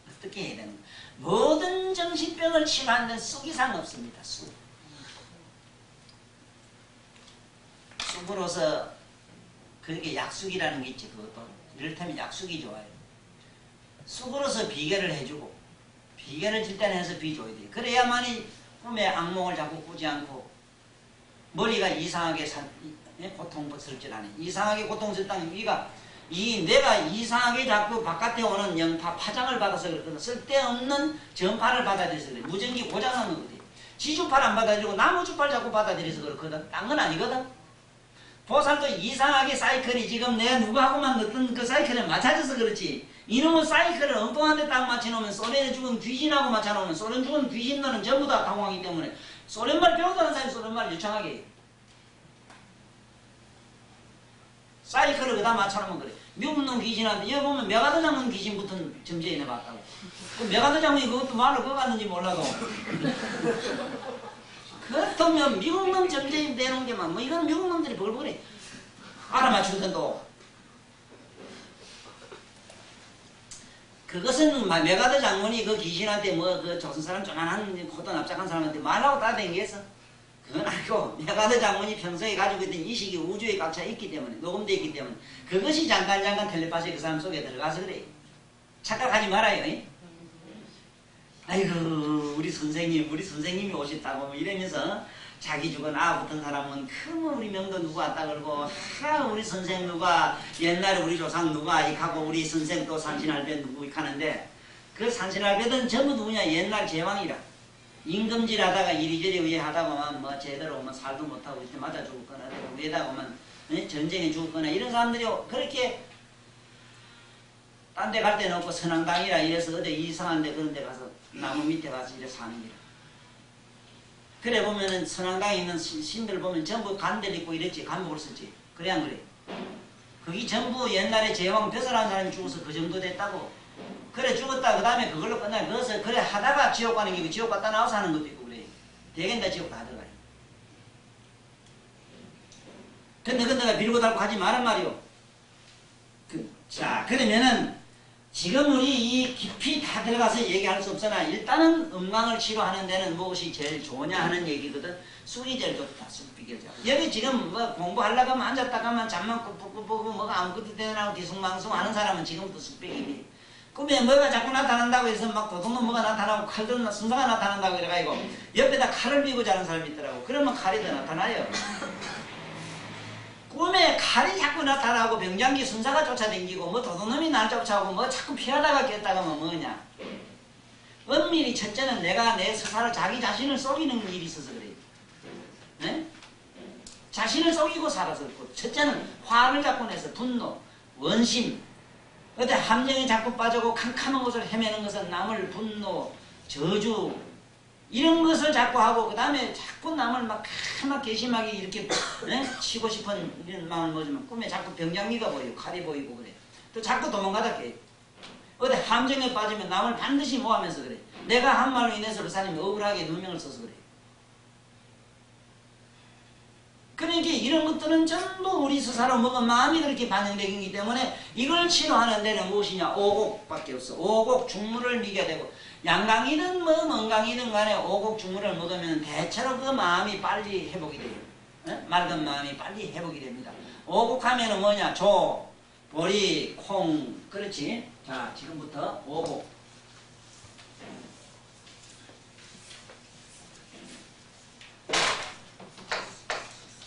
어떻게 해야 되는가. 모든 정신병을 치료하는 쑥 이상 없습니다. 쑥 쑥으로서 그렇게 약숙이라는 게 있지. 그것도 이를테면 약숙이 좋아요. 쑥으로서 비계를 해주고 비계를 질단해서 비줘야 돼. 그래야만이 꿈에 악몽을 자꾸 꾸지 않고 머리가 이상하게 고통스럽지 않아. 이상하게 고통스럽다는 우리가 내가 이상하게 자꾸 바깥에 오는 영파 파장을 받아서 그렇거든. 쓸데없는 전파를 받아들여서 그래. 무전기 고장난 거거든. 지주파를 안 받아들이고 나무주파를 자꾸 받아들여서 그렇거든. 딴 건 아니거든. 보살도 이상하게 사이클이 지금 내가 누구하고만 넣던 그 사이클에 맞춰져서 그렇지. 이놈의 사이클을 엉뚱한 데 딱 맞춰놓으면 소련에 죽은 귀신하고 맞춰놓으면 소련 죽은 귀신들은 전부 다 당황하기 때문에 소련말 배우다는 사람이 소련말을 유창하게 해요. 사이클을 그다 맞춰놓으면 그래. 미국 놈 귀신한테 여기 보면 메가더 장군 귀신부터 점쟁이 내봤다고. 그 메가더 장군이 그것도 말을 그거 갔는지 몰라도 그렇다면 미국 놈 점쟁이 내놓은 게만 뭐 이건 미국 놈들이 벌벌해. 알아맞추던도. 그것은 메가더 장군이 그 귀신한테 뭐 그 조선 사람 조만한 코도 납작한 사람한테 말하고 다 댕겼어. 그건 아니고 메가더 장군이 평소에 가지고 있던 의식이 우주에 꽉 차 있기 때문에 녹음되어 있기 때문에 그것이 잠깐 텔레파시 그 사람 속에 들어가서 그래. 착각하지 말아요. 이? 아이고 우리 선생님이 오셨다고 뭐 이러면서 자기 죽은 붙은 사람은 그뭐 우리 명도 누구 왔다 그러고 우리 선생 누가 옛날에 우리 조상 누가 이하고 우리 선생 또 산신할배 누구 이하는데 그 산신할배는 전부 누구냐 옛날 제왕이라 임금질 하다가 이리저리 의하다가만 뭐 제대로 뭐 살도 못하고 이때 맞아 죽었거나 위에다가만 전쟁에 죽었거나 이런 사람들이 그렇게 딴 데 갈 데는 없고 선왕당이라 이래서 어디 이상한 데 그런 데 가서 나무 밑에 가서 이래 사는 기라. 그래 보면은 선왕당에 있는 신들 보면 전부 간들 입고 이랬지. 간복을 썼지. 그래 안 그래? 그게 전부 옛날에 제왕 벼슬한 사람이 죽어서 그 정도 됐다고. 그래 죽었다 그 다음에 그걸로 끝나. 그래서 그래 하다가 지옥 가는 게 지옥 갔다 나와서 하는 것도 있고 그래. 대개는 다 지옥 다 들어가요. 근데 내가 빌고 달고 하지 말란 말이요. 자 그러면은 지금 우리 이 깊이 다 들어가서 얘기할 수 없으나 일단은 음강을 치료하는 데는 무엇이 제일 좋으냐 하는 얘기거든. 쑥이 제일 좋다. 쑥 비결자. 여기 지금 뭐 공부하려고 하면 앉았다가만 잠만 꾹꾹꾹꾹 뭐가 아무것도 되나고 뒤숭망숭 하는 사람은 지금부터 쑥배기니 꿈에 뭐가 자꾸 나타난다고 해서 막 도둑놈 뭐가 나타나고 칼든 순사가 나타난다고 이래가지고 옆에다 칼을 비고 자는 사람이 있더라고. 그러면 칼이 더 나타나요. 꿈에 칼이 자꾸 나타나고 병장기 순사가 쫓아다니고 뭐 도둑놈이 날 쫓아오고 뭐 자꾸 피하다가 깼다가 뭐 뭐냐. 엄밀히 첫째는 내가 내 스스로 자기 자신을 속이는 일이 있어서 그래. 네? 자신을 속이고 살아서 그렇고 첫째는 화를 자꾸 내서 분노, 원심 어때 함정에 자꾸 빠지고 캄캄한 곳을 헤매는 것은 남을 분노, 저주 이런 것을 자꾸 하고 그 다음에 자꾸 남을 막 까맣게 심하게 이렇게 치고 싶은 이런 마음을 먹으면 꿈에 자꾸 병장기가 보이고 칼이 보이고 그래. 또 자꾸 도망가다 깨. 어디 함정에 빠지면 남을 반드시 모하면서 그래. 내가 한 말로 인해서 그 사람이 억울하게 누명을 써서 그래. 그러니까 이런 것들은 전부 우리 스스로 먹은 마음이 그렇게 반영되기 때문에 이걸 치료하는 데는 무엇이냐? 오곡밖에 없어. 오곡 죽물을 미게 되고 양강이든 뭐 멍강이든 간에 오곡 죽물을 먹으면 대체로 그 마음이 빨리 회복이 돼요. 에? 맑은 마음이 빨리 회복이 됩니다. 오곡하면은 뭐냐? 조, 보리, 콩 그렇지? 자 지금부터 오곡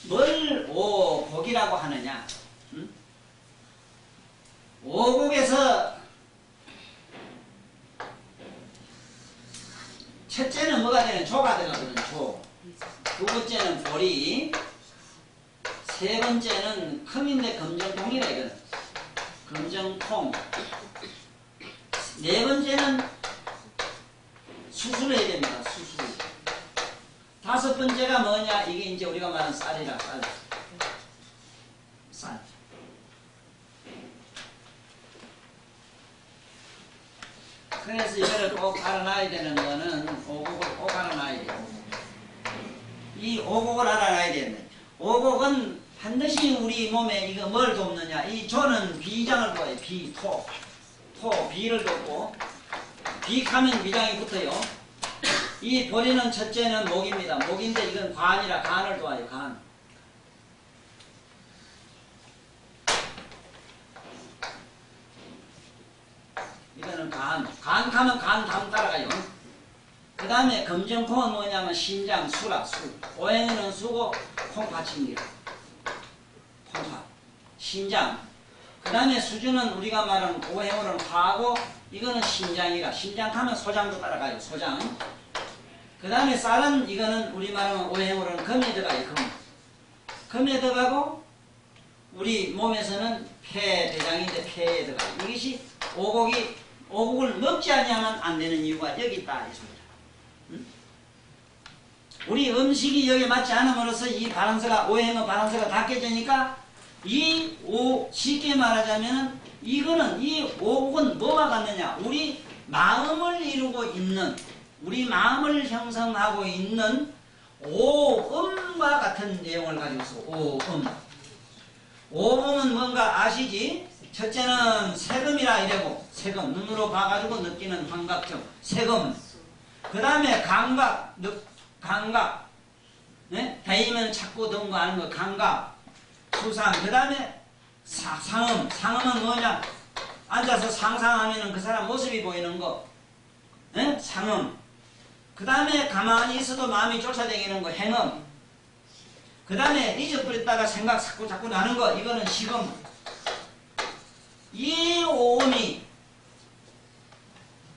뭘 오곡이라고 하느냐? 응? 오곡에서 첫째는 뭐가 되는? 조가 되거든. 조. 두 번째는 보리. 세 번째는 컴인데 검정통이라 이거는. 검정통. 네 번째는 수술을 해야 됩니다. 수술. 다섯 번째가 뭐냐? 이게 이제 우리가 말하는 쌀이라, 쌀. 쌀. 그래서 이거를 꼭 알아놔야 되는 거는 오곡을 꼭 알아놔야 돼요. 이 오곡을 알아놔야 되는데, 오곡은 반드시 우리 몸에 이거 뭘 돕느냐? 이 조는 비장을 둬요. 비, 토. 토, 비를 돕고, 비하면 비장이 붙어요. 이 보리는 첫째는 목입니다. 목인데 이건 관이라 간을 도와요. 간. 다음에는 간 가면 간 다음 따라가요. 그 다음에 검정콩은 뭐냐면 신장, 수라, 수. 오행은 수고 콩팥입니다. 콩팥. 신장. 그 다음에 수주는 우리가 말하는 오행으로는 화고 이거는 신장이라. 신장 하면 소장도 따라가요. 소장. 그 다음에 쌀은 이거는 우리 말하는 오행으로는 금에 들어가요. 금. 금에 들어가고 우리 몸에서는 폐, 대장인데 폐에 들어가요. 이것이 오곡을 먹지 않으면 안 되는 이유가 여기 있다. 이 소리다. 우리 음식이 여기에 맞지 않음으로써 이 바란서가 오행의 바란서가 다 깨지니까 쉽게 말하자면은 이거는 이 오곡은 뭐가 같느냐? 우리 마음을 이루고 있는 우리 마음을 형성하고 있는 오음과 같은 내용을 가지고 있어. 오음. 오음은 뭔가 아시지? 첫째는 세금이라 이래고 세금 눈으로 봐가지고 느끼는 환각정 세금. 그 다음에 감각 감각. 네? 다이면 찾고 든거 아는 거 감각. 수상. 그 다음에 상음. 상음은 뭐냐? 앉아서 상상하면 그 사람 모습이 보이는 거. 네? 상음. 그 다음에 가만히 있어도 마음이 쫓아다니는 거 행음. 그 다음에 잊어버렸다가 생각 자꾸 나는 거 이거는 시금. 이 오음이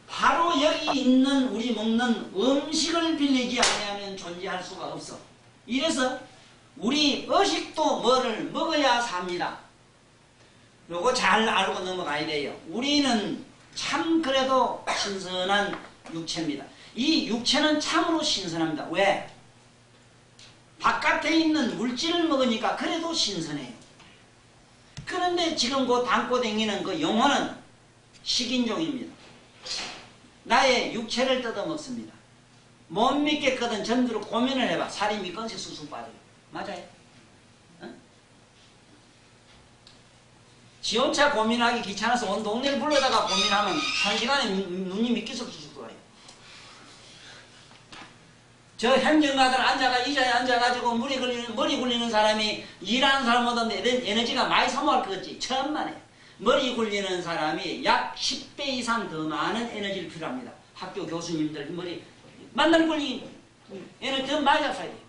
바로 여기 있는 우리 먹는 음식을 빌리지 않으면 존재할 수가 없어. 이래서 우리 의식도 뭐를 먹어야 삽니다. 요거 잘 알고 넘어가야 돼요. 우리는 참 그래도 신선한 육체입니다. 이 육체는 참으로 신선합니다. 왜? 바깥에 있는 물질을 먹으니까 그래도 신선해요. 그런데 지금 그 담고 다니는 그 영혼은 식인종입니다. 나의 육체를 뜯어먹습니다. 못 믿겠거든 전두로 고민을 해봐. 살이 미건씩 쑥쑥 빠져요. 맞아요? 응? 지 혼자 고민하기 귀찮아서 온 동네를 불러다가 고민하면 1시간에 눈이 미끼석 쑥쑥 돌아요. 저 행정가들 의자에 앉아가지고 머리 굴리는 사람이 일하는 사람보다 에너지가 많이 소모할 것 같지. 천만에. 머리 굴리는 사람이 약 10배 이상 더 많은 에너지를 필요합니다. 학교 교수님들 머리 만날 굴리 에너지 더 많이 잡숴야 돼요.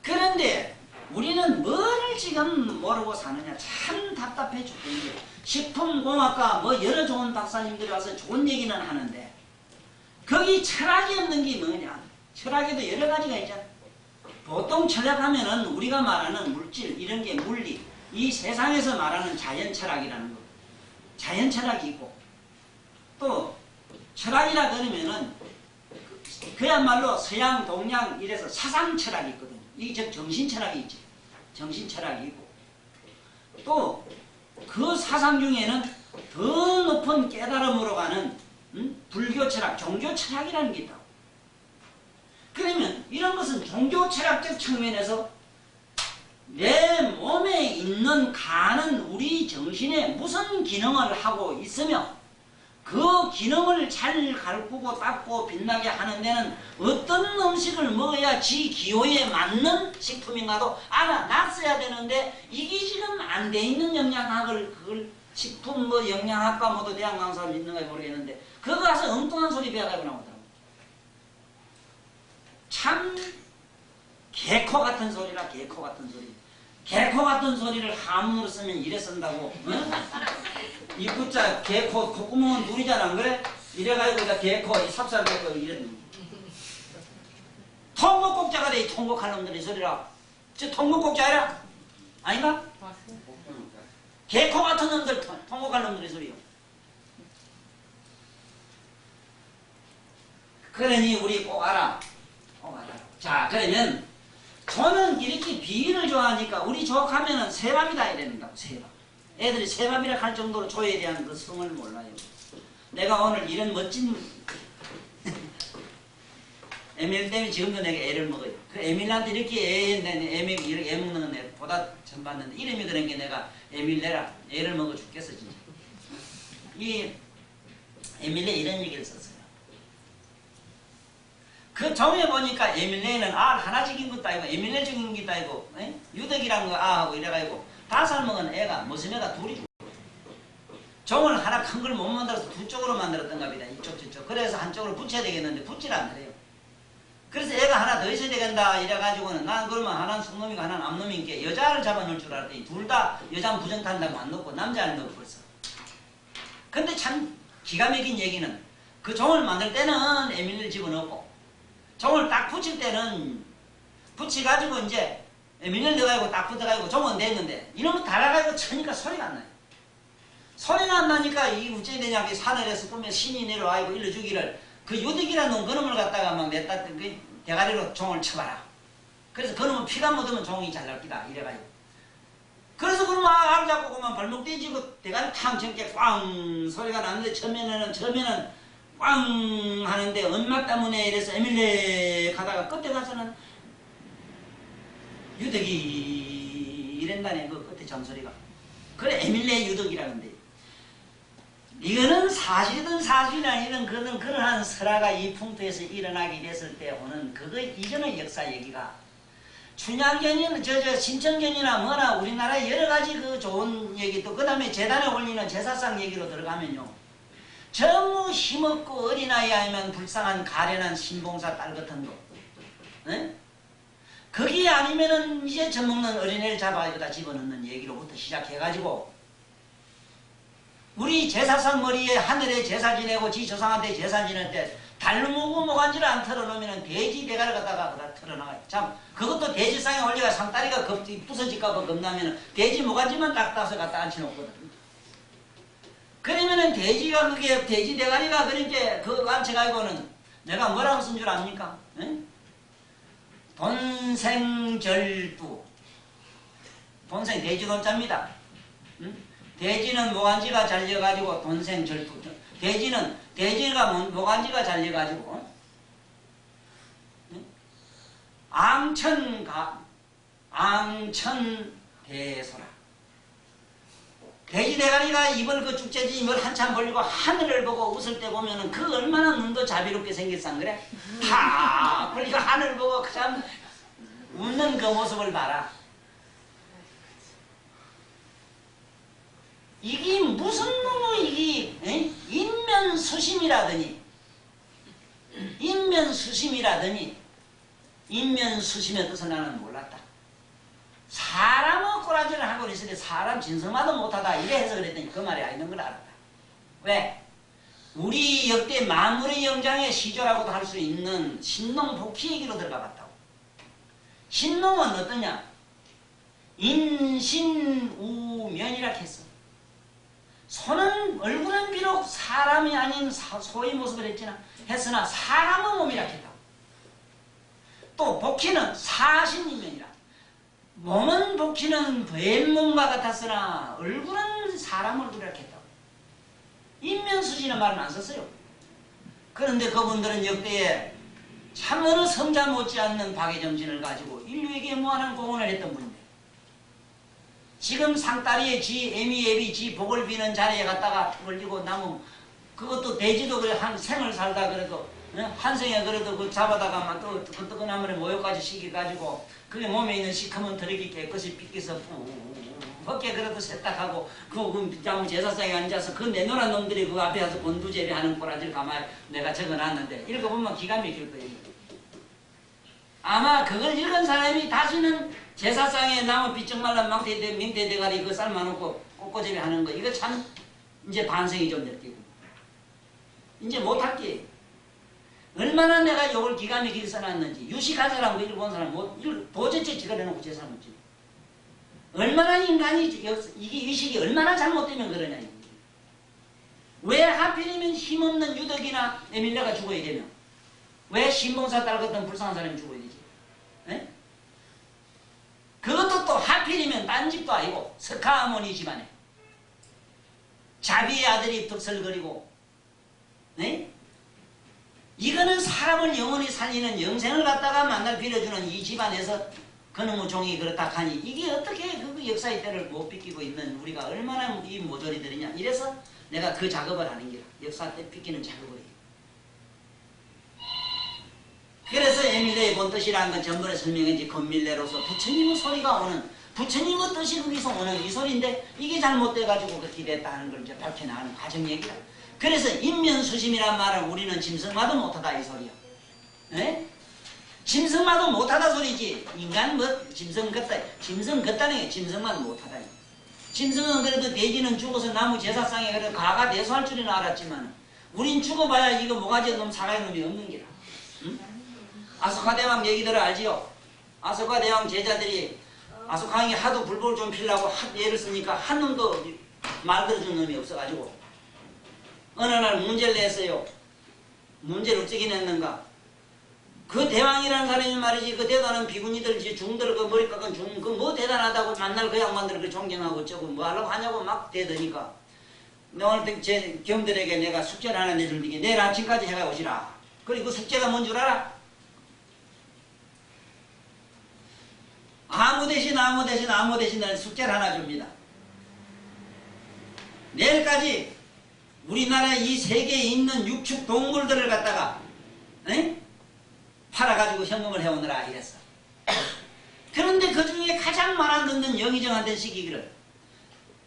그런데 우리는 뭐를 지금 모르고 사느냐. 참 답답해 죽겠는데 식품공학과 뭐 여러 좋은 박사님들이 와서 좋은 얘기는 하는데 거기 철학이 없는 게 뭐냐. 철학에도 여러 가지가 있잖아. 보통 철학하면은 우리가 말하는 물질 이런 게 물리 이 세상에서 말하는 자연 철학이라는 거. 자연 철학이 있고 또 철학이라 그러면은 그야말로 서양 동양 이래서 사상 철학이 있거든요. 이게 정신 철학이 있지. 정신 철학이 있고 또 그 사상 중에는 더 높은 깨달음으로 가는 불교 철학, 종교 철학이라는 게 있다고. 그러면 이런 것은 종교 철학적 측면에서 내 몸에 있는 간은 우리 정신에 무슨 기능을 하고 있으며 그 기능을 잘 가르치고 닦고 빛나게 하는 데는 어떤 음식을 먹어야 지 기호에 맞는 식품인가도 알아놨어야 되는데 이게 지금 안 돼 있는 영양학을 그걸 식품 뭐 영양학과 모두 대학 나온 사람 있는가 모르겠는데 그거 가서 엉뚱한 소리 배워가지고 나오더라고. 참 개코 같은 소리라 개코 같은 소리. 개코 같은 소리를 한문으로 쓰면 이래 쓴다고. 응? 입구자 개코 콧구멍은 누리잖아 안 그래? 이래가지고 다 개코 삽살 개코 이래. 통곡곡자가 돼. 통곡할 놈들이 소리라. 저 통곡곡자라? 아닌가? 개코 같은 놈들 통곡할 놈들이 소리요. 그러니 우리 꼭 알아. 자, 그러면 저는 이렇게 비인을 좋아하니까 우리 조카면은 새밥이다 이랬는다고. 새밥. 애들이 새밥이라 할 정도로 조에 대한 그 성을 몰라요. 내가 오늘 이런 멋진 에밀 때문에 지금도 내가 애를 먹어요. 그 에밀한테 이렇게 에밀 이렇게 애 먹는 건 내가 보다 전 봤는데 이름이 그런 게 내가 에밀 내라 애를 먹어 죽겠어 진짜. 이 에밀레 이런 얘기를 썼어요. 그 종에 보니까 에밀레는 알 하나 적인 것도 아니고 에밀레 적인 것도 아니고 유덕이란 거 아하고 이래가지고 5살 먹은 애가 무슨 애가 둘이 종을 하나 큰 걸 못 만들어서 두 쪽으로 만들었던 겁니다. 이쪽 저쪽. 그래서 한쪽으로 붙여야 되겠는데 붙질 않더래요. 그래서 애가 하나 더 있어야 되겠다 이래가지고는 난 그러면 하나는 성놈이고 하나는 암놈인게 여자를 잡아놓을 줄 알았더니 둘 다 여자는 부정탄다고 안 넣고 남자를 넣고 벌써. 근데 참 기가 막힌 얘기는 그 종을 만들 때는 에밀리를 집어넣고 종을 딱 붙일 때는 붙여가지고 이제 에밀리를 넣어가지고 딱 붙어가지고 종은 됐는데 이놈은 달아가지고 쳐니까 소리가 안 나요. 소리가 안 나니까 이 어째 되냐 그 산을에서 꾸며 신이 내려와고 일러주기를 그 유득이라는 놈 그놈을 갖다가 막 냈다 그 대가리로 종을 쳐봐라. 그래서 그놈은 피가 묻으면 종이 잘 날기다 이래가지고. 그래서 그놈 알 잡고 그만 발목 떼지고 대가리 탕 쳐게 꽝 소리가 나는데 처음에는 꽝 하는데 엄마 때문에 이래서 에밀레 가다가 끝에 가서는 유득이 이랬다네 그 끝에 전소리가. 그래 에밀레 유득이라는데 이거는 사실이든 사실이 아니든 그러한 설화가 이 풍토에서 일어나게 됐을 때 오는 그거 이전의 역사 얘기가 춘향전이나 신청전이나 뭐나 우리나라 여러 가지 그 좋은 얘기도 그 다음에 재단에 올리는 제사상 얘기로 들어가면요 전부 힘없고 어린아이 아니면 불쌍한 가련한 신봉사 딸 같은 거 네? 거기 아니면은 이제 젖먹는 어린애를 잡아가지고 다 집어넣는 얘기로부터 시작해가지고 우리 제사상 머리에 하늘에 제사 지내고 지 조상한테 제사 지낼 때 달로 무고 모간지를 안 털어놓으면 돼지 대가를 갖다가 그다 털어나가요. 참 그것도 돼지상에 올려가 상다리가 부서질까봐 겁나면 돼지 모간지만 딱 따서 갖다 앉혀놓거든. 그러면은 돼지가 그게 돼지 대가리가 그렇게 그거 앉혀가지고는 내가 뭐라고 쓴 줄 압니까? 응? 돈생절두 돈생 돼지 돈자입니다. 응? 돼지는 모간지가 잘려가지고 돈생절두 돼지가 모간지가 잘려가지고 앙천대소라 돼지 대가리가 입을 그 쭉째지 입을 한참 벌리고 하늘을 보고 웃을 때 보면은 그 얼마나 눈도 자비롭게 생겼상 그래? 하 벌리고 하늘 보고 참 웃는 그 모습을 봐라. 이게 무슨 놈의 이게 인면수심이라더니 인면수심의 뜻을 나는 몰랐다. 사람의 꼬라지를 하고 있으니 사람 진성마도 못하다 이래 해서 그랬더니 그 말이 아니는 걸 알았다. 왜? 우리 역대 만물의 영장의 시조라고도 할 수 있는 신농 복희 얘기로 들어가 봤다고. 신농은 어떠냐? 인신우면이라 했어. 손은 얼굴은 비록 사람이 아닌 소의 모습을 했으나 사람의 몸이라 했다고. 또 복희는 사신이면이라. 몸은 복희는 뱀몸과 같았으나 얼굴은 사람 얼굴이라 했다고. 인면수지는 말은 안 썼어요. 그런데 그분들은 역대에 참 어느 성자 못지않는 박애정신을 가지고 인류에게 무한한 공헌을 했던 분인데 지금 상다리에 지 애미애비 지 복을 비는 자리에 갔다가 걸리고 나무 그것도 돼지도 그래 한 생을 살다 그래도 한 생에 그래도 그 잡아다가 또 그 뜨거나물에 모여까지 시켜가지고 그게 몸에 있는 시커먼 털이 깨끗이 빗겨서 헛게 그래도 세탁하고 그 나무 제사상에 앉아서 그 내노란 놈들이 그 앞에 가서 본두제비 하는 꼬라지를 가만히 내가 적어놨는데 읽어보면 기가 막힐 거예요. 아마 그걸 읽은 사람이 다시는 제사상에 나무 비쩍 말라 민대 대가리 그 삶아놓고 꽃꽂이비 하는 거 이거 참 이제 반성이 좀 느끼고 이제 못할게. 얼마나 내가 욕을 기가 막히게 써놨는지 유식한 사람 그 읽어본 사람 도저히 찍어내놓고 제사 묻지. 얼마나 인간이 이게 의식이 얼마나 잘못되면 그러냐. 왜 하필이면 힘없는 유덕이나 에밀레가 죽어야 되며 왜 신봉사 딸 같은 불쌍한 사람이 죽어야 되지? 에? 그것도 또 하필이면 딴 집도 아니고 석하어머니 집안에 자비의 아들이 득설거리고 에? 이거는 사람을 영원히 살리는 영생을 갖다가 만날 빌어주는 이 집안에서 그놈의 종이 그렇다 하니 이게 어떻게 그 역사의 때를 못 비키고 있는 우리가 얼마나 이 모조리들이냐. 이래서 내가 그 작업을 하는 게 역사 때 비키는 작업을 해요. 그래서 에밀레의 본 뜻이라는 건 전번에 설명했지. 건밀레로서 부처님의 소리가 오는, 부처님의 뜻이 거기서 오는 이 소리인데 이게 잘못돼가지고 그렇게 됐다는 걸 이제 밝혀나가는 과정 얘기다. 그래서 인면수심이란 말은 우리는 짐승마도 못하다 이 소리야. 에? 짐승마도 못하다 소리지. 인간 뭐 짐승 같다. 짐승 같다는 게 짐승마도 못하다. 짐승은 그래도 돼지는 죽어서 나무 제사상에 그래도 가가 내수할 줄은 알았지만 우린 죽어봐야 이거 모가지 놈 사가의 놈이 없는 게라. 응? 아소카 대왕 얘기들을 알지요? 아소카 대왕 제자들이 아소카왕이 하도 불법을 좀 피려고 예를 쓰니까 한 놈도 말 들어준 놈이 없어가지고 어느 날 문제를 냈어요. 문제를 어떻게 냈는가? 그 대왕이라는 사람이 말이지 그 대단한 비구니들 중들 그 머리 깎은 중 그 뭐 대단하다고 만날 그 양반들을 그 존경하고 저거 뭐 하려고 하냐고 막 대더니까 오늘 제 경들에게 내가 숙제를 하나 내줄게. 내일 아침까지 해가 오시라. 그리고 그 숙제가 뭔 줄 알아? 아무 대신 날 숙제를 하나 줍니다. 내일까지 우리나라 이 세계에 있는 육축 동물들을 갖다가 에? 팔아가지고 현금을 해오느라 이랬어. 그런데 그 중에 가장 말 안 듣는 영의정한테 시키기를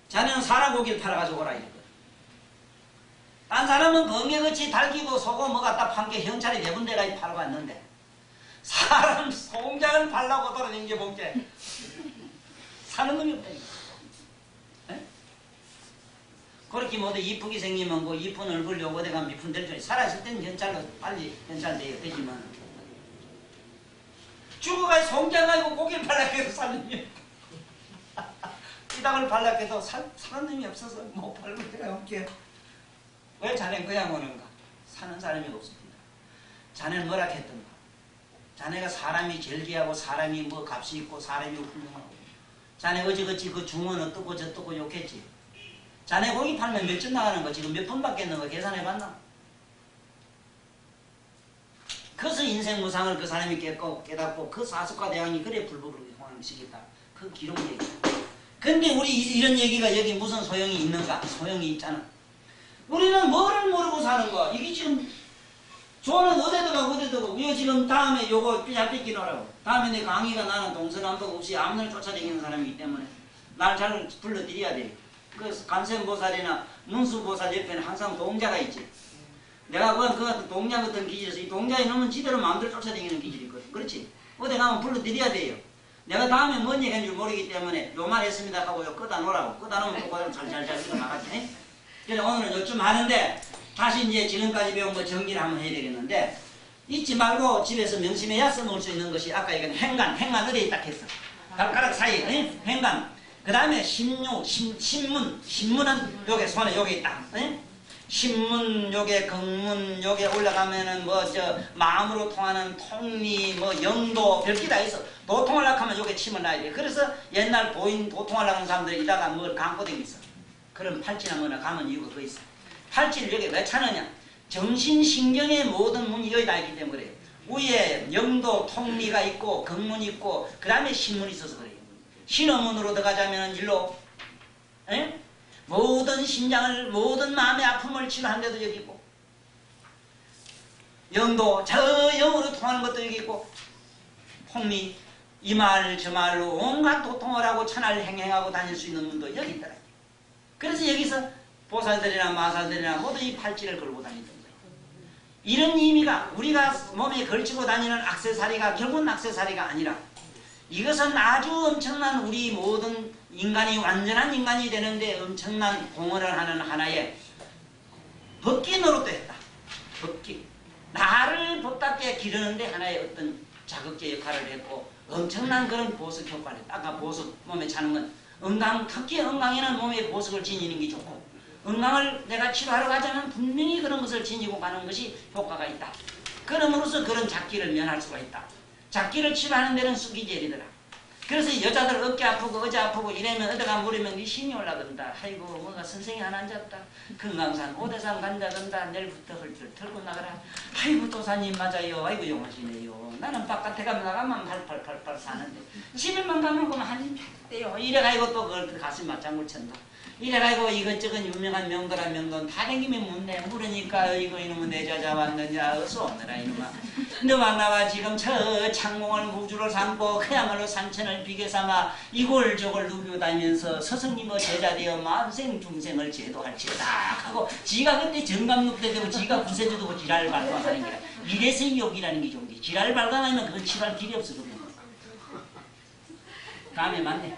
자네는 사람고기를 팔아가지고 오라 이랬거든. 딴 사람은 번개같이 달기고 소고 뭐 갖다 판 게 형찰이 네 군데가 팔고 왔는데 사람 송장을 팔라고 돌아다니는 볼게 사는 놈이 없다니까. 그렇게 모두 이쁘게 생기면 뭐 이쁜 얼굴 요거대 가면 미푼 될 줄 살아있을 때는 현찰로 빨리 현찰돼야 되지만 죽어가 송장 가지고 고기를 팔라고 해도 사는 놈이 띠닥을 팔라고 해도 사는 놈이 없어서 못 팔고 내가 없게. 왜 자네는 그냥 오는가? 사는 사람이 없습니다. 자네는 뭐라 했던가? 자네가 사람이 제일 귀하고 사람이 뭐 값이 있고 사람이 훌륭하고 자네 어지그치 그 중원 어떻고 저떻고 욕했지. 자네 고기 팔면 몇 점 나가는 거 지금 몇 번 받겠는 거 계산해봤나? 그래서 인생 무상을 그 사람이 깨닫고 그 사수과 대왕이 그래 불법을 호황시켰다. 그 기록 얘기다. 근데 우리 이런 얘기가 여기 무슨 소용이 있는가? 소용이 있잖아. 우리는 뭐를 모르고 사는 거야. 이게 지금 조는 어디도 가고 이거 지금 다음에 요거 잘 뺏기노라고. 다음에 내 강의가 나는 동서남북 없이 아무나 쫓아다니는 사람이기 때문에 날 잘 불러드려야 돼. 그 간센보살이나 문수보살 옆에는 항상 동자가 있지. 내가 그 동자 같은 기질에서 이 동자에 넣으면 지대로 마음대로 쫓아다니는 기질이 있거든. 그렇지? 어디 가면 불러드려야 돼요. 내가 다음에 뭔 얘기한 줄 모르기 때문에 요 말 했습니다 하고 요 끄다 놓으라고. 끄다 놓으면 또 그대로 잘잘잘 읽어 나가지. 그래서 오늘은 요쯤 하는데 다시 이제 지금까지 배운 거 정리를 한번 해야 되겠는데 잊지 말고 집에서 명심해야 써먹을 수 있는 것이 아까 이건 행간 어디에 딱 했어. 발가락 사이에 행간. 그 다음에 신문은 요게 손에 요게 있다. 신문 요게 경문 요게 올라가면은 뭐 저 마음으로 통하는 통리 뭐 영도 별게 다 있어. 도통하려고 하면 요게 침을 놔야 돼. 그래서 옛날 도통하려고 하는 사람들이 이따가 뭘 감고 다니있어. 그럼 팔찌나 뭐나 가면 이유가 그거 있어. 팔찌를 여기 왜 차느냐? 정신신경의 모든 문이 여기 다 있기 때문에 그래요. 위에 영도 통리가 있고 경문이 있고 그 다음에 신문이 있어서 그래요. 신어문으로 들어가자면 일로 모든 심장을 모든 마음의 아픔을 치료하는 데도 여기 있고 영도 저 영으로 통하는 것도 여기 있고 통리 이 말 저 말로 온갖 도통을 하고 천하를 행행하고 다닐 수 있는 문도 여기 있더라. 그래서 여기서 보살들이나 마살들이나 모두 이 팔찌를 걸고 다니던 거예요. 이런 의미가 우리가 몸에 걸치고 다니는 액세서리가 결국은 액세서리가 아니라 이것은 아주 엄청난 우리 모든 인간이 완전한 인간이 되는데 엄청난 공헌을 하는 하나의 법기 노릇도 했다. 법기. 나를 법답게 기르는데 하나의 어떤 자극제 역할을 했고 엄청난 그런 보석 효과를 했다. 아까 보석 몸에 차는 건 은강, 특히 은강에는 몸에 보석을 지니는 게 좋고 은강을 내가 치료하러 가자면 분명히 그런 것을 지니고 가는 것이 효과가 있다. 그럼으로써 그런 작기를 면할 수가 있다. 작기를 치료하는 데는 수기젤이더라. 그래서 여자들 어깨 아프고 의자 아프고 이러면 어디가 물으면 네 힘이 올라간다. 아이고 뭔가 선생이 하나 앉았다. 금강산 오대산 간다던다. 내일부터 헐들 털고 나가라. 아이고 도사님 맞아요. 아이고 용하시네요. 나는 바깥에 가면 나가면 팔팔팔팔 사는데 집에만 가면 그만 한숨 펴대요. 이래가지고 또 그걸 가슴 맞장구를 친다. 이래가지고 이것저것 유명한 명도란 명돈 다 댕기면 묻네. 물으니까 이거 이놈은 내 자자 왔느냐 어서 오너라 이놈아. 너 만나봐 지금 저 창공을 무주로 삼고 그야말로 삼천을 비교 삼아 이골저골 누비다니면서 스승님의 제자 되어 만생 중생을 제도할지어다 하고 지가 그때 정감육대 되고 지가 구세주 되고 지랄을 발광하는 거야. 이래서 이 욕이라는 게 좋은데 지랄을 발광하면 그건 치료할 길이 없어. 그러면 다음에 만네.